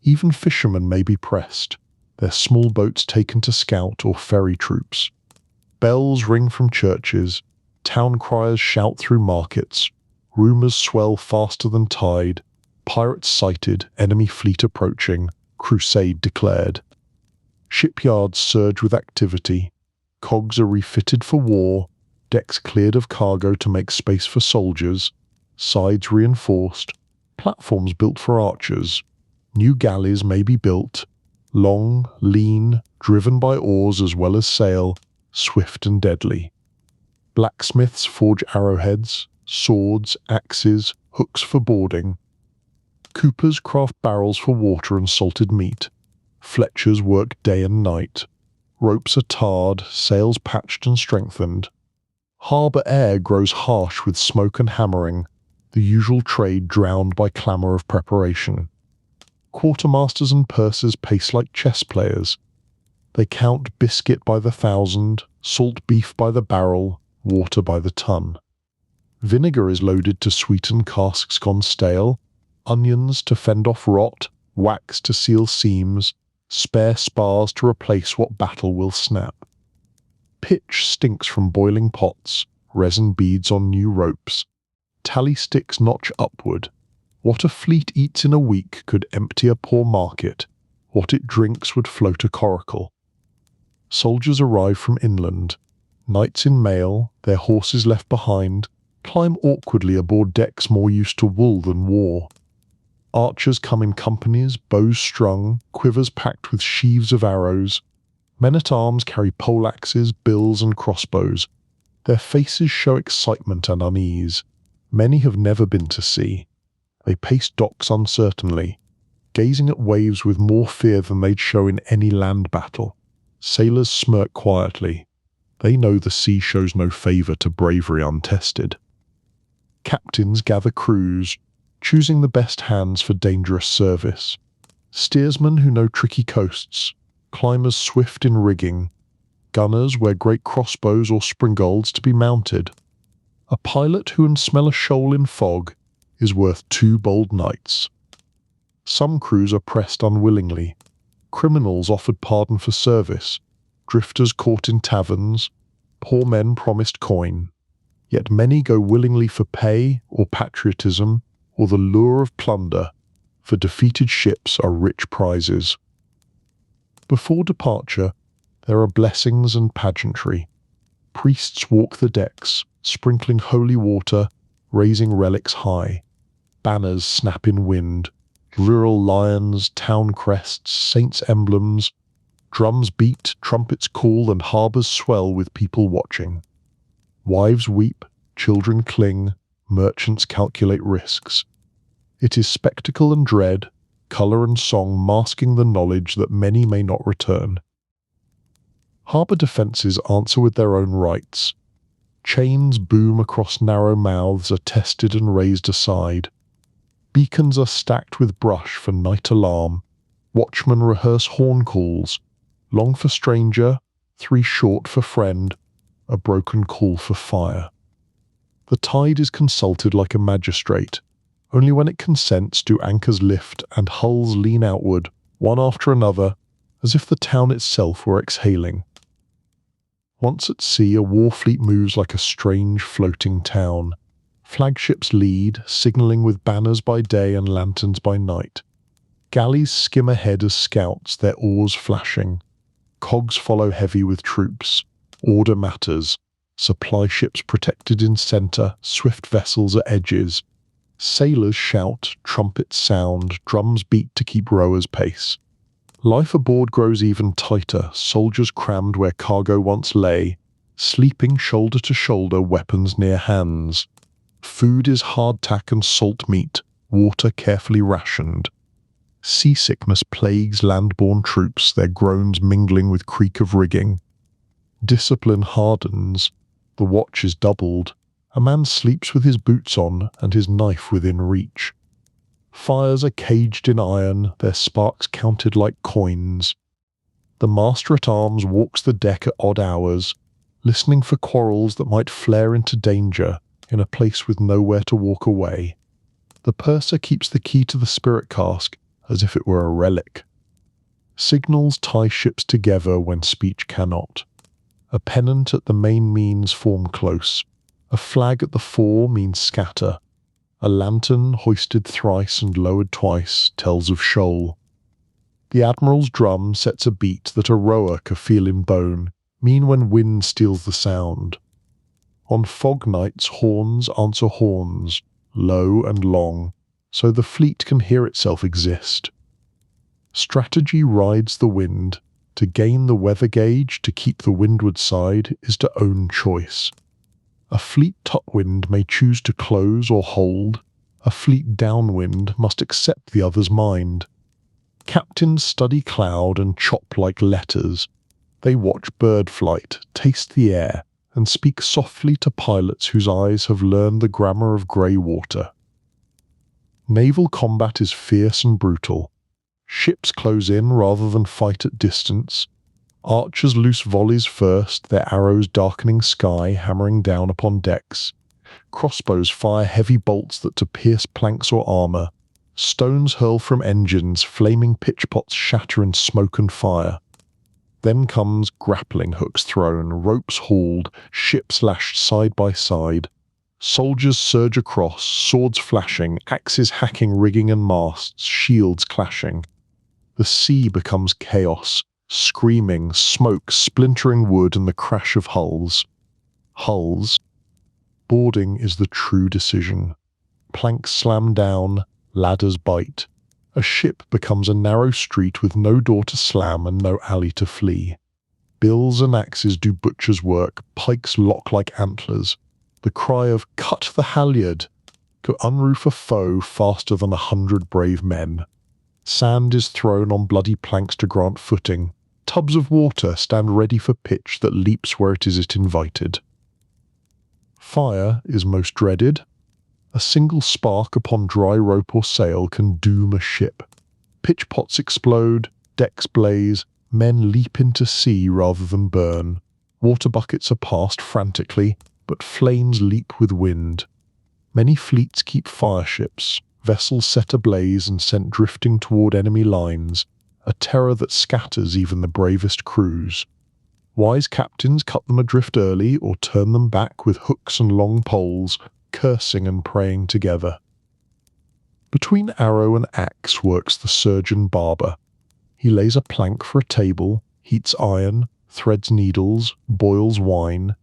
Even fishermen may be pressed, their small boats taken to scout or ferry troops. Bells ring from churches, town criers shout through markets, rumours swell faster than tide, pirates sighted, enemy fleet approaching, crusade declared. Shipyards surge with activity, cogs are refitted for war, decks cleared of cargo to make space for soldiers, sides reinforced, platforms built for archers, new galleys may be built, long, lean, driven by oars as well as sail, swift and deadly. Blacksmiths forge arrowheads, swords, axes, hooks for boarding. Coopers craft barrels for water and salted meat. Fletchers work day and night. Ropes are tarred, sails patched and strengthened. Harbour air grows harsh with smoke and hammering, the usual trade drowned by clamour of preparation. Quartermasters and pursers pace like chess players. They count biscuit by the thousand, salt beef by the barrel, water by the ton. Vinegar is loaded to sweeten casks gone stale, onions to fend off rot, wax to seal seams, spare spars to replace what battle will snap. Pitch stinks from boiling pots, resin beads on new ropes. Tally sticks notch upward. What a fleet eats in a week could empty a poor market. What it drinks would float a coracle. Soldiers arrive from inland. Knights in mail, their horses left behind, climb awkwardly aboard decks more used to wool than war. Archers come in companies, bows strung, quivers packed with sheaves of arrows. Men-at-arms carry poleaxes, bills and crossbows. Their faces show excitement and unease. Many have never been to sea. They pace docks uncertainly, gazing at waves with more fear than they'd show in any land battle. Sailors smirk quietly. They know the sea shows no favour to bravery untested. Captains gather crews, choosing the best hands for dangerous service. Steersmen who know tricky coasts, climbers swift in rigging, gunners wear great crossbows or springalds to be mounted. A pilot who can smell a shoal in fog is worth 2 bold knights. Some crews are pressed unwillingly, criminals offered pardon for service, drifters caught in taverns, poor men promised coin. Yet many go willingly for pay or patriotism or the lure of plunder, for defeated ships are rich prizes. Before departure, there are blessings and pageantry. Priests walk the decks, sprinkling holy water, raising relics high. Banners snap in wind, rural lions, town crests, saints' emblems. Drums beat, trumpets call, and harbours swell with people watching. Wives weep, children cling, merchants calculate risks. It is spectacle and dread, colour and song masking the knowledge that many may not return. Harbour defences answer with their own rights. Chains boom across narrow mouths are tested and raised aside. Beacons are stacked with brush for night alarm. Watchmen rehearse horn calls. Long for stranger, 3 short for friend, a broken call for fire. The tide is consulted like a magistrate. Only when it consents do anchors lift and hulls lean outward, one after another, as if the town itself were exhaling. Once at sea, a war fleet moves like a strange floating town. Flagships lead, signalling with banners by day and lanterns by night. Galleys skim ahead as scouts, their oars flashing. Cogs follow heavy with troops. Order matters. Supply ships protected in centre, swift vessels at edges. Sailors shout, trumpets sound, drums beat to keep rowers pace. Life aboard grows even tighter, soldiers crammed where cargo once lay, sleeping shoulder to shoulder, weapons near hands. Food is hardtack and salt meat, water carefully rationed. Seasickness plagues land-borne troops, their groans mingling with creak of rigging. Discipline hardens, the watch is doubled. A man sleeps with his boots on and his knife within reach. Fires are caged in iron, their sparks counted like coins. The master-at-arms walks the deck at odd hours, listening for quarrels that might flare into danger in a place with nowhere to walk away. The purser keeps the key to the spirit cask as if it were a relic. Signals tie ships together when speech cannot. A pennant at the main means form close. A flag at the fore means scatter. A lantern, hoisted thrice and lowered twice, tells of shoal. The admiral's drum sets a beat that a rower can feel in bone, mean when wind steals the sound. On fog nights horns answer horns, low and long, so the fleet can hear itself exist. Strategy rides the wind. To gain the weather gauge, to keep the windward side, is to own choice. A fleet topwind may choose to close or hold. A fleet downwind must accept the other's mind. Captains study cloud and chop like letters. They watch bird flight, taste the air, and speak softly to pilots whose eyes have learned the grammar of grey water. Naval combat is fierce and brutal. Ships close in rather than fight at distance. Archers loose volleys first, their arrows darkening sky, hammering down upon decks. Crossbows fire heavy bolts that to pierce planks or armour. Stones hurl from engines, flaming pitchpots shatter in smoke and fire. Then comes grappling hooks thrown, ropes hauled, ships lashed side by side. Soldiers surge across, swords flashing, axes hacking rigging and masts, shields clashing. The sea becomes chaos, screaming, smoke, splintering wood and the crash of hulls. Hulls. Boarding is the true decision. Planks slam down, ladders bite. A ship becomes a narrow street with no door to slam and no alley to flee. Bills and axes do butcher's work, pikes lock like antlers. The cry of "cut the halyard" could unroof a foe faster than 100 brave men. Sand is thrown on bloody planks to grant footing. Tubs of water stand ready for pitch that leaps where it is invited. Fire is most dreaded. A single spark upon dry rope or sail can doom a ship. Pitchpots explode, decks blaze, men leap into sea rather than burn. Water buckets are passed frantically, but flames leap with wind. Many fleets keep fireships, vessels set ablaze and sent drifting toward enemy lines, a terror that scatters even the bravest crews. Wise captains cut them adrift early or turn them back with hooks and long poles, cursing and praying together. Between arrow and axe works the surgeon barber. He lays a plank for a table, heats iron, threads needles, boils wine.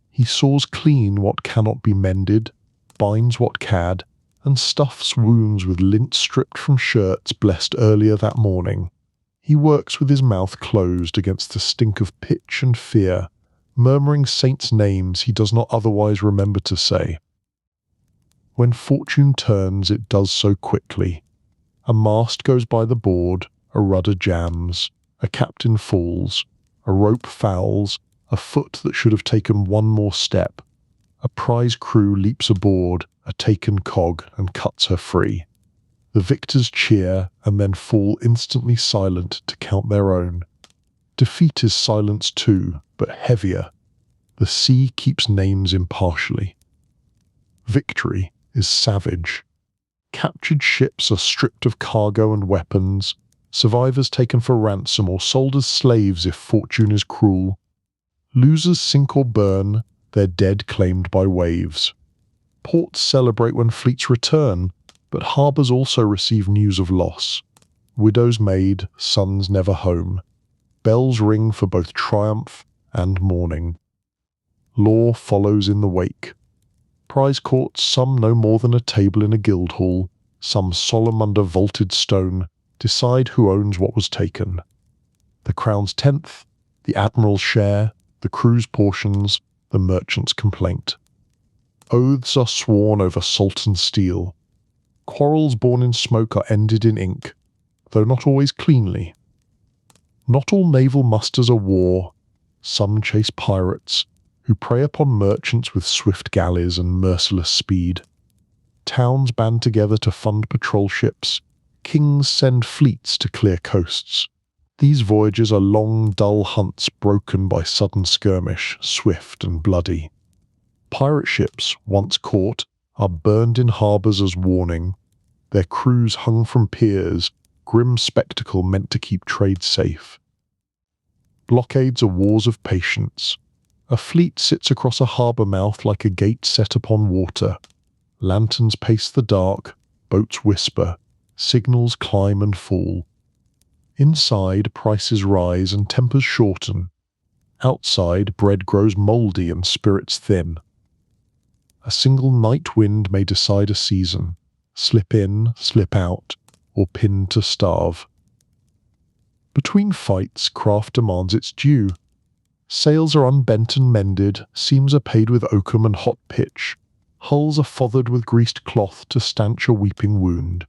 He saws clean what cannot be mended, binds what cad, and stuffs wounds with lint stripped from shirts blessed earlier that morning. He works with his mouth closed against the stink of pitch and fear, murmuring saints' names he does not otherwise remember to say. When fortune turns, it does so quickly. A mast goes by the board, a rudder jams, a captain falls, a rope fouls, a foot that should have taken one more step. A prize crew leaps aboard a taken cog and cuts her free. The victors cheer and then fall instantly silent to count their own. Defeat is silence too, but heavier. The sea keeps names impartially. Victory is savage. Captured ships are stripped of cargo and weapons, survivors taken for ransom or sold as slaves if fortune is cruel. Losers sink or burn, their dead claimed by waves. Ports celebrate when fleets return, but harbours also receive news of loss. Widows made, sons never home. Bells ring for both triumph and mourning. Law follows in the wake. Prize courts, some no more than a table in a guild hall, some solemn under vaulted stone, decide who owns what was taken. The crown's tenth, the admiral's share, the crew's portions, the merchant's complaint. Oaths are sworn over salt and steel. Quarrels born in smoke are ended in ink, though not always cleanly. Not all naval musters are war. Some chase pirates, who prey upon merchants with swift galleys and merciless speed. Towns band together to fund patrol ships. Kings send fleets to clear coasts. These voyages are long, dull hunts broken by sudden skirmish, swift and bloody. Pirate ships, once caught, are burned in harbours as warning. Their crews hung from piers, grim spectacle meant to keep trade safe. Blockades are wars of patience. A fleet sits across a harbour mouth like a gate set upon water. Lanterns pace the dark, boats whisper, signals climb and fall. Inside, prices rise and tempers shorten. Outside, bread grows mouldy and spirits thin. A single night wind may decide a season, slip in, slip out, or pin to starve. Between fights, craft demands its due. Sails are unbent and mended, seams are paid with oakum and hot pitch, hulls are fothered with greased cloth to stanch a weeping wound.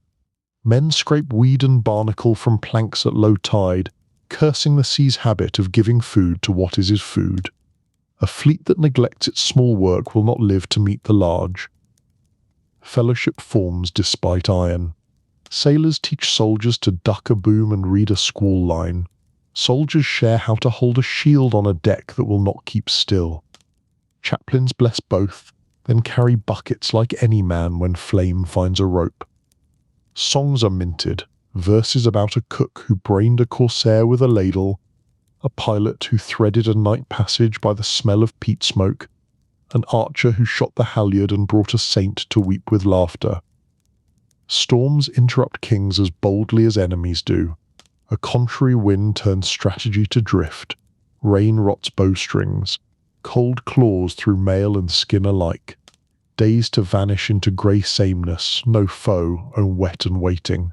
Men scrape weed and barnacle from planks at low tide, cursing the sea's habit of giving food to what is his food. A fleet that neglects its small work will not live to meet the large. Fellowship forms despite iron. Sailors teach soldiers to duck a boom and read a squall line. Soldiers share how to hold a shield on a deck that will not keep still. Chaplains bless both, then carry buckets like any man when flame finds a rope. Songs are minted, verses about a cook who brained a corsair with a ladle, a pilot who threaded a night passage by the smell of peat smoke, an archer who shot the halyard and brought a saint to weep with laughter. Storms interrupt kings as boldly as enemies do. A contrary wind turns strategy to drift. Rain rots bowstrings. Cold claws through mail and skin alike. Days to vanish into grey sameness, no foe, oh wet and waiting.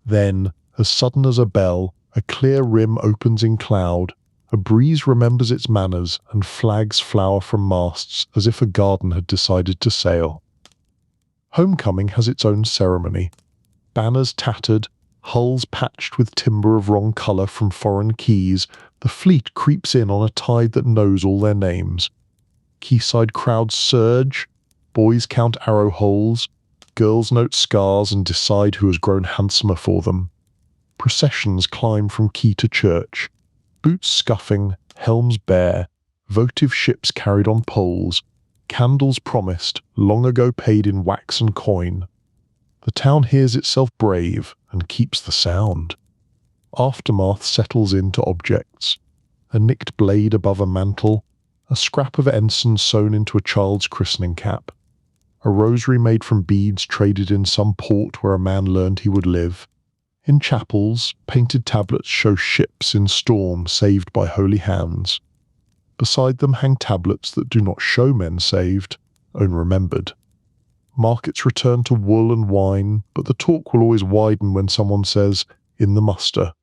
Then, as sudden as a bell, a clear rim opens in cloud. A breeze remembers its manners, and flags flower from masts as if a garden had decided to sail. Homecoming has its own ceremony. Banners tattered, hulls patched with timber of wrong colour from foreign quays, the fleet creeps in on a tide that knows all their names. Quayside crowds surge, boys count arrow holes, girls note scars and decide who has grown handsomer for them. Processions climb from quay to church, boots scuffing, helms bare, votive ships carried on poles, candles promised, long ago paid in wax and coin. The town hears itself brave and keeps the sound. Aftermath settles into objects. A nicked blade above a mantle, a scrap of ensign sewn into a child's christening cap, a rosary made from beads traded in some port where a man learned he would live. In chapels, painted tablets show ships in storm saved by holy hands. Beside them hang tablets that do not show men saved, only remembered. Markets return to wool and wine, but the talk will always widen when someone says, "in the muster."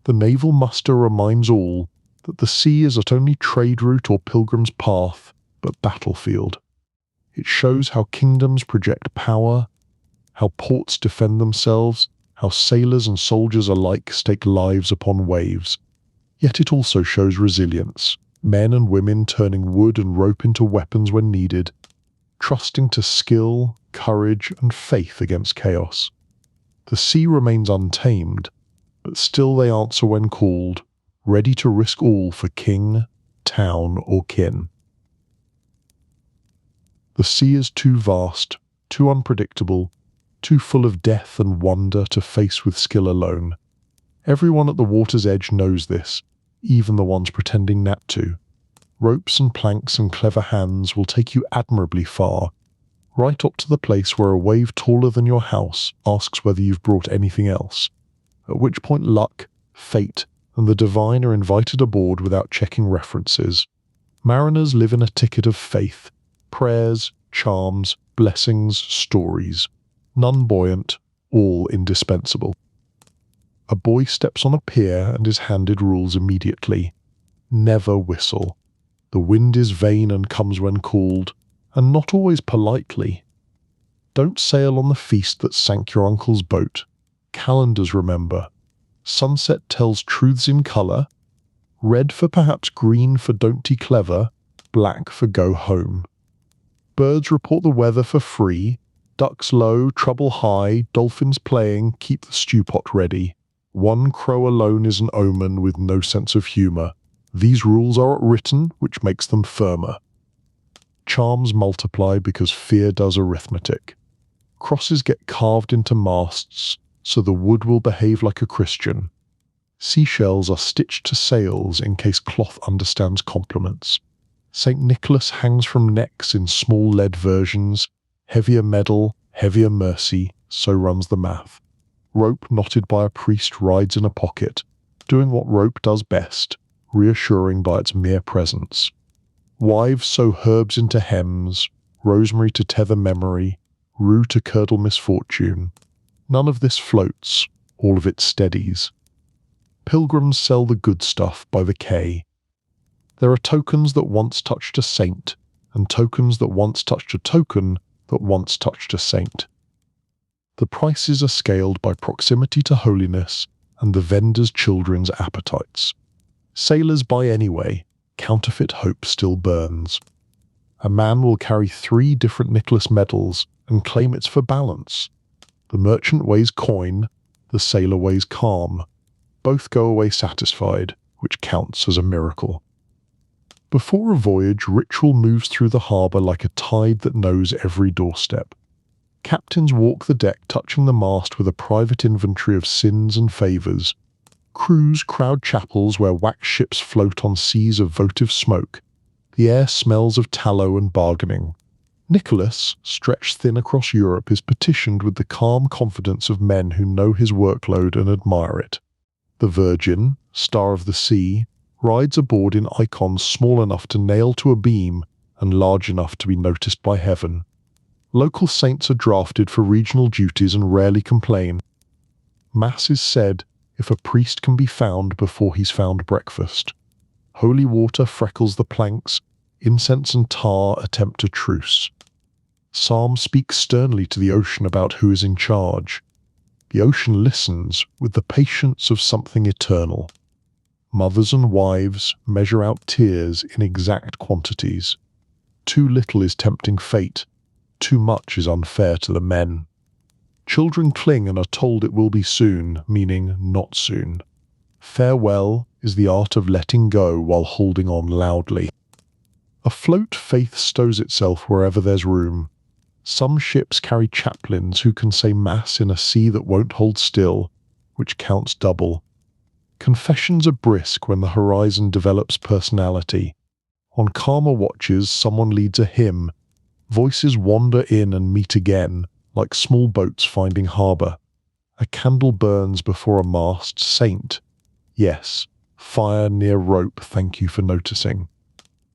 The naval muster reminds all that the sea is not only trade route or pilgrim's path, but battlefield. It shows how kingdoms project power, how ports defend themselves, how sailors and soldiers alike stake lives upon waves. Yet it also shows resilience, men and women turning wood and rope into weapons when needed, trusting to skill, courage, and faith against chaos. The sea remains untamed, but still they answer when called, ready to risk all for king, town, or kin. The sea is too vast, too unpredictable, too full of death and wonder to face with skill alone. Everyone at the water's edge knows this, even the ones pretending not to. Ropes and planks and clever hands will take you admirably far, right up to the place where a wave taller than your house asks whether you've brought anything else, at which point luck, fate, and the divine are invited aboard without checking references. Mariners live in a ticket of faith, prayers, charms, blessings, stories. None buoyant, all indispensable. A boy steps on a pier and is handed rules immediately. Never whistle. The wind is vain and comes when called, and not always politely. Don't sail on the feast that sank your uncle's boat. Calendars remember. Sunset tells truths in colour. Red for perhaps green for don't be clever, black for go home. Birds report the weather for free. Ducks low, trouble high, dolphins playing, keep the stew pot ready. One crow alone is an omen with no sense of humour. These rules are written, which makes them firmer. Charms multiply because fear does arithmetic. Crosses get carved into masts, so the wood will behave like a Christian. Seashells are stitched to sails in case cloth understands compliments. St. Nicholas hangs from necks in small lead versions. Heavier medal, heavier mercy, so runs the math. Rope knotted by a priest rides in a pocket, doing what rope does best, reassuring by its mere presence. Wives sew herbs into hems, rosemary to tether memory, rue to curdle misfortune. None of this floats, all of it steadies. Pilgrims sell the good stuff by the quay. There are tokens that once touched a saint, and tokens that once touched a token that once touched a saint. The prices are scaled by proximity to holiness and the vendor's children's appetites. Sailors buy anyway, counterfeit hope still burns. A man will carry 3 different Nicholas medals and claim it's for balance. The merchant weighs coin, the sailor weighs calm. Both go away satisfied, which counts as a miracle. Before a voyage, ritual moves through the harbour like a tide that knows every doorstep. Captains walk the deck touching the mast with a private inventory of sins and favours. Crews crowd chapels where wax ships float on seas of votive smoke. The air smells of tallow and bargaining. Nicholas, stretched thin across Europe, is petitioned with the calm confidence of men who know his workload and admire it. The Virgin, star of the sea, rides aboard in icons small enough to nail to a beam and large enough to be noticed by heaven. Local saints are drafted for regional duties and rarely complain. Mass is said if a priest can be found before he's found breakfast. Holy water freckles the planks, incense and tar attempt a truce. Psalms speak sternly to the ocean about who is in charge. The ocean listens with the patience of something eternal. Mothers and wives measure out tears in exact quantities. Too little is tempting fate. Too much is unfair to the men. Children cling and are told it will be soon, meaning not soon. Farewell is the art of letting go while holding on loudly. Afloat, faith stows itself wherever there's room. Some ships carry chaplains who can say mass in a sea that won't hold still, which counts double. Confessions are brisk when the horizon develops personality. On calmer watches, someone leads a hymn. Voices wander in and meet again, like small boats finding harbour. A candle burns before a mast, saint. Yes, fire near rope, thank you for noticing.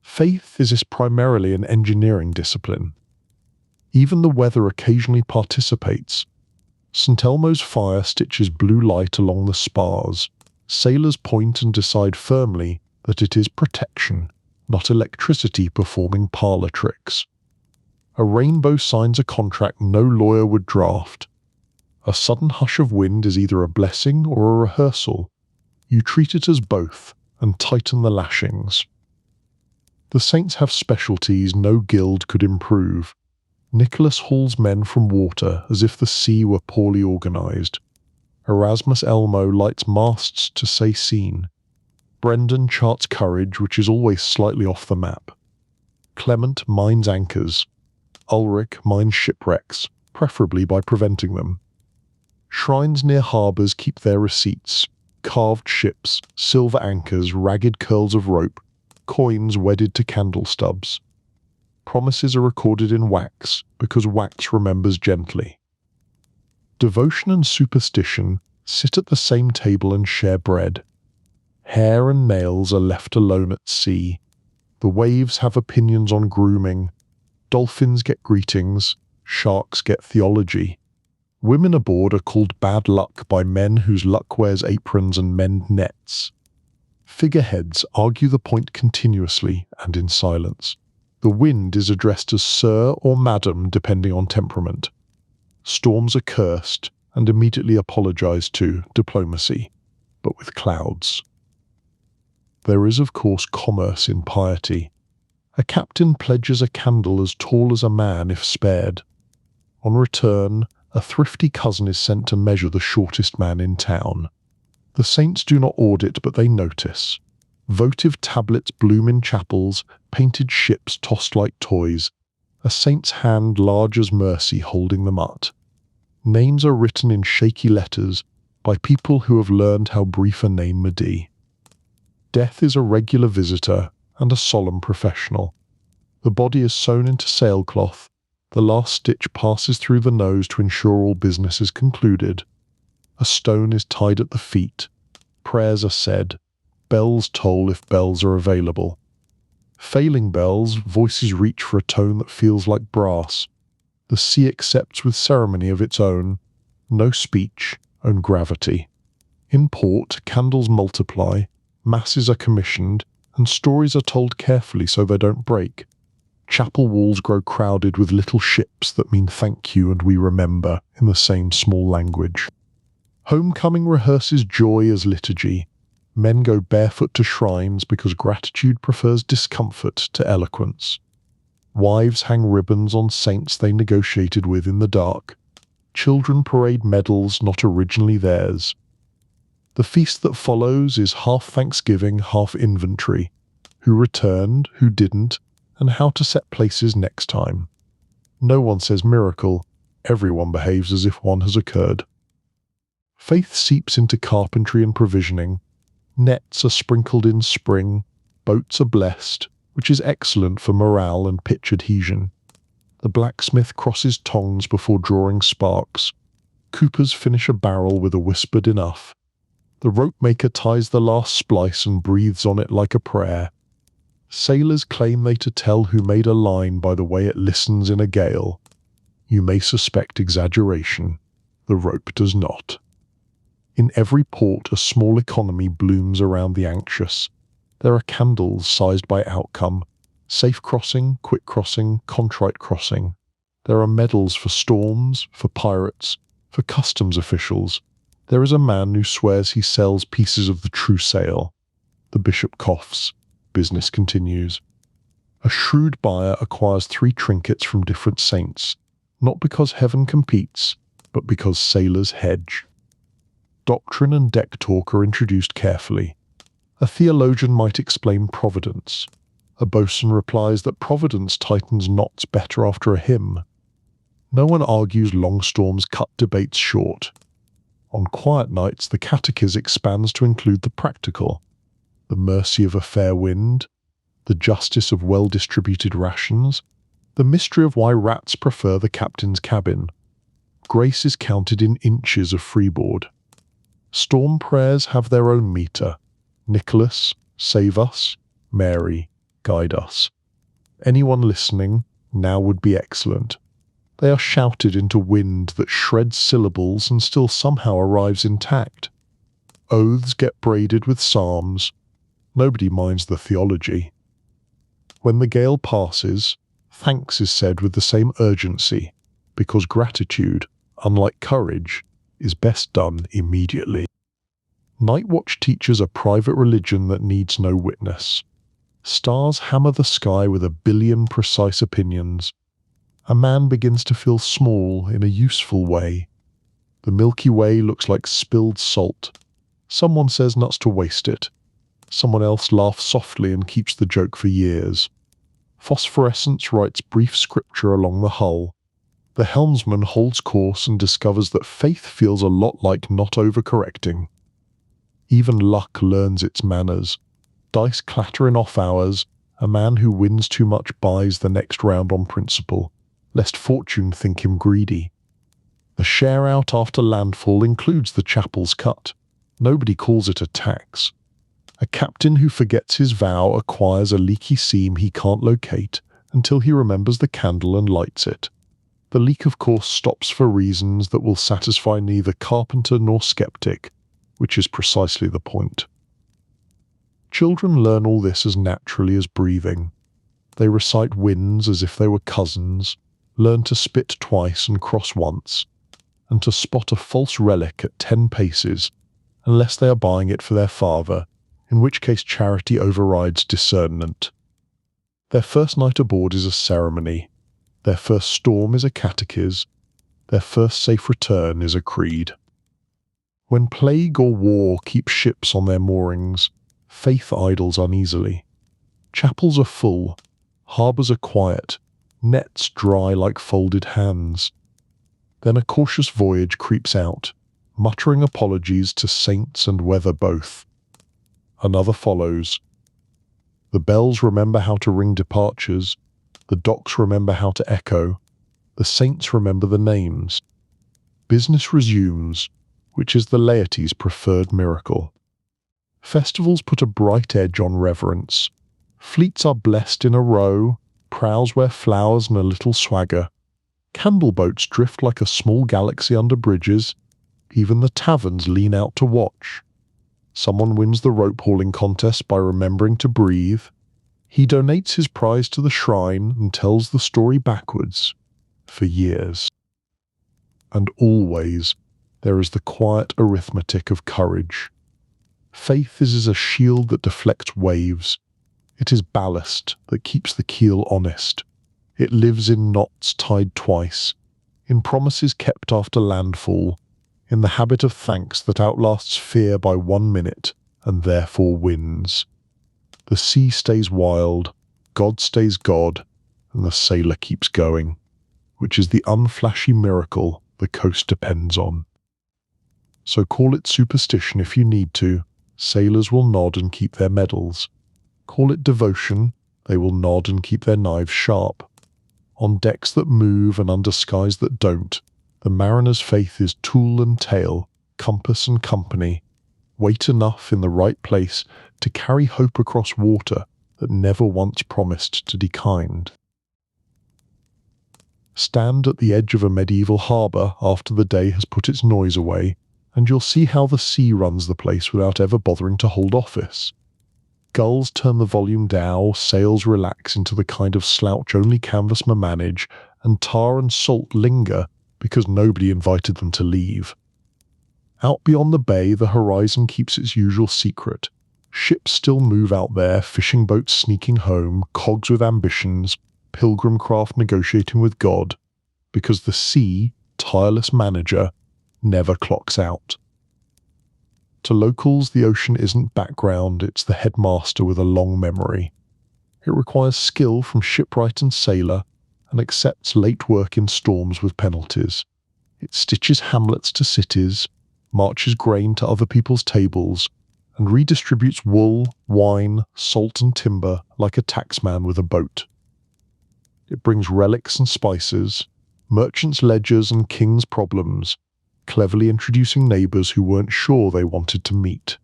Faith is primarily an engineering discipline. Even the weather occasionally participates. St. Elmo's fire stitches blue light along the spars. Sailors point and decide firmly that it is protection, not electricity performing parlour tricks. A rainbow signs a contract no lawyer would draft. A sudden hush of wind is either a blessing or a rehearsal. You treat it as both and tighten the lashings. The saints have specialties no guild could improve. Nicholas hauls men from water as if the sea were poorly organised. Erasmus Elmo lights masts to say seen. Brendan charts courage, which is always slightly off the map. Clement mines anchors. Ulrich mines shipwrecks, preferably by preventing them. Shrines near harbours keep their receipts. Carved ships, silver anchors, ragged curls of rope, coins wedded to candle stubs. Promises are recorded in wax, because wax remembers gently. Devotion and superstition sit at the same table and share bread. Hair and nails are left alone at sea. The waves have opinions on grooming. Dolphins get greetings. Sharks get theology. Women aboard are called bad luck by men whose luck wears aprons and mend nets. Figureheads argue the point continuously and in silence. The wind is addressed as sir or madam depending on temperament. Storms are cursed and immediately apologised to, diplomacy, but with clouds. There is of course commerce in piety. A captain pledges a candle as tall as a man if spared. On return, a thrifty cousin is sent to measure the shortest man in town. The saints do not audit, but they notice. Votive tablets bloom in chapels, painted ships tossed like toys, a saint's hand large as mercy holding them up. Names are written in shaky letters by people who have learned how brief a name may be. Death is a regular visitor and a solemn professional. The body is sewn into sailcloth. The last stitch passes through the nose to ensure all business is concluded. A stone is tied at the feet. Prayers are said. Bells toll if bells are available. Failing bells, voices reach for a tone that feels like brass. The sea accepts with ceremony of its own. No speech, own gravity. In port, candles multiply. Masses are commissioned. and stories are told carefully so they don't break. Chapel walls grow crowded with little ships that mean thank you and we remember in the same small language. Homecoming rehearses joy as liturgy. Men go barefoot to shrines because gratitude prefers discomfort to eloquence. Wives hang ribbons on saints they negotiated with in the dark. Children parade medals not originally theirs. The feast that follows is half Thanksgiving, half inventory. Who returned, who didn't, and how to set places next time. No one says miracle, everyone behaves as if one has occurred. Faith seeps into carpentry and provisioning. Nets are sprinkled in spring, boats are blessed, which is excellent for morale and pitch adhesion. The blacksmith crosses tongs before drawing sparks. Coopers finish a barrel with a whispered enough. The rope maker ties the last splice and breathes on it like a prayer. Sailors claim they to tell who made a line by the way it listens in a gale. You may suspect exaggeration. The rope does not. In every port a small economy blooms around the anxious. There are candles sized by outcome. Safe crossing, quick crossing, contrite crossing. There are medals for storms, for pirates, for customs officials. There is a man who swears he sells pieces of the true sail. The bishop coughs. Business continues. A shrewd buyer acquires 3 trinkets from different saints, not because heaven competes, but because sailors hedge. Doctrine and deck talk are introduced carefully. A theologian might explain providence. A boatswain replies that providence tightens knots better after a hymn. No one argues long storms cut debates short. On quiet nights, the catechism expands to include the practical. The mercy of a fair wind, the justice of well-distributed rations, the mystery of why rats prefer the captain's cabin. Grace is counted in inches of freeboard. Storm prayers have their own meter. Nicholas, save us. Mary, guide us. Anyone listening, now would be excellent. They are shouted into wind that shreds syllables and still somehow arrives intact. Oaths get braided with psalms. Nobody minds the theology. When the gale passes, thanks is said with the same urgency, because gratitude, unlike courage, is best done immediately. Night watch teaches a private religion that needs no witness. Stars hammer the sky with 1 billion precise opinions. A man begins to feel small in a useful way. The Milky Way looks like spilled salt. Someone says not to waste it. Someone else laughs softly and keeps the joke for years. Phosphorescence writes brief scripture along the hull. The helmsman holds course and discovers that faith feels a lot like not overcorrecting. Even luck learns its manners. Dice clatter in off hours. A man who wins too much buys the next round on principle, lest fortune think him greedy. The share out after landfall includes the chapel's cut. Nobody calls it a tax. A captain who forgets his vow acquires a leaky seam he can't locate until he remembers the candle and lights it. The leak, of course, stops for reasons that will satisfy neither carpenter nor skeptic, which is precisely the point. Children learn all this as naturally as breathing. They recite winds as if they were cousins, learn to spit twice and cross once, and to spot a false relic at 10 paces, unless they are buying it for their father, in which case charity overrides discernment. Their first night aboard is a ceremony. Their first storm is a catechism. Their first safe return is a creed. When plague or war keeps ships on their moorings, faith idles uneasily. Chapels are full, harbours are quiet, nets dry like folded hands. Then a cautious voyage creeps out, muttering apologies to saints and weather both. Another follows. The bells remember how to ring departures, the docks remember how to echo, the saints remember the names. Business resumes, which is the laity's preferred miracle. Festivals put a bright edge on reverence. Fleets are blessed in a row, prows wear flowers and a little swagger. Candle boats drift like a small galaxy under bridges. Even the taverns lean out to watch. Someone wins the rope hauling contest by remembering to breathe. He donates his prize to the shrine and tells the story backwards for years. And always there is the quiet arithmetic of courage. Faith is a shield that deflects waves. It is ballast that keeps the keel honest. It lives in knots tied twice, in promises kept after landfall, in the habit of thanks that outlasts fear by 1 minute and therefore wins. The sea stays wild, God stays God, and the sailor keeps going, which is the unflashy miracle the coast depends on. So call it superstition if you need to. Sailors will nod and keep their medals. Call it devotion, they will nod and keep their knives sharp. On decks that move and under skies that don't, the mariner's faith is tool and tail, compass and company, weight enough in the right place to carry hope across water that never once promised to be kind. Stand at the edge of a medieval harbour after the day has put its noise away, and you'll see how the sea runs the place without ever bothering to hold office. Gulls turn the volume down, sails relax into the kind of slouch only canvas may manage, and tar and salt linger because nobody invited them to leave. Out beyond the bay, the horizon keeps its usual secret. Ships still move out there, fishing boats sneaking home, cogs with ambitions, pilgrim craft negotiating with God, because the sea, tireless manager, never clocks out. To locals, the ocean isn't background, it's the headmaster with a long memory. It requires skill from shipwright and sailor, and accepts late work in storms with penalties. It stitches hamlets to cities, marches grain to other people's tables, and redistributes wool, wine, salt and timber like a taxman with a boat. It brings relics and spices, merchants' ledgers and kings' problems, cleverly introducing neighbours who weren't sure they wanted to meet.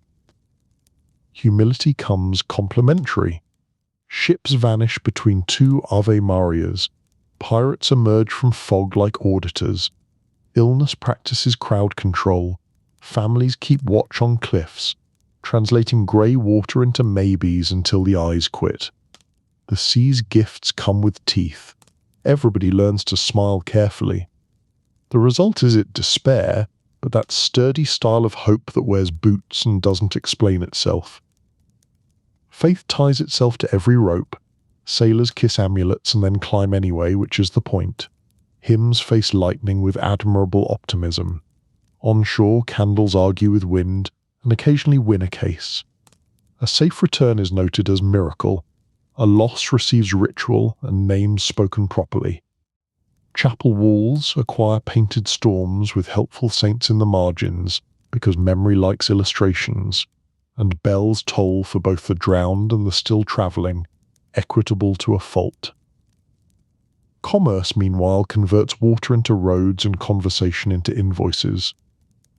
Humility comes complimentary. Ships vanish between two Ave Marias. Pirates emerge from fog like auditors. Illness practices crowd control. Families keep watch on cliffs, translating grey water into maybes until the eyes quit. The sea's gifts come with teeth. Everybody learns to smile carefully. The result is it despair, but that sturdy style of hope that wears boots and doesn't explain itself. Faith ties itself to every rope. Sailors kiss amulets and then climb anyway, which is the point. Hymns face lightning with admirable optimism. On shore, candles argue with wind and occasionally win a case. A safe return is noted as miracle. A loss receives ritual and names spoken properly. Chapel walls acquire painted storms with helpful saints in the margins because memory likes illustrations, and bells toll for both the drowned and the still travelling, equitable to a fault. Commerce, meanwhile, converts water into roads and conversation into invoices.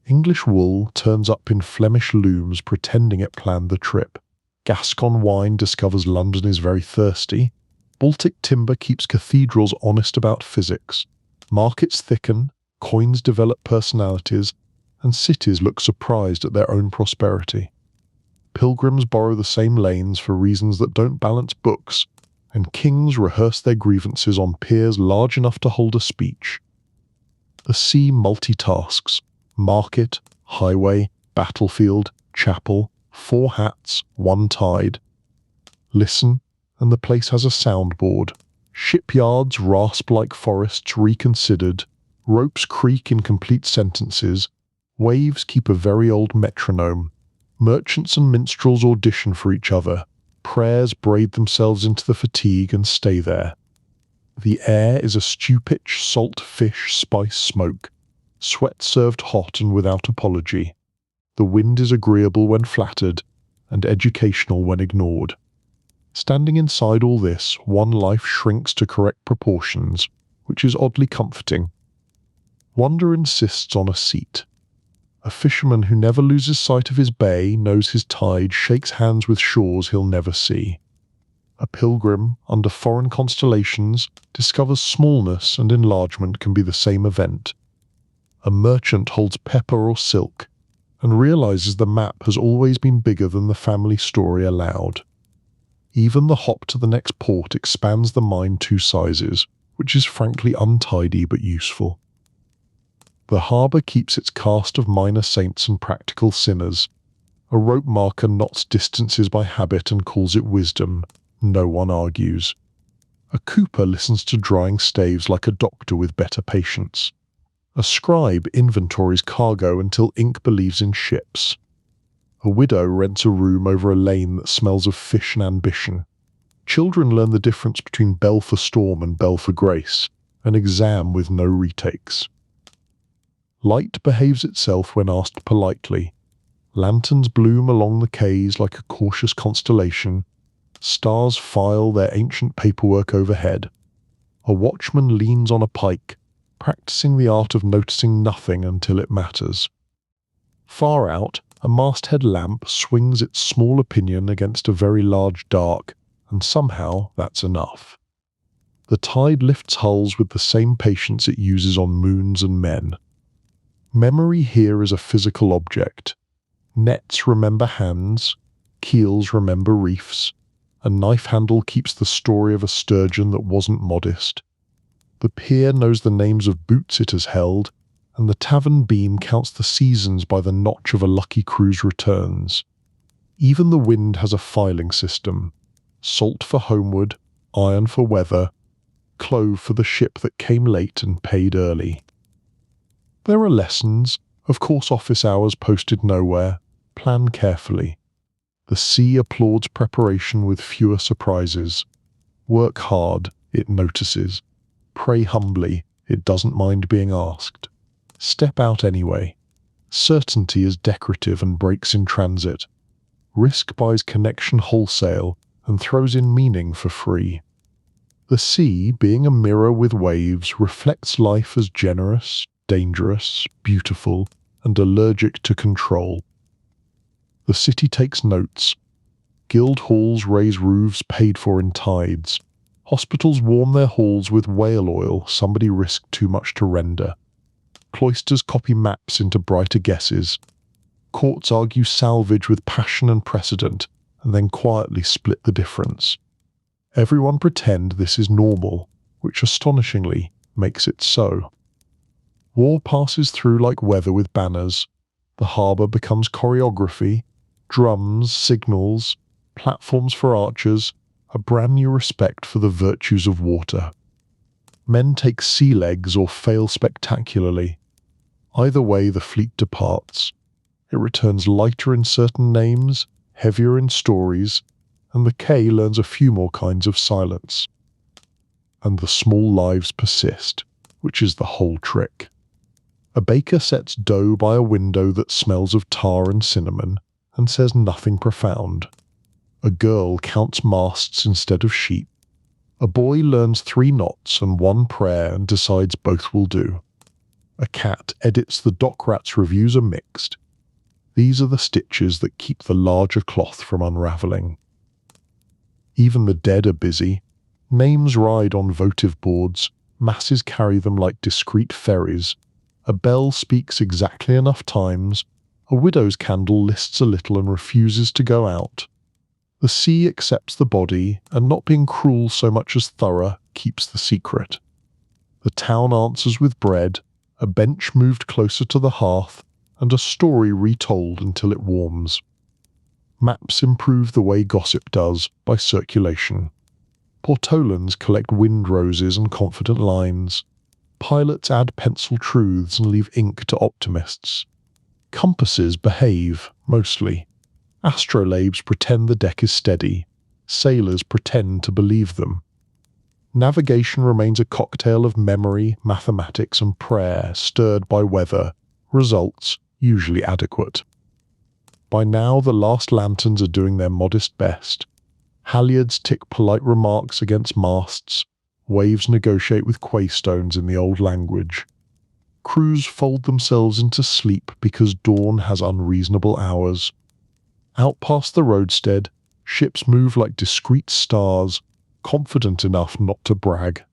English wool turns up in Flemish looms pretending it planned the trip. Gascon wine discovers London is very thirsty. Baltic timber keeps cathedrals honest about physics. Markets thicken, coins develop personalities, and cities look surprised at their own prosperity. Pilgrims borrow the same lanes for reasons that don't balance books, and kings rehearse their grievances on piers large enough to hold a speech. The sea multitasks: market, highway, battlefield, chapel, 4 hats, 1 tide. Listen, and the place has a soundboard. Shipyards rasp like forests reconsidered, ropes creak in complete sentences, waves keep a very old metronome, merchants and minstrels audition for each other, prayers braid themselves into the fatigue and stay there. The air is a stew-pitch, salt fish spice smoke, sweat served hot and without apology. The wind is agreeable when flattered, and educational when ignored. Standing inside all this, one life shrinks to correct proportions, which is oddly comforting. Wonder insists on a seat. A fisherman who never loses sight of his bay, knows his tide, shakes hands with shores he'll never see. A pilgrim, under foreign constellations, discovers smallness and enlargement can be the same event. A merchant holds pepper or silk, and realizes the map has always been bigger than the family story allowed. Even the hop to the next port expands the mind 2 sizes, which is frankly untidy but useful. The harbour keeps its cast of minor saints and practical sinners. A rope marker knots distances by habit and calls it wisdom. No one argues. A cooper listens to drying staves like a doctor with better patience. A scribe inventories cargo until ink believes in ships. A widow rents a room over a lane that smells of fish and ambition. Children learn the difference between bell for storm and bell for grace, an exam with no retakes. Light behaves itself when asked politely. Lanterns bloom along the quays like a cautious constellation. Stars file their ancient paperwork overhead. A watchman leans on a pike, practicing the art of noticing nothing until it matters. Far out, a masthead lamp swings its small opinion against a very large dark, and somehow that's enough. The tide lifts hulls with the same patience it uses on moons and men. Memory here is a physical object. Nets remember hands, keels remember reefs, a knife handle keeps the story of a sturgeon that wasn't modest. The pier knows the names of boots it has held, and the tavern beam counts the seasons by the notch of a lucky crew's returns. Even the wind has a filing system. Salt for homeward, iron for weather, clove for the ship that came late and paid early. There are lessons, of course office hours posted nowhere. Plan carefully. The sea applauds preparation with fewer surprises. Work hard, it notices. Pray humbly, it doesn't mind being asked. Step out anyway. Certainty is decorative and breaks in transit. Risk buys connection wholesale and throws in meaning for free. The sea, being a mirror with waves, reflects life as generous, dangerous, beautiful, and allergic to control. The city takes notes. Guild halls raise roofs paid for in tides. Hospitals warm their halls with whale oil somebody risked too much to render. Cloisters copy maps into brighter guesses. Courts argue salvage with passion and precedent, and then quietly split the difference. Everyone pretend this is normal, which astonishingly makes it so. War passes through like weather with banners. The harbour becomes choreography, drums, signals, platforms for archers, a brand new respect for the virtues of water. Men take sea legs or fail spectacularly. Either way the fleet departs. It returns lighter in certain names, heavier in stories, and the quay learns a few more kinds of silence. And the small lives persist, which is the whole trick. A baker sets dough by a window that smells of tar and cinnamon, and says nothing profound. A girl counts masts instead of sheep. A boy learns 3 knots and 1 prayer and decides both will do. A cat edits the dock rat's reviews are mixed. These are the stitches that keep the larger cloth from unravelling. Even the dead are busy. Names ride on votive boards, masses carry them like discreet ferries. A bell speaks exactly enough times. A widow's candle lists a little and refuses to go out. The sea accepts the body, and not being cruel so much as thorough, keeps the secret. The town answers with bread, a bench moved closer to the hearth, and a story retold until it warms. Maps improve the way gossip does, by circulation. Portolans collect wind roses and confident lines. Pilots add pencil truths and leave ink to optimists. Compasses behave, mostly. Astrolabes pretend the deck is steady. Sailors pretend to believe them. Navigation remains a cocktail of memory, mathematics, and prayer, stirred by weather. Results usually adequate. By now the last lanterns are doing their modest best. Halyards tick polite remarks against masts. Waves negotiate with quaystones in the old language. Crews fold themselves into sleep because dawn has unreasonable hours. Out past the roadstead, ships move like discreet stars, confident enough not to brag.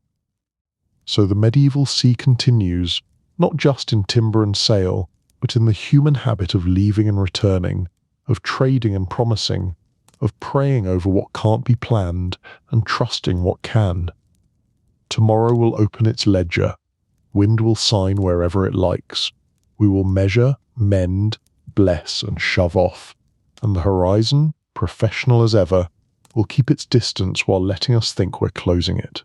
So the medieval sea continues, not just in timber and sail, but in the human habit of leaving and returning, of trading and promising, of praying over what can't be planned and trusting what can. Tomorrow will open its ledger. Wind will sign wherever it likes. We will measure, mend, bless, and shove off. And the horizon, professional as ever, will keep its distance while letting us think we're closing it.